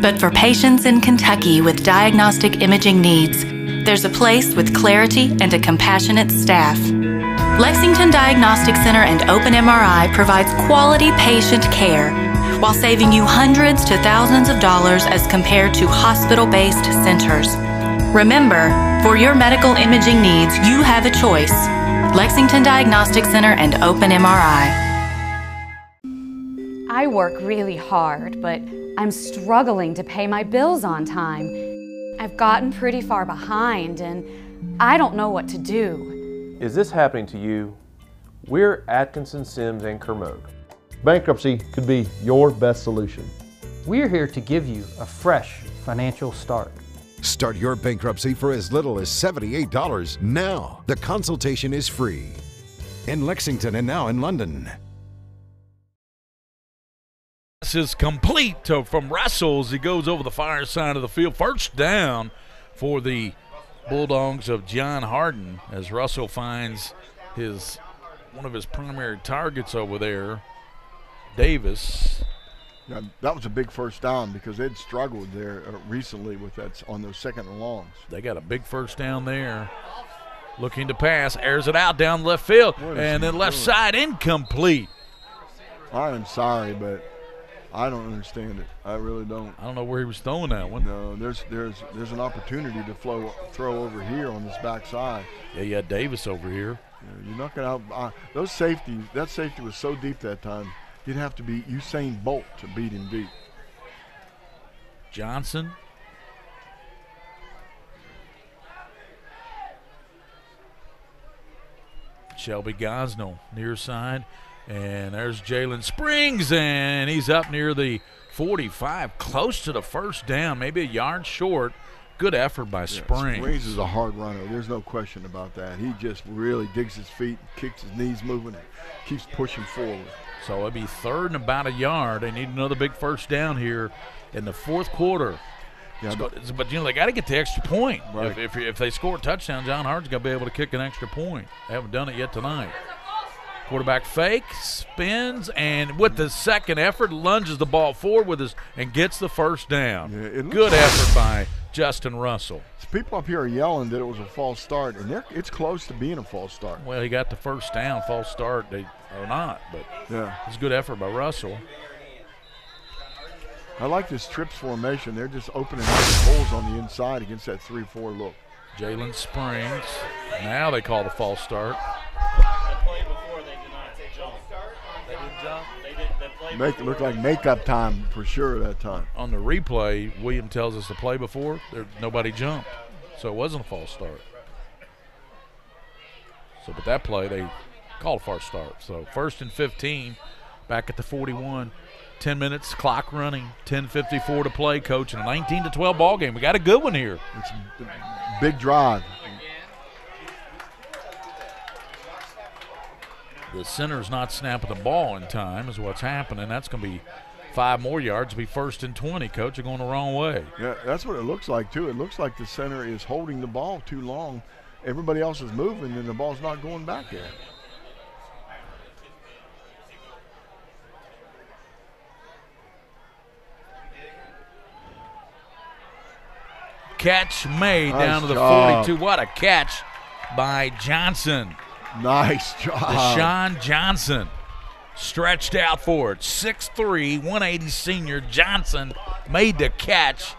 S19: but for patients in Kentucky with diagnostic imaging needs, there's a place with clarity and a compassionate staff. Lexington Diagnostic Center and Open MRI provides quality patient care while saving you hundreds to thousands of dollars as compared to hospital-based centers. Remember, for your medical imaging needs, you have a choice. Lexington Diagnostic Center and Open MRI.
S20: I work really hard, but I'm struggling to pay my bills on time. I've gotten pretty far behind, and I don't know what to do.
S15: Is this happening to you? We're Atkinson, Sims, and Kermode.
S6: Bankruptcy could be your best solution.
S16: We're here to give you a fresh financial start.
S17: Start your bankruptcy for as little as $78 now. The consultation is free. In Lexington and now in London.
S1: This is complete from Russell as he goes over the far side of the field. First down for the Bulldogs of John Hardin as Russell finds one of his primary targets over there, Davis.
S2: Yeah, that was a big first down because they'd struggled there recently with that on those second and longs.
S1: They got a big first down there. Looking to pass, airs it out down left field, and then left side incomplete.
S2: I am sorry, but I don't understand it. I really don't.
S1: I don't know where he was throwing that one.
S2: No, there's an opportunity to throw over here on this backside.
S1: Yeah, you had Davis over here.
S2: Yeah, you're not going to those safeties. That safety was so deep that time. You'd have to be Usain Bolt to beat him deep.
S1: Johnson. Shelby Gosnell near side. And there's Jalen Springs, and he's up near the 45, close to the first down, maybe a yard short. Good effort by Springs.
S2: Springs is a hard runner. There's no question about that. He just really digs his feet, kicks his knees moving, and keeps pushing forward.
S1: So it'll be third and about a yard. They need another big first down here in the fourth quarter. Yeah, but they got to get the extra point. Right. If they score a touchdown, John Hardin's got to be able to kick an extra point. They haven't done it yet tonight. Quarterback fake, spins, and with the second effort, lunges the ball forward and gets the first down. Yeah, good effort by Justin Russell.
S2: People up here are yelling that it was a false start, and it's close to being a false start.
S1: Well, he got the first down, false start, they are not, but yeah, it's a good effort by Russell.
S2: I like this trips formation. They're just opening up holes on the inside against that 3-4 look.
S1: Jalen Springs. Now they call the false start.
S2: Make it look like makeup time for sure that time.
S1: On the replay, William tells us the play before, nobody jumped. So it wasn't a false start. So, but that play, they called a false start. So 1st and 15, back at the 41. 10 minutes, clock running, 10:54 to play, Coach, in a 19-12 ball game. We got a good one here.
S2: It's a big drive.
S1: The center's not snapping the ball in time is what's happening. That's going to be 5 more yards. It'll be 1st and 20, Coach. They're going the wrong way.
S2: Yeah, that's what it looks like, too. It looks like the center is holding the ball too long. Everybody else is moving, and the ball's not going back there.
S1: Catch made down to the 42. What a catch by Johnson.
S2: Nice job.
S1: Deshaun Johnson. stretched out for it. 6'3", 180 senior Johnson made the catch.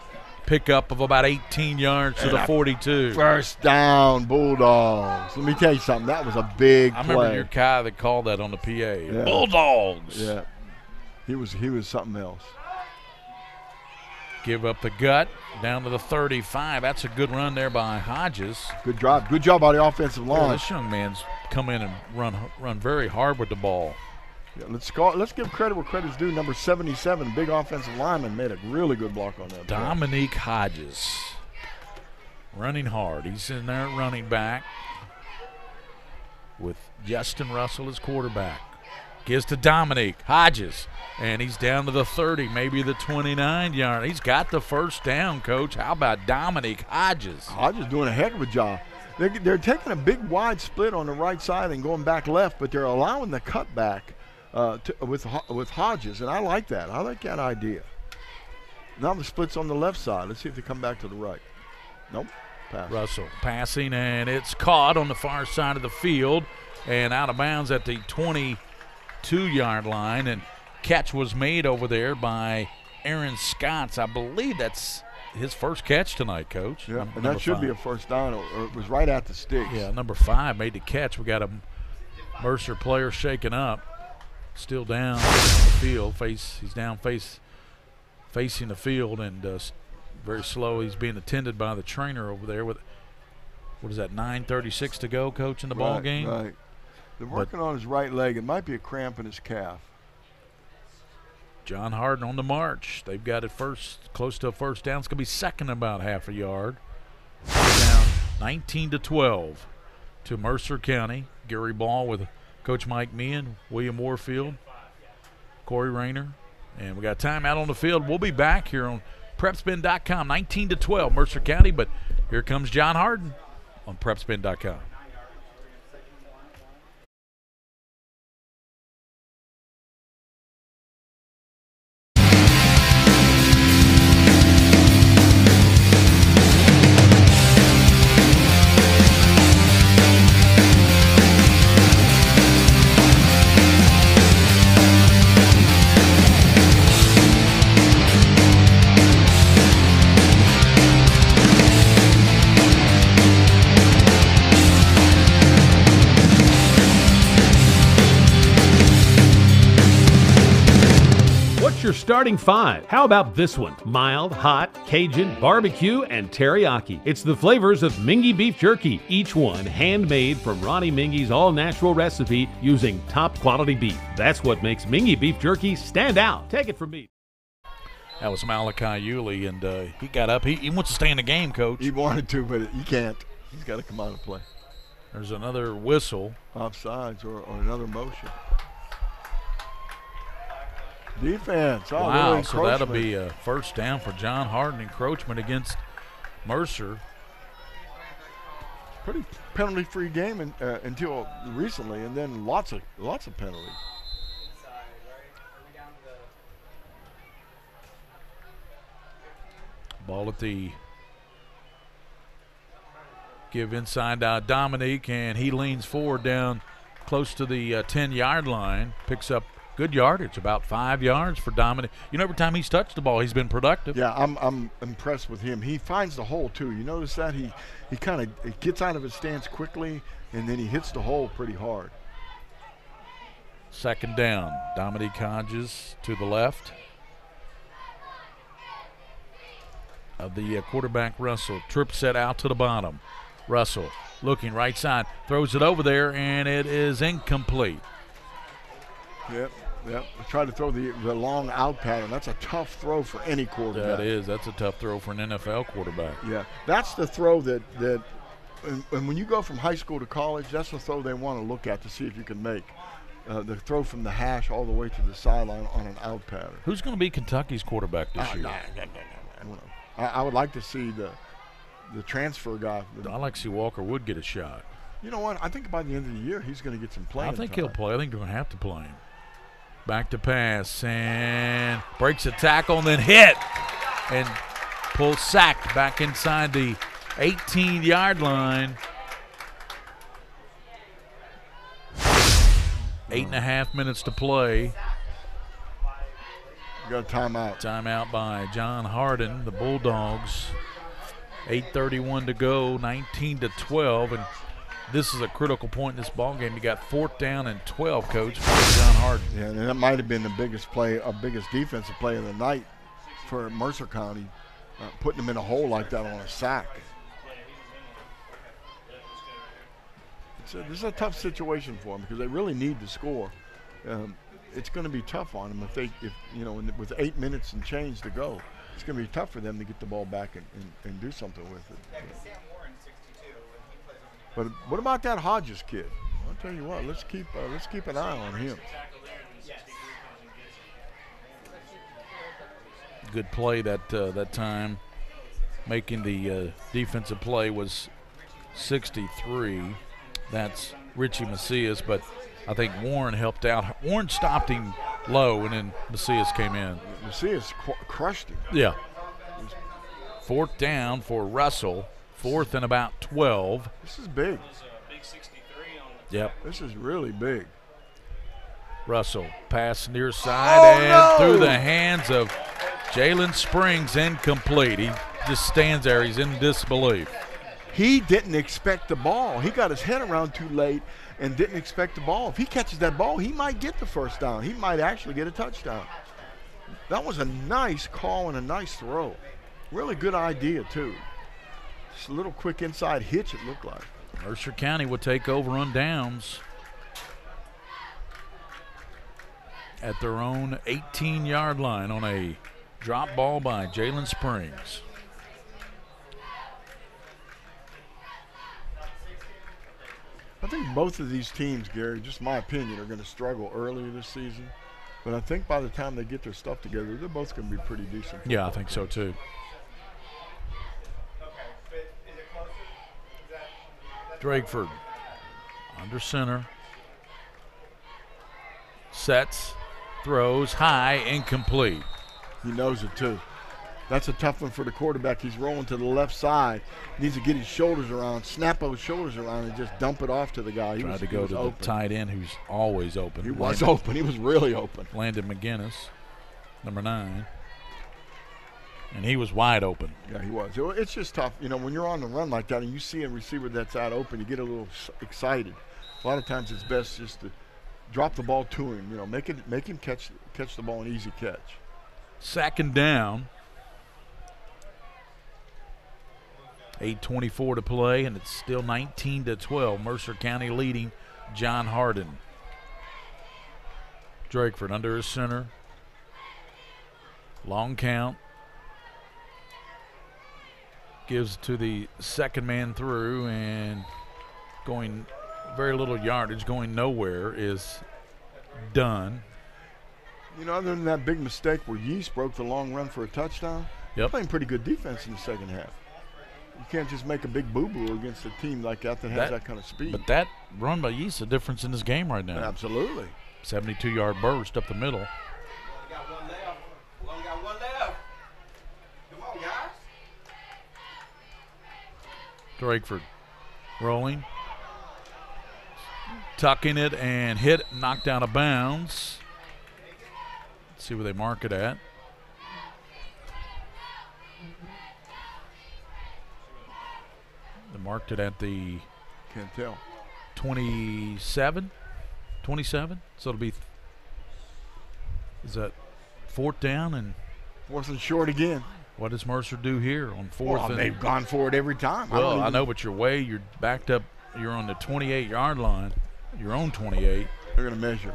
S1: Pickup of about 18 yards to the 42.
S2: First down, Bulldogs. Let me tell you something. That was a big play.
S1: I remember your guy that called that on the PA. Yeah. Bulldogs.
S2: Yeah. He was something else.
S1: Give up the gut down to the 35. That's a good run there by Hodges.
S2: Good job. Good job by the offensive line.
S1: This young man's come in and run very hard with the ball.
S2: Yeah, let's give credit where credit's due. Number 77, big offensive lineman, made a really good block on that.
S1: Dominique Hodges running hard. He's in there at running back with Justin Russell as quarterback. Gives to Dominique Hodges, and he's down to the 30, maybe the 29-yard. He's got the first down, Coach. How about Dominique Hodges?
S2: Hodges doing a heck of a job. They're taking a big wide split on the right side and going back left, but they're allowing the cutback with Hodges, and I like that. I like that idea. Now the split's on the left side. Let's see if they come back to the right. Nope. Pass.
S1: Russell passing, and it's caught on the far side of the field and out of bounds at the 22-yard line, and catch was made over there by Aaron Scotts. I believe that's his first catch tonight, Coach.
S2: Yeah, and that should be a first down, or it was right at the sticks.
S1: Yeah, number 5 made the catch. We got a Mercer player shaking up. Still down the field. He's down facing the field, and very slow. He's being attended by the trainer over there with, what is that, 9:36 to go, Coach, in the ball game?
S2: Right. They're working on his right leg. It might be a cramp in his calf.
S1: John Hardin on the march. They've got it close to a first down. It's going to be second about half a yard. Down 19-12 to Mercer County. Gary Ball with Coach Mike Meehan, William Warfield, Corey Rayner. And we got time out on the field. We'll be back here on PrepSpin.com, 19-12 Mercer County. But here comes John Hardin on PrepSpin.com.
S3: Your starting 5. How about this one? Mild, hot, Cajun, barbecue, and teriyaki. It's the flavors of Mingy beef jerky, each one handmade from Ronnie Mingy's all-natural recipe using top-quality beef. That's what makes Mingy beef jerky stand out. Take it from me.
S1: That was Malachi Yulee, and he got up. He wants to stay in the game, Coach.
S2: He wanted to, but he can't. He's got to come out and play.
S1: There's another whistle.
S2: Offsides or another motion. Defense. Oh,
S1: wow, so that'll be a first down for John Hardin. Encroachment against Mercer.
S2: Pretty penalty-free game until recently, and then lots of penalties.
S1: Ball at the give inside Dominique, and he leans forward down close to the 10-yard line, picks up good yardage, about 5 yards for Dominic. You know, every time he's touched the ball, he's been productive.
S2: Yeah, I'm impressed with him. He finds the hole too. You notice that he kind of gets out of his stance quickly, and then he hits the hole pretty hard.
S1: Second down. Dominique Hodges to the left of the quarterback Russell. Trip set out to the bottom. Russell looking right side, throws it over there, and it is incomplete.
S2: Yep. Try to throw the long out pattern. That's a tough throw for any quarterback.
S1: That is. That's a tough throw for an NFL quarterback.
S2: Yeah, that's the throw that and when you go from high school to college, that's the throw they want to look at to see if you can make. The throw from the hash all the way to the sideline on an out pattern.
S1: Who's going to be Kentucky's quarterback this year?
S2: I would like to see the transfer guy.
S1: I'd like to see Walker Wood get a shot.
S2: You know what? I think by the end of the year, he's going to get some playing
S1: time. I think
S2: he'll
S1: play. I think they're going to have to play him. Back to pass, and breaks a tackle and then hit. And pulls sacked back inside the 18-yard line. 8.5 minutes to play.
S2: You got a timeout.
S1: Timeout by John Hardin, the Bulldogs. 8:31 to go, 19-12, and this is a critical point in this ball game. You got 4th down and 12, Coach, for John Hardin.
S2: Yeah, and that might have been the biggest defensive play of the night for Mercer County, putting them in a hole like that on a sack. This is a tough situation for them because they really need to score. It's going to be tough on them with 8 minutes and change to go. It's going to be tough for them to get the ball back and do something with it. But what about that Hodges kid? I'll tell you what. Let's keep an eye on him.
S1: Good play that time. Making the defensive play was 63. That's Richie Macias, but I think Warren helped out. Warren stopped him low, and then Macias came in.
S2: Macias crushed him.
S1: Yeah. 4th down for Russell. 4th and about 12.
S2: This is big.
S1: Yep.
S2: This is really big.
S1: Russell pass near side through the hands of Jalen Springs, incomplete. He just stands there. He's in disbelief.
S2: He didn't expect the ball. He got his head around too late and didn't expect the ball. If he catches that ball, he might get the first down. He might actually get a touchdown. That was a nice call and a nice throw. Really good idea, too. Just a little quick inside hitch, it looked like.
S1: Mercer County will take over on downs at their own 18-yard line on a drop ball by Jalen Springs.
S2: I think both of these teams, Gary, just my opinion, are going to struggle earlier this season. But I think by the time they get their stuff together, they're both going to be pretty decent.
S1: Yeah, I think so too. Drakeford under center. Sets, throws, high, incomplete.
S2: He knows it too. That's a tough one for the quarterback. He's rolling to the left side. He needs to get his shoulders around, snap those shoulders around, and just dump it off to the guy.
S1: Tried to go to the tight end who's always open.
S2: He was open. He was really open.
S1: Landon McGinnis, number 9. And he was wide open.
S2: Yeah, he was. It's just tough. You know, when you're on the run like that and you see a receiver that's out open, you get a little excited. A lot of times it's best just to drop the ball to him. You know, make him catch the ball, an easy catch.
S1: 2nd down. 8:24 to play, and it's still 19-12. Mercer County leading John Hardin. Drakeford under his center. Long count. Gives to the second man through, and going very little yardage, going nowhere, is done.
S2: You know, other than that big mistake where Yeast broke the long run for a touchdown,
S1: Yep.
S2: playing pretty good defense in the second half. You can't just make a big boo-boo against a team like that has that kind of speed.
S1: But that run by Yeast is the difference in this game right now.
S2: Absolutely.
S1: 72-yard burst up the middle.
S12: Only got one left. Come on, guys.
S1: Drakeford rolling. Tucking it and hit, knocked out of bounds. Let's see where they mark it at. They marked it at the
S2: can't tell
S1: 27, so it'll be is that 4th down and
S2: 4th and short again.
S1: What does Mercer do here on 4th?
S2: Well,
S1: and
S2: they've gone for it every time.
S1: Well, I know, but you're backed up. You're on the 28-yard line, your own 28.
S2: They're going to measure.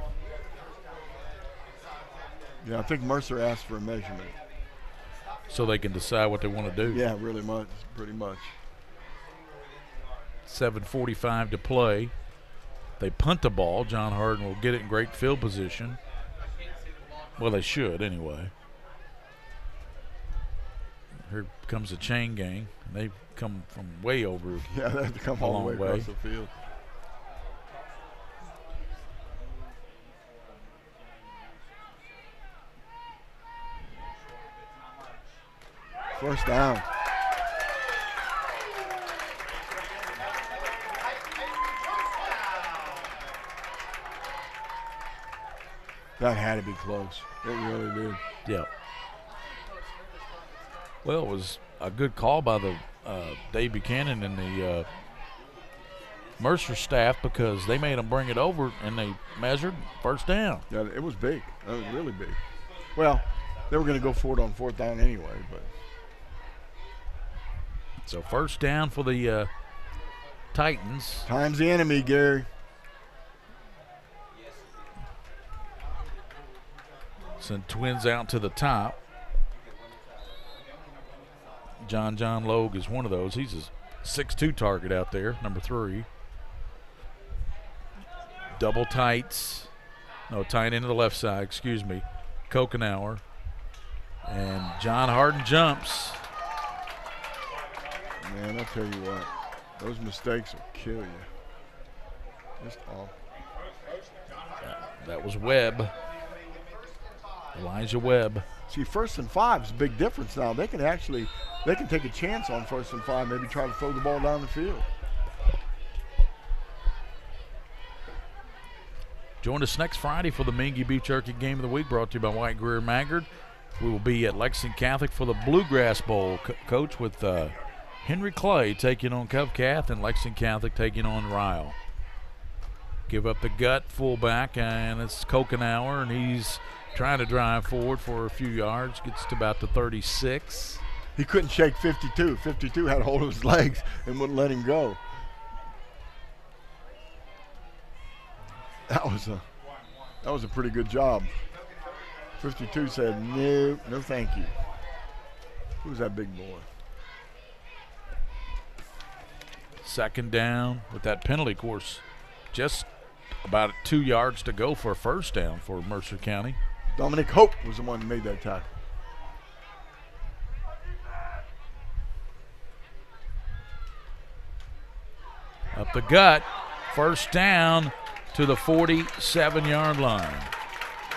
S2: Yeah, I think Mercer asked for a measurement.
S1: So they can decide what they want to do.
S2: Yeah, really much, pretty much.
S1: 7:45 to play. They punt the ball. John Hardin will get it in great field position. Well, they should anyway. Here comes the chain gang. They've come from way over.
S2: Yeah, they have to come all the way across the field. First down. That had to be close. It really did.
S1: Yeah. Well, it was a good call by the Dave Buchanan and the Mercer staff, because they made them bring it over and they measured first down.
S2: Yeah, it was big. It was really big. Well, they were going to go for it on 4th down anyway, but.
S1: So first down for the Titans.
S2: Time's the enemy, Gary.
S1: Send Twins out to the top. John Logue is one of those. He's a 6'2" target out there, number 3. Double tights. No, tight end to the left side, excuse me. Kokenauer. And John Hardin jumps.
S2: Man, I'll tell you what. Those mistakes will kill you. Just awful.
S1: That was Webb. Elijah Webb.
S2: See, 1st and 5 is a big difference now. They can take a chance on 1st and 5, maybe try to throw the ball down the field.
S1: Join us next Friday for the Mingua Beef Jerky Game of the Week, brought to you by White Greer Maggard. We will be at Lexington Catholic for the Bluegrass Bowl, coach, with Henry Clay taking on Covcath and Lexington Catholic taking on Ryle. Give up the gut, fullback, and it's Kokenauer, and he's trying to drive forward for a few yards, gets to about the 36.
S2: He couldn't shake 52. 52 had a hold of his legs and wouldn't let him go. That was a pretty good job. 52 said, no thank you. Who's that big boy?
S1: Second down with that penalty course. Just about 2 yards to go for a first down for Mercer County.
S2: Dominic Hope was the one who made that tackle.
S1: Up the gut, first down to the 47-yard line.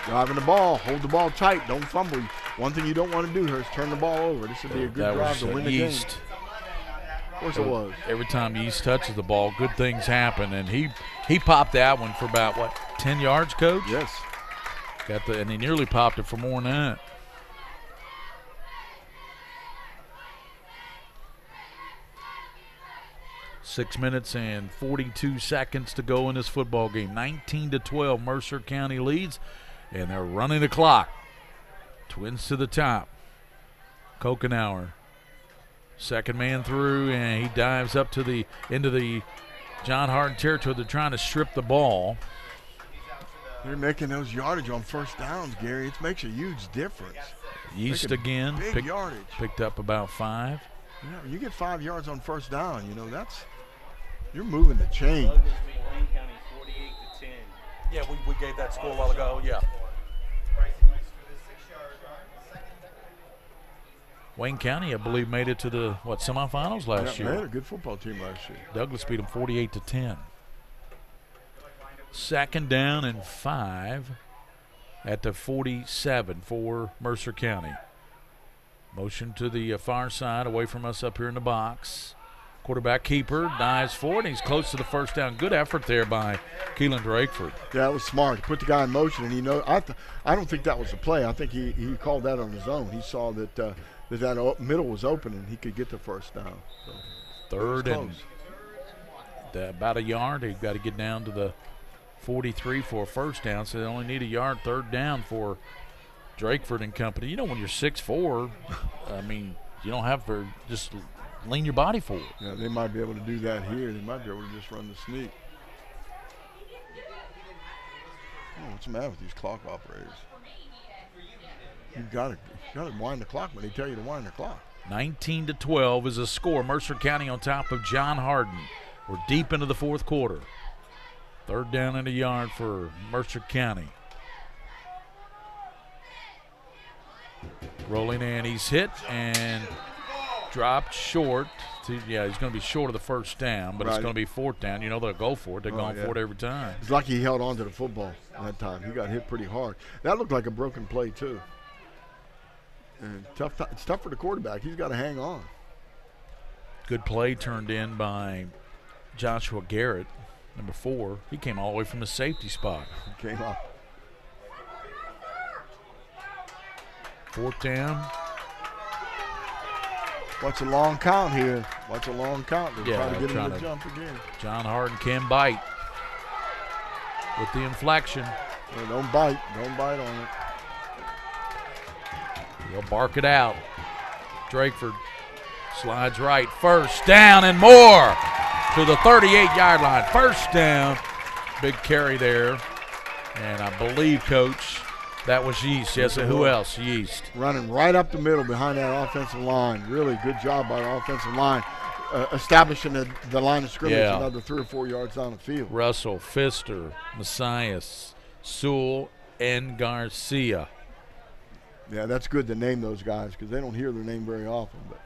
S2: Driving the ball, hold the ball tight, don't fumble. One thing you don't want to do here is turn the ball over. This would be a good drive to win the game. Of course it was.
S1: Every time East touches the ball, good things happen, and he popped that one for about, what, 10 yards, Coach?
S2: Yes.
S1: And he nearly popped it for more than that. Six minutes and 42 seconds to go in this football game. 19-12, Mercer County leads, and they're running the clock. Twins to the top. Kokenauer, second man through, and he dives up to the into the John Hardin territory. They're trying to strip the ball.
S2: They're making those yardage on first downs, Gary. It makes a huge difference.
S1: East again.
S2: Big yardage.
S1: Picked up about 5.
S2: Yeah, when you get 5 yards on first down, you know, you're moving the chain.
S5: Wayne County 48-10.
S1: Yeah, we gave that score a while ago, yeah. Wayne County, I believe, made it to the, semifinals last year.
S2: They had a good football team last year.
S1: Douglas beat them 48-10. Second down and 5 at the 47 for Mercer County. Motion to the far side, away from us up here in the box. Quarterback keeper dives forward, and he's close to the first down. Good effort there by Keelan Drakeford.
S2: Yeah, it was smart. Put the guy in motion, and I don't think that was a play. I think he called that on his own. He saw that that middle was open, and he could get the first down. So
S1: third and about a yard. They've got to get down to the 43 for a first down, so they only need a yard. Third down for Drakeford and company. You know, when you're 6'4", I mean, you don't have to just lean your body forward.
S2: Yeah, they might be able to do that here. They might be able to just run the sneak. Oh, what's the matter with these clock operators? You've got to wind the clock when they tell you to wind the clock.
S1: 19-12 is a score. Mercer County on top of John Hardin. We're deep into the fourth quarter. Third down and a yard for Mercer County. Rolling in, he's hit and dropped short. He's going to be short of the first down, but it's going to be fourth down. You know they'll go for it. They're going for it every time.
S2: It's lucky he held on to the football that time. He got hit pretty hard. That looked like a broken play too. And it's tough for the quarterback. He's got to hang on.
S1: Good play turned in by Joshua Garrett, number 4. He came all the way from the safety spot.
S2: He came up.
S1: 4th down.
S2: What's a long count here? What's a long count? They're trying to get him to jump again.
S1: John Hardin can bite with the inflection.
S2: Well, don't bite. Don't bite on it.
S1: He'll bark it out. Drakeford slides right. 1st down and more to the 38-yard line. 1st down. Big carry there. And I believe, Coach, that was Yeast. Yes, and who else? Yeast.
S2: Running right up the middle behind that offensive line. Really good job by the offensive line. Establishing the line of scrimmage another 3 or 4 yards down the field.
S1: Russell, Pfister, Messias, Sewell, and Garcia.
S2: Yeah, that's good to name those guys because they don't hear their name very often, but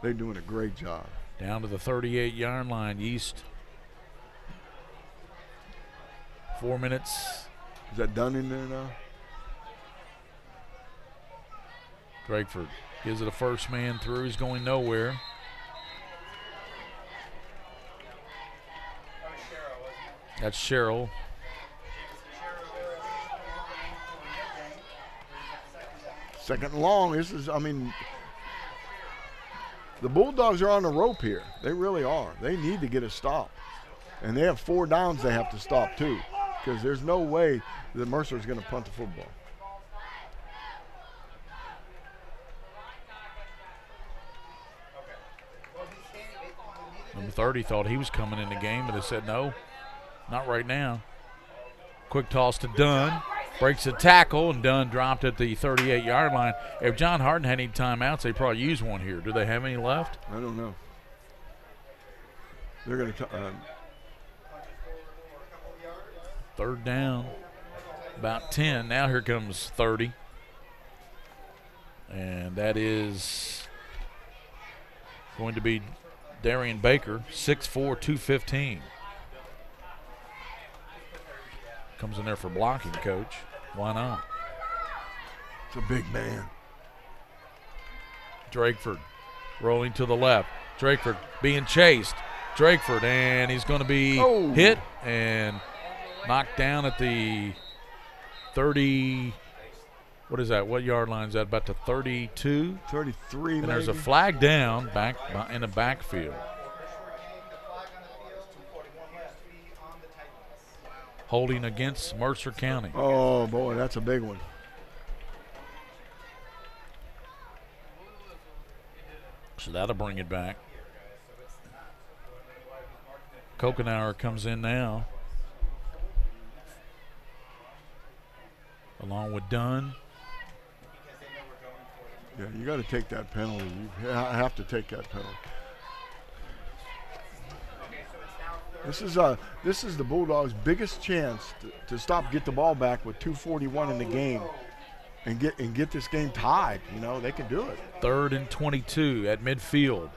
S2: they're doing a great job.
S1: Down to the 38-yard line, Yeast. 4 minutes.
S2: Is that done in there now?
S1: Drakeford gives it a first man through. He's going nowhere. That's Sherrill.
S2: Second and long. This is, I mean, the Bulldogs are on the rope here. They really are. They need to get a stop. And they have 4 downs they have to stop too, because there's no way that Mercer is going to punt the football.
S1: Number 30 thought he was coming in the game, but they said no, not right now. Quick toss to Dunn. Breaks the tackle, and Dunn dropped at the 38-yard line. If John Hardin had any timeouts, they'd probably use one here. Do they have any left?
S2: I don't know. They're going to
S1: 3rd down, about 10. Now here comes 30. And that is going to be Darian Baker, 6'4", 215. Comes in there for blocking, Coach. Why not?
S2: It's a big man.
S1: Drakeford rolling to the left. Drakeford being chased. Drakeford, and he's going to be hit and knocked down at the 30. What is that? What yard line is that? About the 32?
S2: 33,
S1: and there's a flag down back in the backfield. Holding against Mercer County.
S2: Oh, boy, that's a big one.
S1: So that'll bring it back. Kokenauer comes in now, along with Dunn.
S2: Yeah, you got to take that penalty. You have to take that penalty. This is the Bulldogs' biggest chance to get the ball back with 2:41 in the game, and get this game tied. You know, they can do it.
S1: 3rd and 22 at midfield,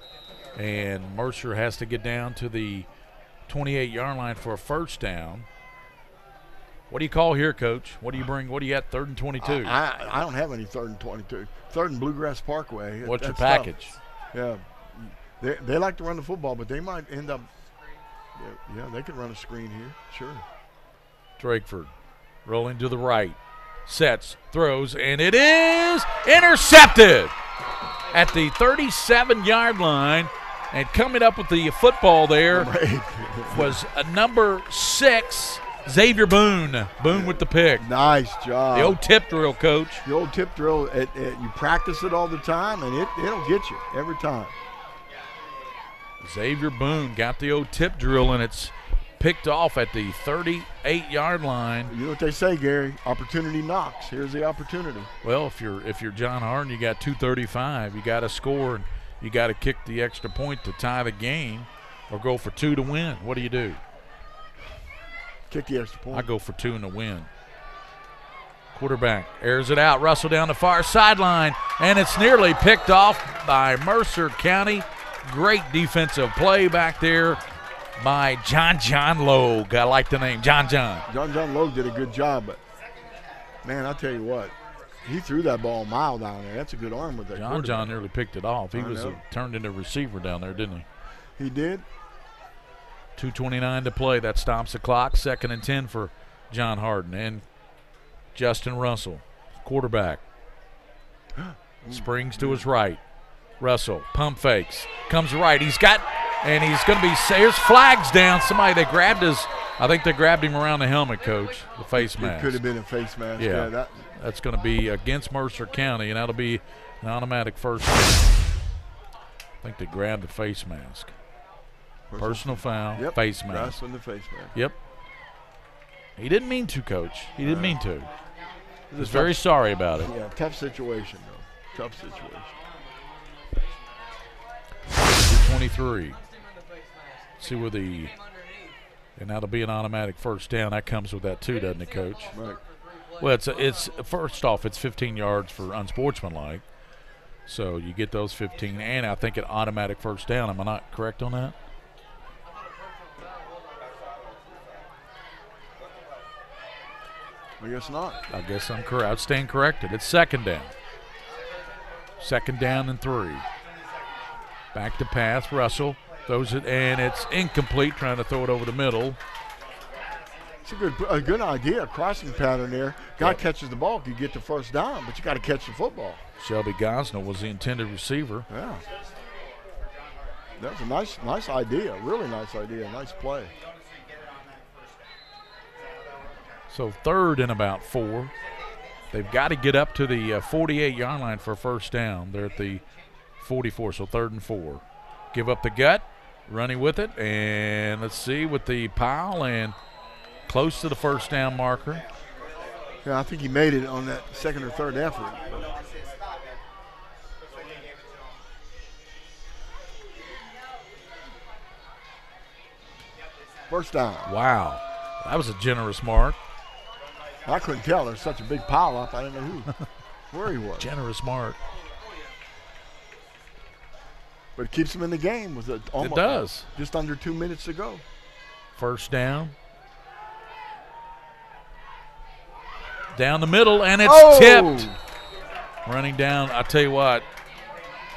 S1: and Mercer has to get down to the 28-yard line for a 1st down. What do you call here, Coach? What do you bring? What do you at 3rd and 22?
S2: I don't have any 3rd and 22. 3rd and Bluegrass Parkway.
S1: What's your package?
S2: Tough. Yeah, they like to run the football, but they might end up. Yeah, they could run a screen here. Sure.
S1: Drakeford rolling to the right. Sets, throws, and it is intercepted at the 37-yard line. And coming up with the football there was a number 6, Xavier Boone. Boone with the pick.
S2: Nice job.
S1: The old tip drill, Coach.
S2: The old tip drill. You practice it all the time, and it'll get you every time.
S1: Xavier Boone got the old tip drill, and it's picked off at the 38-yard line.
S2: You know what they say, Gary? Opportunity knocks. Here's the opportunity.
S1: Well, if you're John Hardin, you got 2:35. You got to score, and you got to kick the extra point to tie the game, or go for 2 to win. What do you do?
S2: Kick the extra point.
S1: I go for 2 and the win. Quarterback airs it out. Russell down the far sideline, and it's nearly picked off by Mercer County. Great defensive play back there by John Logue. I like the name, John.
S2: John Logue did a good job, but, man, I tell you what, he threw that ball a mile down there. That's a good arm with that quarterback.
S1: John nearly picked it off. He was turned into a receiver down there, didn't he?
S2: He did.
S1: 2:29 to play. That stops the clock. 2nd and 10 for John Hardin and Justin Russell, quarterback. Springs to his right. Russell, pump fakes, comes right. He's going to be, there's flags down. They grabbed I think they grabbed him around the helmet, Coach, the face mask.
S2: It could have been a face mask.
S1: Yeah, that's going to be against Mercer County, and that'll be an automatic first down. I think they grabbed the face mask. Personal foul,
S2: yep.
S1: Face mask.
S2: That's on the face mask.
S1: Yep. He didn't mean to, Coach. He didn't mean to. He was very sorry about it.
S2: Yeah, tough situation, though. Tough situation.
S1: 23. See where and that'll be an automatic first down. That comes with that too, doesn't it, Coach?
S2: Right.
S1: Well, it's first off, it's 15 yards for unsportsmanlike. So you get those 15, and I think an automatic first down. Am I not correct on that?
S2: I guess not.
S1: I guess I'm correct. I'd stand corrected. It's second down. Second down and 3. Back to pass. Russell throws it, and it's incomplete, trying to throw it over the middle.
S2: It's a good idea, crossing pattern there. Guy catches the ball, you get the first down, but you got to catch the football.
S1: Shelby Gosnell was the intended receiver.
S2: Yeah. That was a nice idea, really nice idea, nice play.
S1: So third and about 4. They've got to get up to the 48-yard line for a first down. They're at the 44, so 3rd and 4. Give up the gut, running with it, and let's see with the pile and close to the first down marker.
S2: Yeah, I think he made it on that second or third effort. First down.
S1: Wow, that was a generous mark.
S2: I couldn't tell. There's such a big pile up. I didn't know where he was.
S1: Generous mark.
S2: But it keeps him in the game. It
S1: does.
S2: Just under 2 minutes to go.
S1: First down. Down the middle, and it's tipped. Running down, I tell you what,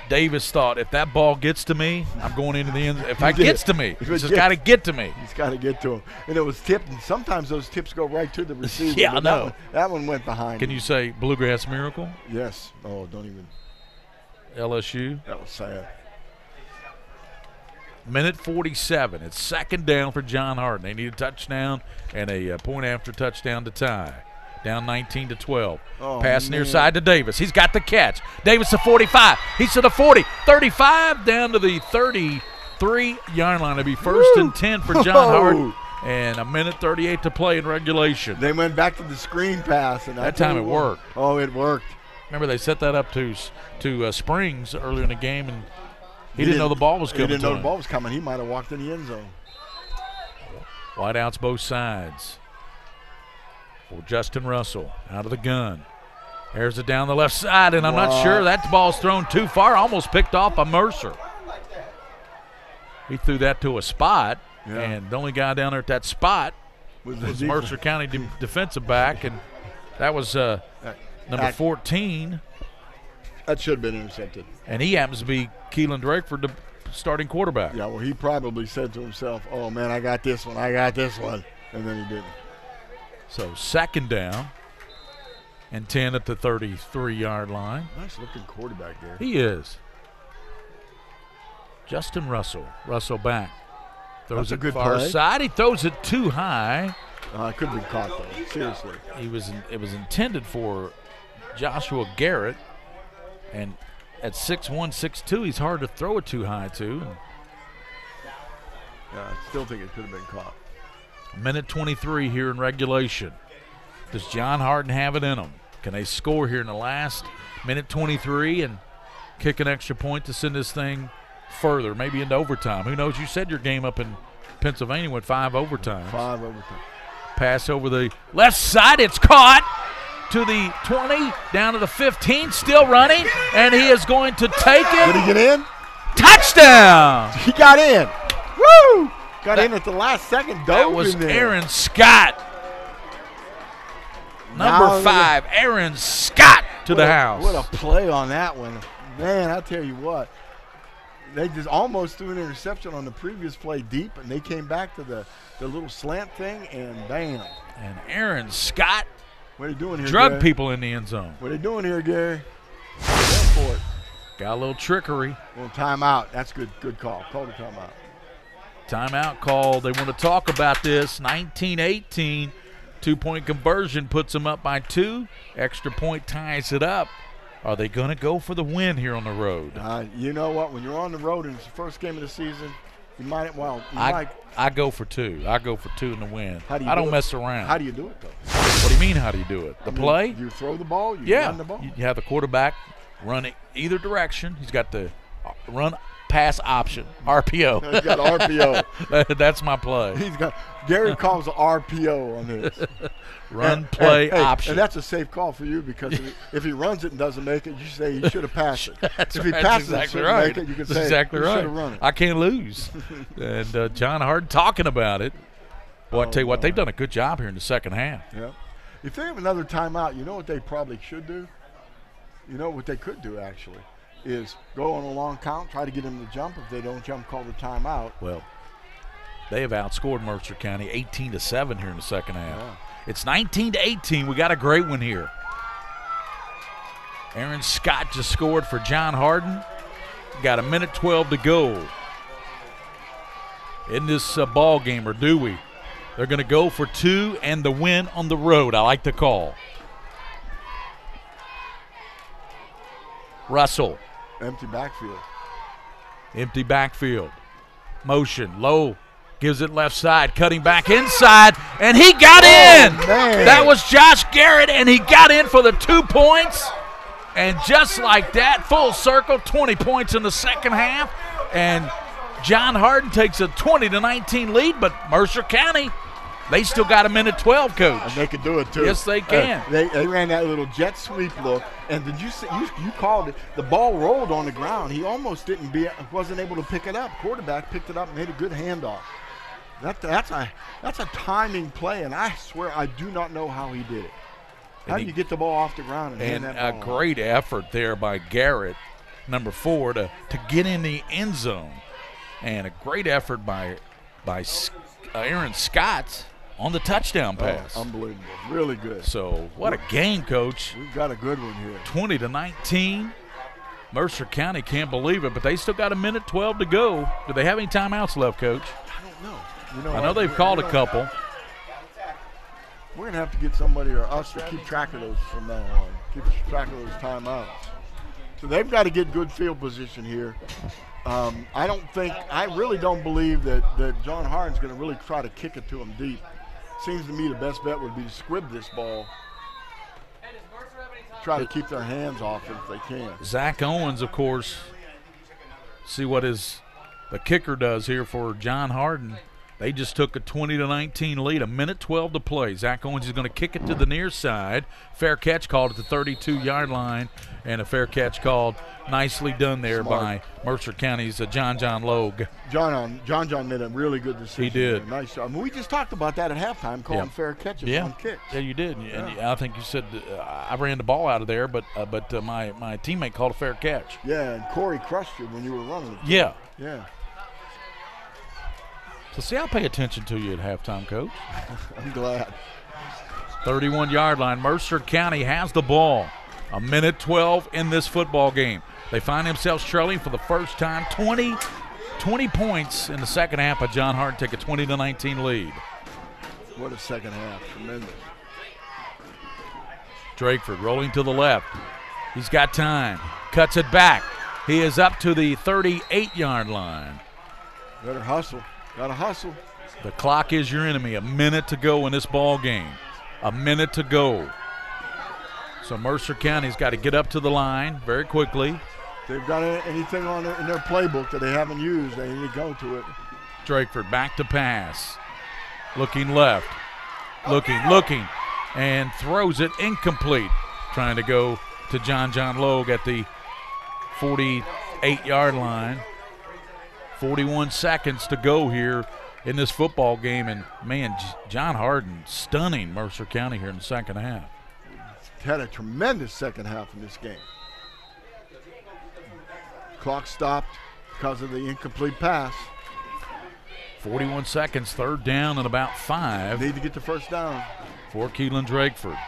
S1: Davis thought, if that ball gets to me, I'm going into the end. If it gets to me, it's just got to get to me.
S2: He's got to get to him. And it was tipped, and sometimes those tips go right to the receiver.
S1: Yeah, I know.
S2: That one went behind.
S1: Can you say Bluegrass Miracle?
S2: Yes. Oh, don't even.
S1: LSU?
S2: That was sad.
S1: Minute 47. It's second down for John Hardin. They need a touchdown and a point after touchdown to tie. Down 19-12. Pass near side to Davis. He's got the catch. Davis to 45. He's to the 40. 35 down to the 33-yard line. It'll be first and 10 for John Hardin. And a minute 38 to play in regulation.
S2: They went back to the screen pass. And
S1: that time it worked.
S2: Oh, it worked.
S1: Remember, they set that up to Springs earlier in the game, and he didn't know the ball was coming.
S2: He didn't know the ball was coming. He might have walked in the end zone.
S1: Wideouts both sides. For Justin Russell out of the gun. Airs it down the left side, and I'm not sure that ball's thrown too far. Almost picked off by Mercer. He threw that to a spot, and the only guy down there at that spot was Mercer County defensive back, and that was number 14.
S2: That should have been intercepted.
S1: And he happens to be Keelan Drakeford, the starting quarterback.
S2: Yeah, well, he probably said to himself, oh, man, I got this one, and then he didn't.
S1: So second down and 10 at the 33-yard line.
S2: Nice-looking quarterback there.
S1: He is. Justin Russell. Russell back. Throws
S2: That's a
S1: it
S2: good
S1: far
S2: play.
S1: side. He throws it too high.
S2: It could have been caught, though. Seriously.
S1: It was intended for Joshua Garrett, and at 6'1", 6'2", he's hard to throw it too high to.
S2: Yeah, I still think it could have been caught.
S1: Minute 23 here in regulation. Does John Hardin have it in him? Can they score here in the last minute 23 and kick an extra point to send this thing further, maybe into overtime? Who knows? You said your game up in Pennsylvania went 5 overtimes.
S2: 5 overtimes.
S1: Pass over the left side. It's caught to the 20, down to the 15, still running, and he is going to take it.
S2: Did he get in?
S1: Touchdown!
S2: He got in. Woo! Got in at the last second.
S1: That was Aaron Scott. Number 5, Aaron Scott to the house.
S2: What a play on that one. Man, I tell you what. They just almost threw an interception on the previous play deep, and they came back to the little slant thing, and bam.
S1: And Aaron Scott
S2: what are you doing here,
S1: drug
S2: Gary?
S1: people in the end zone.
S2: What are you doing here, Gary? for it.
S1: Got a little trickery.
S2: Well, timeout. That's good. Good call. Call the timeout.
S1: Timeout call. They want to talk about this. 19-18. 2-point conversion puts them up by 2. Extra point ties it up. Are they going to go for the win here on the road?
S2: You know what? When you're on the road and it's the first game of the season, you might. Well,
S1: I go for 2. I go for 2 in the win.
S2: How do you
S1: I don't mess around.
S2: How do you do it, though?
S1: What do you mean, how do you do it? The play?
S2: You throw the ball? You run the ball?
S1: You have the quarterback run it either direction. He's got the run pass option, RPO.
S2: He's got RPO.
S1: That's my play.
S2: Gary calls the RPO on this.
S1: Play option.
S2: And that's a safe call for you because if he runs it and doesn't make it, you say he should have passed it. If he passes it and make it, you can say
S1: exactly
S2: he
S1: right.
S2: should have run it.
S1: I can't lose. And John Hardin talking about it. Well, I tell you what, they've done a good job here in the second half.
S2: Yeah. If they have another timeout, you know what they probably should do? You know what they could do, actually, is go on a long count, try to get them to jump. If they don't jump, call the timeout.
S1: Well, they have outscored Mercer County 18-7 here in the second half.
S2: Yeah.
S1: It's 19-18. We got a great one here. Aaron Scott just scored for John Hardin. Got a minute 12 to go in this ball game, or do we? They're going to go for 2 and the win on the road. I like the call. Russell.
S2: Empty backfield.
S1: Empty backfield. Motion. Low. Gives it left side. Cutting back inside. And he got in.
S2: Man.
S1: That was Josh Garrett, and he got in for the 2 points. And just like that, full circle, 20 points in the second half. And John Hardin takes a 20-19 lead, but Mercer County, they still got a minute 12, Coach.
S2: And they can do it, too.
S1: Yes, they can.
S2: They ran that little jet sweep look, and did you see, you called it. The ball rolled on the ground. He almost wasn't able to pick it up. Quarterback picked it up and made a good handoff. That's a timing play, and I swear I do not know how he did it. How do you get the ball off the ground and hand that ball
S1: a great effort there by Garrett, number 4, to get in the end zone. And a great effort by Aaron Scott on the touchdown pass.
S2: Unbelievable. Really good.
S1: So what a game, Coach.
S2: We've got a good one here.
S1: 20-19. Mercer County can't believe it, but they still got a minute 12 to go. Do they have any timeouts left, Coach?
S2: I don't know.
S1: I know they've called a couple.
S2: We're going to have to get somebody or us to keep track of those from now on. Keep track of those timeouts. So they've got to get good field position here. I really don't believe that John Hardin's going to really try to kick it to him deep. Seems to me the best bet would be to squib this ball. Try to keep their hands off it if they can.
S1: Zach Owens, of course, see what the kicker does here for John Hardin. They just took a 20-19 lead, a minute 12 to play. Zach Owens is going to kick it to the near side. Fair catch called at the 32-yard line, and a fair catch called. Nicely done there by Mercer County's John Logue.
S2: John made a really good decision.
S1: He did.
S2: Nice job. I mean, we just talked about that at halftime, calling fair catches on kicks.
S1: Yeah, you did. And I think you said I ran the ball out of there, but my teammate called a fair catch.
S2: Yeah, and Corey crushed you when you were running.
S1: Yeah.
S2: Yeah.
S1: So see, I'll pay attention to you at halftime, Coach.
S2: I'm glad.
S1: 31-yard line. Mercer County has the ball. A minute 12 in this football game. They find themselves trailing for the first time. 20 points in the second half, but John Hardin take a 20-19 lead.
S2: What a second half. Tremendous.
S1: Drakeford rolling to the left. He's got time. Cuts it back. He is up to the 38-yard line.
S2: Better hustle. Got to hustle.
S1: The clock is your enemy. A minute to go in this ball game. A minute to go. So Mercer County's got to get up to the line very quickly.
S2: If they've got anything in their playbook that they haven't used, they need to go to it.
S1: Drakeford back to pass. Looking left. Looking, and throws it incomplete. Trying to go to John Logue at the 48-yard line. 41 seconds to go here in this football game, and man, John Hardin stunning Mercer County here in the second half.
S2: Had a tremendous second half in this game. Clock stopped because of the incomplete pass.
S1: 41 seconds, third down and about 5.
S2: Need to get the first down.
S1: For Keelan Drakeford,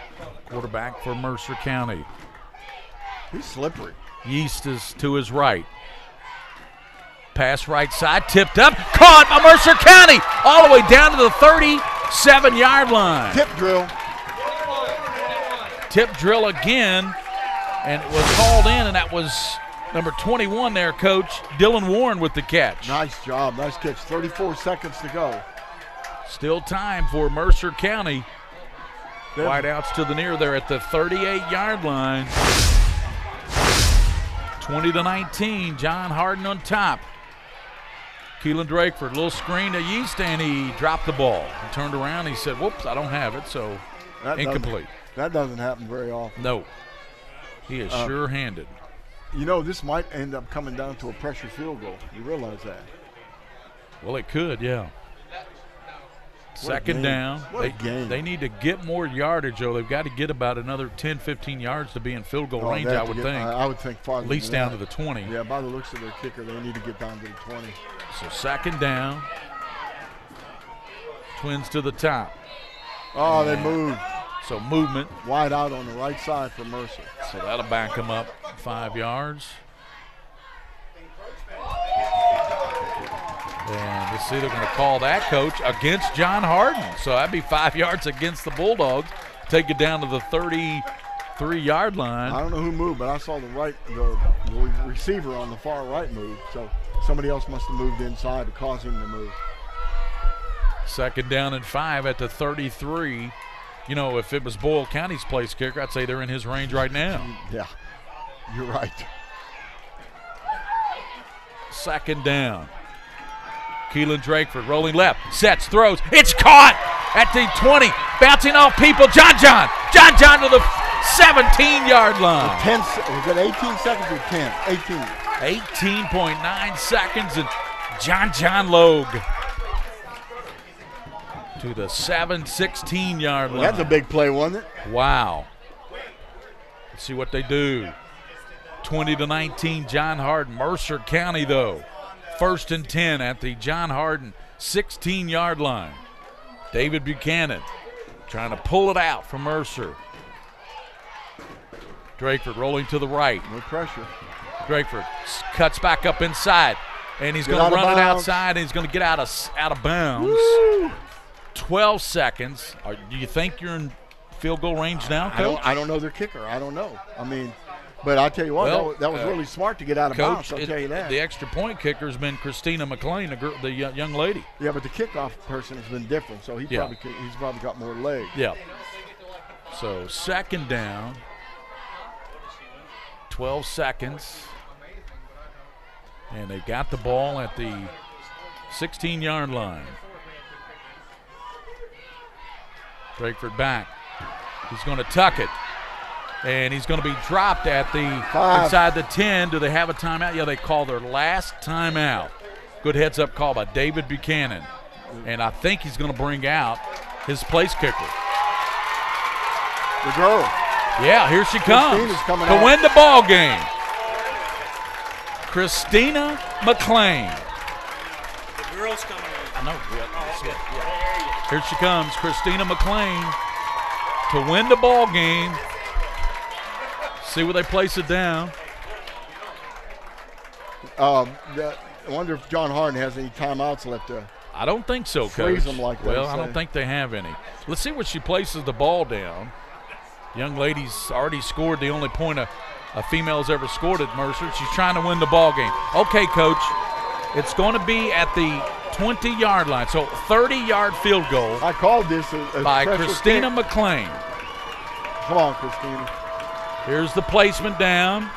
S1: quarterback for Mercer County.
S2: He's slippery.
S1: Yeast is to his right. Pass right side, tipped up, caught by Mercer County, all the way down to the 37-yard line.
S2: Tip drill.
S1: Tip drill again, and it was called in, and that was number 21 there, Coach, Dylan Warren with the catch.
S2: Nice job, nice catch. 34 seconds to go. Still
S1: time for Mercer County. Wideouts to the near there at the 38-yard line. 20-19, John Hardin on top. Keelan Drakeford, little screen to Yeast, and he dropped the ball. He turned around, he said, whoops, I don't have it, so incomplete.
S2: That doesn't happen very often.
S1: No. He is sure-handed.
S2: You know, this might end up coming down to a pressure field goal. You realize that?
S1: Well, it could, yeah. Second down.
S2: What a game.
S1: They need to get more yardage, though. They've got to get about another 10, 15 yards to be in field goal range, I would think.
S2: I would think farther.
S1: At least down to the 20.
S2: Yeah, by the looks of their kicker, they need to get down to the 20.
S1: So second down. Twins to the top.
S2: Oh, they moved.
S1: So movement.
S2: Wide out on the right side for Mercer.
S1: So that'll back them up 5 yards. And let's see, they're going to call that, Coach, against John Hardin. So that'd be 5 yards against the Bulldogs. Take it down to the 33-yard line.
S2: I don't know who moved, but I saw the receiver on the far right move. So somebody else must have moved inside to cause him to move.
S1: Second down and 5 at the 33. You know, if it was Boyle County's place kicker, I'd say they're in his range right now.
S2: Yeah, you're right.
S1: Second down. Keelan Drakeford rolling left, sets, throws. It's caught at the 20, bouncing off people. John to the 17-yard line.
S2: 10, was it 18 seconds or 10? 18.
S1: 18.9 seconds, and John Logue to the 16-yard line.
S2: That's a big play, wasn't it?
S1: Wow. Let's see what they do. 20-19, John Hardin. Mercer County, though. 1st and 10 at the John Hardin 16-yard line. David Buchanan trying to pull it out from Mercer. Drakeford rolling to the right.
S2: No pressure.
S1: Drakeford cuts back up inside, and he's going to run it outside, and he's going to get out of bounds.
S2: Woo!
S1: 12 seconds. Do you think you're in field goal range now, Coach?
S2: I don't know their kicker. I don't know. I mean, but I'll tell you what, that was really smart to get out of bounds, I'll tell you that.
S1: The extra point kicker has been Christina McLean, the young lady.
S2: Yeah, but the kickoff person has been different, so he's probably got more legs.
S1: Yeah. So second down, 12 seconds, and they got the ball at the 16-yard line. Drakeford back. He's going to tuck it. And he's going to be dropped at the inside the 10. Do they have a timeout? Yeah, they call their last timeout. Good heads-up call by David Buchanan. And I think he's going to bring out his place kicker.
S2: The girl.
S1: Yeah, here she comes
S2: to
S1: win the ball game. Christina McLean.
S5: The girl's coming in.
S1: I know. Yeah. Here she comes, Christina McLean, to win the ball game. See where they place it down.
S2: I wonder if John Hardin has any timeouts left to
S1: I don't think so, Coach.
S2: Freeze them like
S1: well, I don't think they have any. Let's see where she places the ball down. Young lady's already scored the only point a female's ever scored at Mercer. She's trying to win the ball game. Okay, Coach. It's going to be at the 20-yard line, so 30-yard field goal.
S2: I called this
S1: by Christina McLean.
S2: Come on, Christina.
S1: Here's the placement down.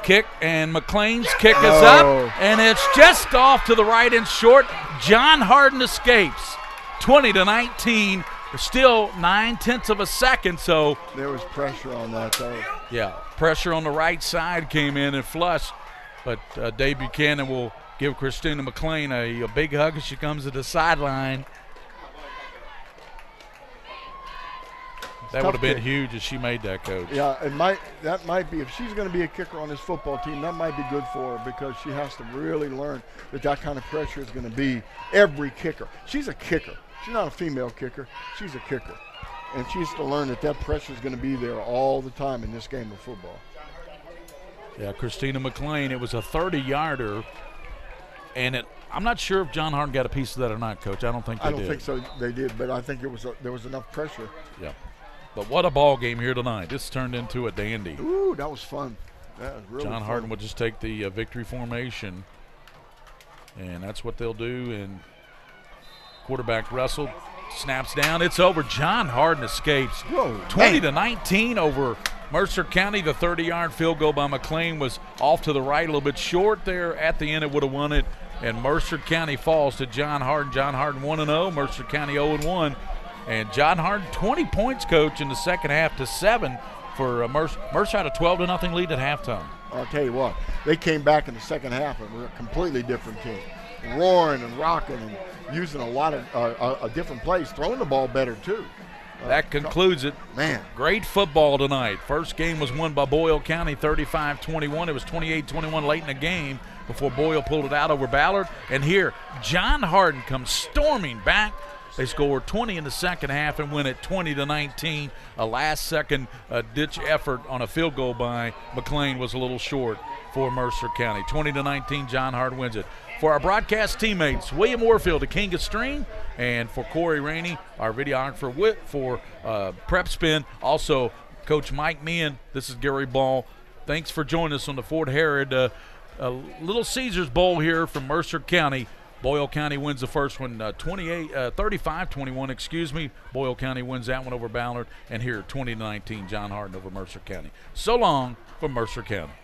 S1: Kick, and McLean's kick is up, and it's just off to the right and short. John Hardin escapes. 20-19. Still 9/10 of a second, so.
S2: There was pressure on that, though.
S1: Yeah, pressure on the right side came in and flushed, but Dave Buchanan will give Christina McLean a big hug as she comes to the sideline. That would have been huge if she made that, Coach.
S2: Yeah, that might be, if she's going to be a kicker on this football team, that might be good for her because she has to really learn that kind of pressure is going to be every kicker. She's a kicker. She's not a female kicker. She's a kicker. And she has to learn that pressure is going to be there all the time in this game of football.
S1: Yeah, Christina McLean. It was a 30-yarder, and I'm not sure if John Hardin got a piece of that or not, Coach. I don't think they did.
S2: I don't think so. They did, but I think there was enough pressure.
S1: Yeah. But what a ball game here tonight. This turned into a dandy.
S2: Ooh, that was fun. That was really
S1: John Hardin would just take the victory formation, and that's what they'll do. And quarterback Russell snaps down. It's over. John Hardin escapes. 20-19 over Mercer County. The 30-yard field goal by McLean was off to the right, a little bit short there. At the end, it would have won it. And Mercer County falls to John Hardin. John Hardin 1-0. Mercer County 0-1. And John Hardin 20 points, Coach, in the second half to 7 for Mercer. Mercer had a 12-0 lead at halftime.
S2: I'll tell you what, they came back in the second half and were a completely different team, roaring and rocking and using a lot of different plays, throwing the ball better too.
S1: That concludes it.
S2: Man.
S1: Great football tonight. First game was won by Boyle County 35-21. It was 28-21 late in the game before Boyle pulled it out over Ballard. And here, John Hardin comes storming back. They scored 20 in the second half and win it 20-19. A last-second ditch effort on a field goal by McLean was a little short for Mercer County. 20-19, John Hardin wins it. For our broadcast teammates, William Warfield, the King of String, and for Corey Rainey, our videographer for PrepSpin, also Coach Mike Meehan, this is Gary Ball. Thanks for joining us on the Fort Harrod Little Caesars Bowl here from Mercer County. Boyle County wins the first one 35-21, excuse me. Boyle County wins that one over Ballard. And here, 20-19, John Hardin over Mercer County. So long from Mercer County.